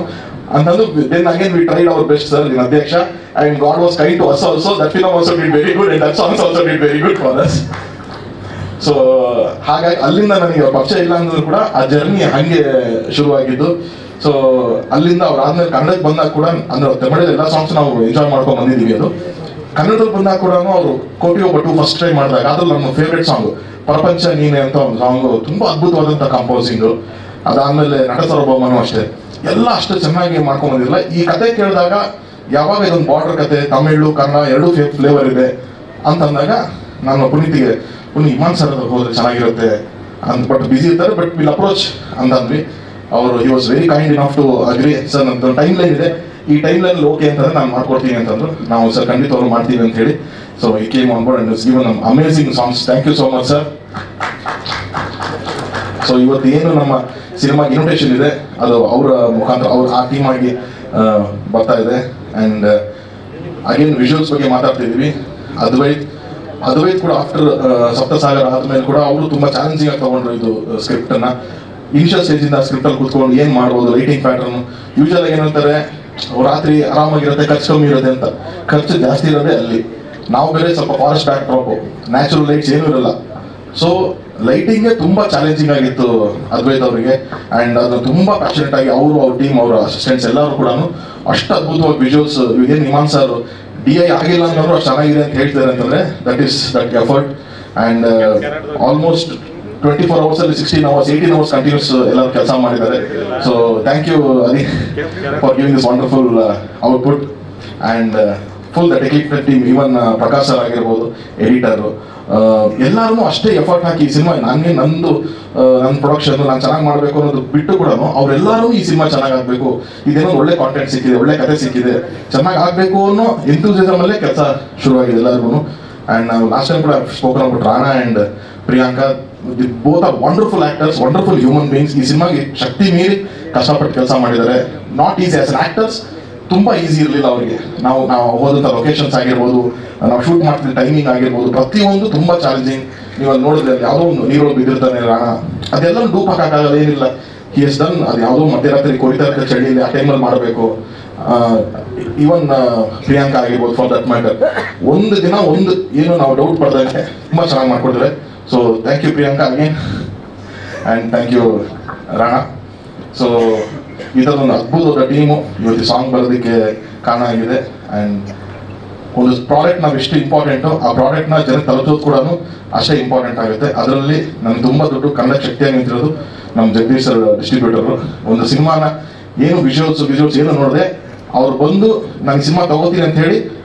ಅಂತಂದು. Then again we tried our best sir in Adhyaksha, and God was kind to us also. That film also did very good and that songs also did very good for us. So ಹಾಗಾಗಿ ಅಲ್ಲಿಂದ ನನಗೆ ಪರಿಚಯ ಇಲ್ಲ ಅಂದ್ರೂ ಕೂಡ ಆ journey ಹಾಗೆ ಶುರುವಾಗಿದ್ದು. ಸೊ ಅಲ್ಲಿಂದ ಅವ್ರು ಆದ್ಮೇಲೆ ಕನ್ನಡಕ್ಕೆ ಬಂದಾಗ ಕೂಡ, ಅಂದ್ರೆ ತಮಿಳಲ್ಲಿ ಎಲ್ಲ ಸಾಂಗ್ಸ್ ನಾವು ಎಂಜಾಯ್ ಮಾಡ್ಕೊಂಡು ಬಂದಿದ್ದೀವಿ. ಅದು ಕನ್ನಡದಲ್ಲಿ ಬಂದಾಗ ಕೂಡ ಅವರು ಕೋಟಿ ಒಬ್ಬಟ್ಟು ಫಸ್ಟ್ ಟ್ರೈ ಮಾಡಿದಾಗ ಅದ್ರಲ್ಲಿ ನನ್ನ ಫೇವ್ರೆಟ್ ಸಾಂಗು ಪ್ರಪಂಚ ನೀನೆ ಅಂತ ಒಂದು ಸಾಂಗು, ತುಂಬ ಅದ್ಭುತವಾದಂಥ ಕಂಪೋಸಿಂಗು. ಅದಾದಮೇಲೆ ನಟಸರ್ವಭೌಮನೂ ಅಷ್ಟೇ, ಎಲ್ಲ ಅಷ್ಟು ಚೆನ್ನಾಗಿ ಮಾಡ್ಕೊಂಡು ಬಂದಿರಲಿಲ್ಲ. ಈ ಕತೆ ಕೇಳಿದಾಗ ಯಾವಾಗ ಇದೊಂದು ಬಾರ್ಡರ್ ಕತೆ, ತಮಿಳು ಕನ್ನಡ ಎರಡೂ ಫ್ಲೇವರ್ ಇದೆ ಅಂತಂದಾಗ ನಾನು ಪುನೀತ್ ಇಮಾನ್ ಸರ್ ಹೋದ್ರೆ ಚೆನ್ನಾಗಿರುತ್ತೆ ಅಂತ. ಬಟ್ ಬಿಸಿ ಇರ್ತಾರೆ, ಬಟ್ ವಿಲ್ ಅಪ್ರೋಚ್ ಅಂತಂದ್ವಿ. ಅವರು he was very kind enough to agree. Sir ನನ್ನದು ಟೈಮ್ ಲೈನ್ ಇದೆ, ಈ ಟೈಮ್ ಲೈನ್ ಓಕೆ ಅಂತಂದ್ರೆ ನಾನು ಮಾಡ್ಕೊಡ್ತೀನಿ ಅಂತಂದ್ರು. ನಾವು ಸರ್ ಖಂಡಿತ ಅವ್ರು ಮಾಡ್ತೀವಿ ಅಂತ ಹೇಳಿ. ಸೊ ಈ came on board and given ನಮ್ amazing songs. Thank you so much sir. So ಇವತ್ತು ಏನು ನಮ್ಮ ಸಿನಿಮಾ ಇನ್ವಿಟೇಷನ್ ಇದೆ, ಅದು ಅವರ ಮುಖಾಂತರ ಅವ್ರು ಆ ಟೀಮ್ ಆಗಿ ಬರ್ತಾ ಇದೆ. ಆ್ಯಂಡ್ ಅಗೇನ್ ವಿಜುವಲ್ಸ್ ಬಗ್ಗೆ ಮಾತಾಡ್ತಿದ್ದೀವಿ. ಅದ್ವೈತ್ ಕೂಡ ಆಫ್ಟರ್ ಸಪ್ತಸಾಗರ ಆದ್ಮೇಲೆ ಕೂಡ ಅವರು ತುಂಬ ಚಾಲೆಂಜಿಂಗ್ ಆಗಿ ತಗೊಂಡ್ರು ಇದು ಸ್ಕ್ರಿಪ್ಟನ್ನು. ಇನಿಷಿಯಲ್ ಸ್ಟೇಜಿಂದ ಸ್ಕ್ರಿಪ್ಟಲ್ಲಿ ಕೂತ್ಕೊಂಡು ಏನು ಮಾಡ್ಬೋದು, ರೈಟಿಂಗ್ ಪ್ಯಾಟರ್ನ್. ಯೂಶಲ್ ಏನಂತಾರೆ, ರಾತ್ರಿ ಆರಾಮಾಗಿರುತ್ತೆ, ಖರ್ಚು ಕಮ್ಮಿ ಇರುತ್ತೆ ಅಂತ. ಖರ್ಚು ಜಾಸ್ತಿ ಇರೋದೇ ಅಲ್ಲಿ. ನಾವು ಬೇರೆ ಸ್ವಲ್ಪ forest back drop, natural lights ಏನೂ ಇರಲ್ಲ. ಸೊ ಲೈಟಿಂಗೇ ತುಂಬ ಚಾಲೆಂಜಿಂಗ್ ಆಗಿತ್ತು ಅದ್ವೈತ್ ಅವರಿಗೆ. ಆ್ಯಂಡ್ ಅದು ತುಂಬ ಪ್ಯಾಷನೇಟ್ ಆಗಿ ಅವರು, ಅವ್ರ ಟೀಮ್, ಅವರ ಅಸಿಸ್ಟೆಂಟ್ಸ್ ಎಲ್ಲರೂ ಕೂಡ ಅಷ್ಟು ಅದ್ಭುತವಾಗಿ ವಿಜುವಲ್ಸ್. ಏನು ಇಮಾನ್ ಸರ್ DI ಆಗಿಲ್ಲ ಅನ್ನೋರು ಅಷ್ಟು ಚೆನ್ನಾಗಿದೆ ಅಂತ ಹೇಳ್ತಾರೆ ಅಂತಂದರೆ that effort. And almost 24 hours ಅಲ್ಲಿ 16 hours 18 hours ಕಂಟಿನ್ಯೂಸ್ ಎಲ್ಲರೂ ಕೆಲಸ ಮಾಡಿದ್ದಾರೆ. ಸೊ ಥ್ಯಾಂಕ್ ಯು ಅದಿ for giving this wonderful output. And full the technical team, even Prakash sir ಆಗಿರ್ಬೋದು, ಎಡಿಟರು, ಎಲ್ಲರೂ ಅಷ್ಟೇ ಎಫರ್ಟ್ ಹಾಕಿ ಈ ಸಿನಿಮಾ ನನ್ನ ಪ್ರೊಡಕ್ಷನ್ ನಾನು ಚೆನ್ನಾಗಿ ಮಾಡಬೇಕು ಅನ್ನೋದು ಬಿಟ್ಟು ಕೂಡ ಅವರೆಲ್ಲರೂ ಈ ಸಿನಿಮಾ ಚೆನ್ನಾಗಿ ಆಗಬೇಕು, ಇದೇನೋ ಒಳ್ಳೆ ಕಾಂಟೆಂಟ್ ಸಿಕ್ಕಿದೆ, ಒಳ್ಳೆ ಕತೆ ಸಿಕ್ಕಿದೆ, ಚೆನ್ನಾಗಿ ಆಗಬೇಕು ಅನ್ನೋ ಎಂತೂಸಿಸಮಲ್ಲೇ ಕೆಲಸ ಶುರುವಾಗಿದೆ ಎಲ್ಲರಿಗೂ. ಆ್ಯಂಡ್ ನಾವು ಲಾಸ್ಟ್ ಟೈಮ್ ಕೂಡ spoken about Rana and Priyanka. Both are wonderful actors, wonderful human beings. ಈ ಸಿನಿಮಾಗೆ ಶಕ್ತಿ ಮೀರಿ ಕಷ್ಟಪಟ್ಟು ಕೆಲಸ ಮಾಡಿದ್ದಾರೆ. Not easy as an actors, ತುಂಬ ಈಸಿ ಇರಲಿಲ್ಲ ಅವರಿಗೆ. ನಾವು ಹೋದಂಥ ಲೊಕೇಶನ್ಸ್ ಆಗಿರ್ಬೋದು, ನಾವು ಶೂಟ್ ಮಾಡ್ತಿದ್ದ ಟೈಮಿಂಗ್ ಆಗಿರ್ಬೋದು, ಪ್ರತಿಯೊಂದು ತುಂಬ ಚಾಲೆಂಜಿಂಗ್. ನೀವು ಅಲ್ಲಿ ನೋಡಿದ್ರೆ ಅಲ್ಲಿ ಯಾವುದೋ ಒಂದು ನೀರೊಳಗೆ ಬಿದ್ದಿರ್ತಾನೆ ರಾಣ, ಅದೆಲ್ಲ ಡೂಪ್ ಹಾಕೋಕ್ಕಾಗಲ್ಲ, ಏನಿಲ್ಲ. ಹಿ ಎಸ್ ಡನ್. ಅದು ಯಾವುದೋ ಮಧ್ಯರಾತ್ರಿ ಕೊರಿತಾ ಚಳಿಯಲ್ಲಿ ಆ ಟೈಮಲ್ಲಿ ಮಾಡಬೇಕು. ಈವನ್ ಪ್ರಿಯಾಂಕಾ ಆಗಿರ್ಬೋದು ಫಾರ್ ದಟ್ ಮ್ಯಾಟರ್, ಒಂದು ದಿನ ಏನು ನಾವು ಡೌಟ್ ಪಡ್ದಂಗೆ ತುಂಬ ಚೆನ್ನಾಗಿ ಮಾಡ್ಕೊಡ್ತಾರೆ. So thank you Priyanka again, and thank you Rana. So ಇದೊಂದು ಅದ್ಭುತವಾದ ಟೀಮು ಇವತ್ತು ಸಾಂಗ್ ಬರೋದಕ್ಕೆ ಕಾರಣ ಆಗಿದೆ. ಆ್ಯಂಡ್ ಒಂದು ಪ್ರಾಡಕ್ಟ್ ನಾವು ಎಷ್ಟು ಇಂಪಾರ್ಟೆಂಟು, ಆ ಪ್ರಾಡಕ್ಟ್ನ ಜನಕ್ಕೆ ತಲುಪೋದು ಕೂಡ ಅಷ್ಟೇ ಇಂಪಾರ್ಟೆಂಟ್ ಆಗುತ್ತೆ. ಅದರಲ್ಲಿ ನನಗೆ ತುಂಬ ದೊಡ್ಡ ಕನ್ನಡ ಶಕ್ತಿಯಾಗಿ ನಿಂತಿರೋದು ನಮ್ಮ ಜಗದೀಶ್ ಸರ್, ಡಿಸ್ಟ್ರಿಬ್ಯೂಟರು. ಒಂದು ಸಿನಿಮಾನ ಏನು ವಿಜುವಲ್ಸ್ ಏನು ನೋಡಿದೆ, ಅವ್ರು ಬಂದು ನಾನು ಸಿನಿಮಾ ತಗೋತೀನಿ ಅಂತ ಹೇಳಿ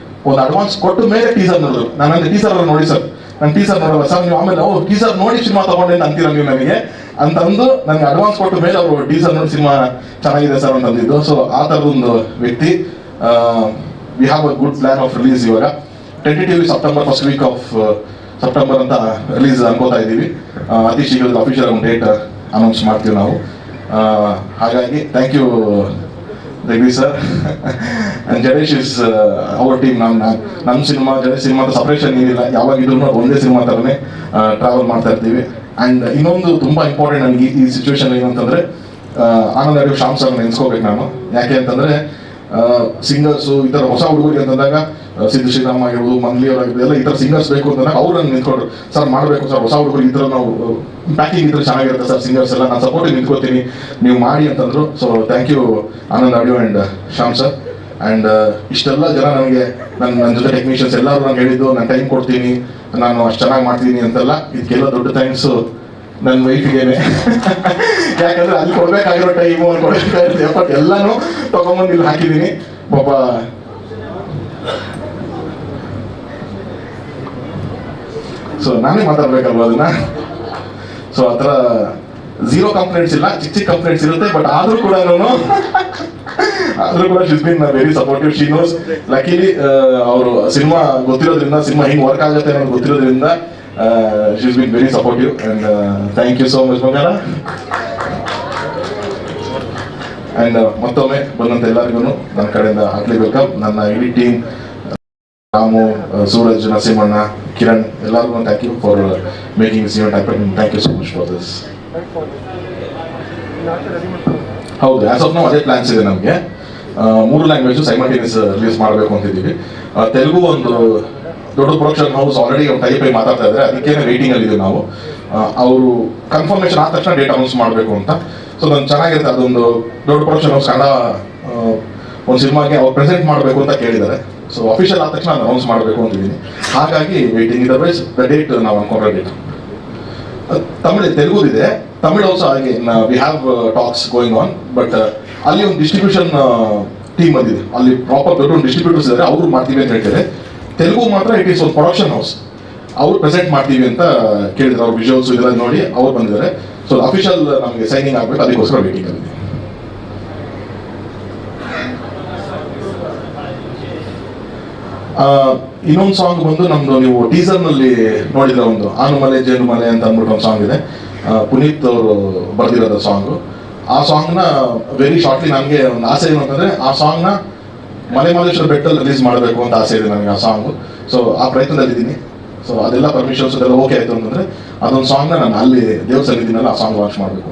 ಒಂದು ಅಡ್ವಾನ್ಸ್ ಕೊಟ್ಟು ಮೇಲೆ ಟೀಸರ್ ನೋಡಿದ್ರು. ನಾನು ಟೀಸರ್ ನೋಡಿ ಸರ್ ನಾನು ಟೀಸರ್ ನೋಡಲ್ಲ ಸರ್, ನೀವು ಆಮೇಲೆ ಟೀಸರ್ ನೋಡಿ ಸಿನಿಮಾ ತಗೊಂಡೆ ಅಂತ ಅಂತೀರ ನೀವು ನನಗೆ ಅಂತಂದು ನನಗೆ ಅಡ್ವಾನ್ಸ್ ಕೊಟ್ಟ ಮೇಲೆ ಅವರು ಟೀಸರ್ ನೋಡಿ ಸಿನಿಮಾ ಚೆನ್ನಾಗಿದೆ ಸರ್ ಅಂತ ಅಂದಿದ್ದು. ಸೊ ಆ ಥರದೊಂದು ವ್ಯಕ್ತಿ. We have a good plan of release. ಇವಾಗ tentatively September first week of September ಅಂತ ರಿಲೀಸ್ ಅನ್ಕೋತಾ ಇದ್ದೀವಿ. ಅತಿ ಶೀಘ್ರದಲ್ಲಿ ಅಫಿಷಿಯಲ್ ಒಂದು ಡೇಟ್ ಅನೌನ್ಸ್ ಮಾಡ್ತೀವಿ ನಾವು. ಹಾಗಾಗಿ thank you Jagadish sir and Jadesh is our team. ನಮ್ಮ ಸಿನಿಮಾ ಜಡೇಶ್ ಸಿನಿಮಾ ಅಂತ ಸಪ್ರೇಷನ್ ಏನಿಲ್ಲ, ಯಾವಾಗಿದ್ರು ಒಂದೇ ಸಿನಿಮಾ ಥರನೇ ಟ್ರಾವೆಲ್ ಮಾಡ್ತಾ ಇರ್ತೀವಿ. ಆ್ಯಂಡ್ ಇನ್ನೊಂದು ತುಂಬ ಇಂಪಾರ್ಟೆಂಟ್ ನನಗೆ ಈ ಸಿಚುವೇಶನ್ ಏನು ಅಂತಂದರೆ, ಆನಂದ್ ಅಡಿಯೋ ಶ್ಯಾಮ್ ಸರ್ ನೆನೆಸ್ಕೋಬೇಕು ನಾನು. ಯಾಕೆ ಅಂತಂದರೆ ಸಿಂಗರ್ಸು ಈ ಥರ ಹೊಸ ಹುಡುಗರಿಗೆ ಅಂತಂದಾಗ ಸಿದ್ದು ಶ್ರೀರಾಮ್ ಆಗಿರ್ಬೋದು, ಮಂಗ್ಲಿ ಅವರಾಗಿರ್ಬೋದು, ಎಲ್ಲ ಈ ಥರ ಸಿಂಗರ್ಸ್ ಬೇಕು ಅಂತಂದಾಗ ಅವ್ರು ನಂಗೆ ನಿಂತ್ಕೊಂಡ್ರು, ಸರ್ ಮಾಡಬೇಕು ಸರ್ ಹೊಸ ಹುಡುಗರು ಈ ಥರ ನಾವು ಪ್ಯಾಕಿಂಗ್ ಇದ್ರೆ ಚೆನ್ನಾಗಿರುತ್ತೆ ಸರ್, ಸಿಂಗರ್ಸ್ ಎಲ್ಲ ನಾನು ಸಪೋರ್ಟಿಗೆ ನಿಂತ್ಕೋತೀನಿ, ನೀವು ಮಾಡಿ ಅಂತಂದ್ರು. So thank you Anand Audio and Shyam sir. And ಇಷ್ಟೆಲ್ಲ ಜನ ನನಗೆ ನನ್ನ ಜೊತೆ ಟೆಕ್ನಿಷಿಯನ್ಸ್ ಎಲ್ಲರೂ ನಂಗೆ ಹೇಳಿದ್ದು, ನಾನು ಟೈಮ್ ಕೊಡ್ತೀನಿ, ನಾನು ಅಷ್ಟು ಚೆನ್ನಾಗಿ ಮಾಡ್ತೀನಿ ಅಂತೆಲ್ಲ. ಇದಕ್ಕೆಲ್ಲ ದೊಡ್ಡ ಥ್ಯಾಂಕ್ಸು ನನ್ನ ವೈಫಿಗೇನೆ. ಯಾಕಂದ್ರೆ ಅಲ್ಲಿ ಕೊಡ್ಬೇಕಾಗಿರೋ ಟೈಮು, ಅಲ್ಲಿ ಕೊಡಬೇಕಾಗಿರೋ ಎಫರ್ಟ್ ಎಲ್ಲಾನು ತಗೊಂಬಂದು ಇಲ್ಲಿ ಹಾಕಿದ್ದೀನಿ. ಪಾಪ ಸೊ ನಾನೇ ಮಾತಾಡ್ಬೇಕಲ್ವ ಅದನ್ನ. ಸೊ ಆ ಥರ ಝೀರೋ ಕಂಪ್ಲೇಂಟ್ಸ್ ಇಲ್ಲ, ಚಿಕ್ಕ ಚಿಕ್ಕ ಕಂಪ್ಲೇಂಟ್ಸ್ ಇರುತ್ತೆ. ಬಟ್ ಆದರೂ ಕೂಡ she's been very supportive. She knows. Luckily ಅವರು ಸಿನಿಮಾ ಗೊತ್ತಿರೋದ್ರಿಂದ, ಸಿನಿಮಾ ಹೆಂಗೆ ವರ್ಕ್ ಆಗುತ್ತೆ ಅನ್ನೋದು ಗೊತ್ತಿರೋದ್ರಿಂದ she's been very supportive. And thank you so much ಬಂಗಾರ. ಆ್ಯಂಡ್ ಮತ್ತೊಮ್ಮೆ ಬಂದಂತ ಎಲ್ಲರಿಗೂ ನನ್ನ ಕಡೆಯಿಂದ ಹಾರ್ಟ್ಲಿ ವೆಲ್ಕಮ್. ನನ್ನ ಇಡೀ ಟೀಮ್, ರಾಮು, ಸೂರಜ್, ನರಸಿಂಹಣ್ಣ, ಕಿರಣ್, ಎಲ್ಲರಿಗೂ thank you for making this event happen. Thank you so much for this. ಹೌದು, ಆಸ್ ಆಫ್ ನಾವು ಅದೇ ಪ್ಲಾನ್ಸ್ ಇದೆ ನಮಗೆ. 3 ಲ್ಯಾಂಗ್ವೇಜು ಸೈಮಲ್ಟೇನಿಯಸ್ ರಿಲೀಸ್ ಮಾಡಬೇಕು ಅಂತಿದ್ದೀವಿ. ತೆಲುಗು ಒಂದು ದೊಡ್ಡ ಪ್ರೊಡಕ್ಷನ್ ಹೌಸ್ ಆಲ್ರೆಡಿ ಒಂದು ಟೈಪ್ ಆಗಿ ಮಾತಾಡ್ತಾ ಇದ್ದಾರೆ, ಅದಕ್ಕೇನೆ ವೇಟಿಂಗ್ ಅಲ್ಲಿ ಇದೀವಿ ನಾವು. ಅವರು ಕನ್ಫರ್ಮೇಷನ್ ಆದ ತಕ್ಷಣ ಡೇಟ್ ಅನೌನ್ಸ್ ಮಾಡಬೇಕು ಅಂತ. ಸೊ ನಾನು ಚೆನ್ನಾಗಿರುತ್ತೆ, ಅದೊಂದು ದೊಡ್ಡ ಪ್ರೊಡಕ್ಷನ್ ಹೌಸ್ ಕನ್ನಡ ಒಂದು ಸಿನಿಮಾಗೆ ಅವ್ರು ಪ್ರೆಸೆಂಟ್ ಮಾಡಬೇಕು ಅಂತ ಕೇಳಿದ್ದಾರೆ. ಸೊ ಅಫಿಷಿಯಲ್ ಆದ ತಕ್ಷಣ ಅನೌನ್ಸ್ ಮಾಡಬೇಕು ಅಂತಿದ್ದೀನಿ. ಹಾಗಾಗಿ ವೇಟಿಂಗ್. ಇದರ್ವೈಸ್ ದ ಡೇಟ್ ನಾವು ಅನ್ಕೊಂಡ್ರೆ ಡೇಟ್ ತೆಲುಗುದಿದೆ. ತಮಿಳ್ ಆಲ್ಸೋ ಹಾಗೆ we have talks going on. But ಅಲ್ಲಿ ಒಂದು ಡಿಸ್ಟ್ರಿಬ್ಯೂಷನ್ ಟೀಮ್ ಬಂದಿದೆ, ಅಲ್ಲಿ ಪ್ರಾಪರ್ ದೊಡ್ಡ ಡಿಸ್ಟ್ರಿಬ್ಯೂಟರ್ಸ್ ಇದ್ದಾರೆ, ಅವರು ಮಾಡ್ತೀವಿ ಅಂತ ಹೇಳ್ತಾರೆ. ತೆಲುಗು ಮಾತ್ರ ಇಟ್ ಈಸ್ ಒಂದು ಪ್ರೊಡಕ್ಷನ್ ಹೌಸ್, ಅವ್ರು ಪ್ರೆಸೆಂಟ್ ಮಾಡ್ತೀವಿ ಅಂತ ಕೇಳಿದ್ರು. ಅವ್ರ ವಿಜುವಲ್ಸ್ ಇದೆಲ್ಲ ನೋಡಿ ಅವ್ರು ಬಂದಿದ್ದಾರೆ. ಸೊ ಅಫಿಷಿಯಲ್ ನಮಗೆ ಸೈನಿಂಗ್ ಆಗಬೇಕು, ಅದಕ್ಕೋಸ್ಕರ ವೇಟಿಂಗ್ ಅಲ್ಲಿ. ಇನ್ನೊಂದು ಸಾಂಗ್ ಬಂದು ನಮ್ದು, ನೀವು ಟೀಸರ್ ನಲ್ಲಿ ನೋಡಿದ್ರೆ ಒಂದು ಆನುಮಲೆ ಜೇನುಮಲೆ ಅಂತ ಅಂದ್ಬಿಟ್ಟು ಒಂದು ಸಾಂಗ್ ಇದೆ. ಪುನೀತ್ ಅವರು ಬರೆದಿರೋದ ಸಾಂಗು. ಆ ಸಾಂಗ್ನ ವೆರಿ ಶಾರ್ಟ್ಲಿ ನನಗೆ ಒಂದು ಆಸೆ ಏನು ಅಂತಂದ್ರೆ, ಆ ಸಾಂಗ್ನ ಮಲೆಮಹದೇಶ್ವರ ಬೆಟ್ಟದಲ್ಲಿ ರಿಲೀಸ್ ಮಾಡಬೇಕು ಅಂತ ಆಸೆ ಇದೆ ನನಗೆ ಆ ಸಾಂಗು. ಸೊ ಆ ಪ್ರಯತ್ನದಲ್ಲಿದ್ದೀನಿ. ಸೊ ಅದೆಲ್ಲ ಪರ್ಮಿಷನ್ಸ್ ಅದೆಲ್ಲ ಓಕೆ ಆಯಿತು ಅಂತಂದ್ರೆ ಅದೊಂದು ಸಾಂಗ್ನ ನಾನು ಅಲ್ಲಿ ದೇವ್ರ ಸನ್ನಿಧಿನಲ್ಲಿ ಆ ಸಾಂಗ್ ಲಾಂಚ್ ಮಾಡಬೇಕು.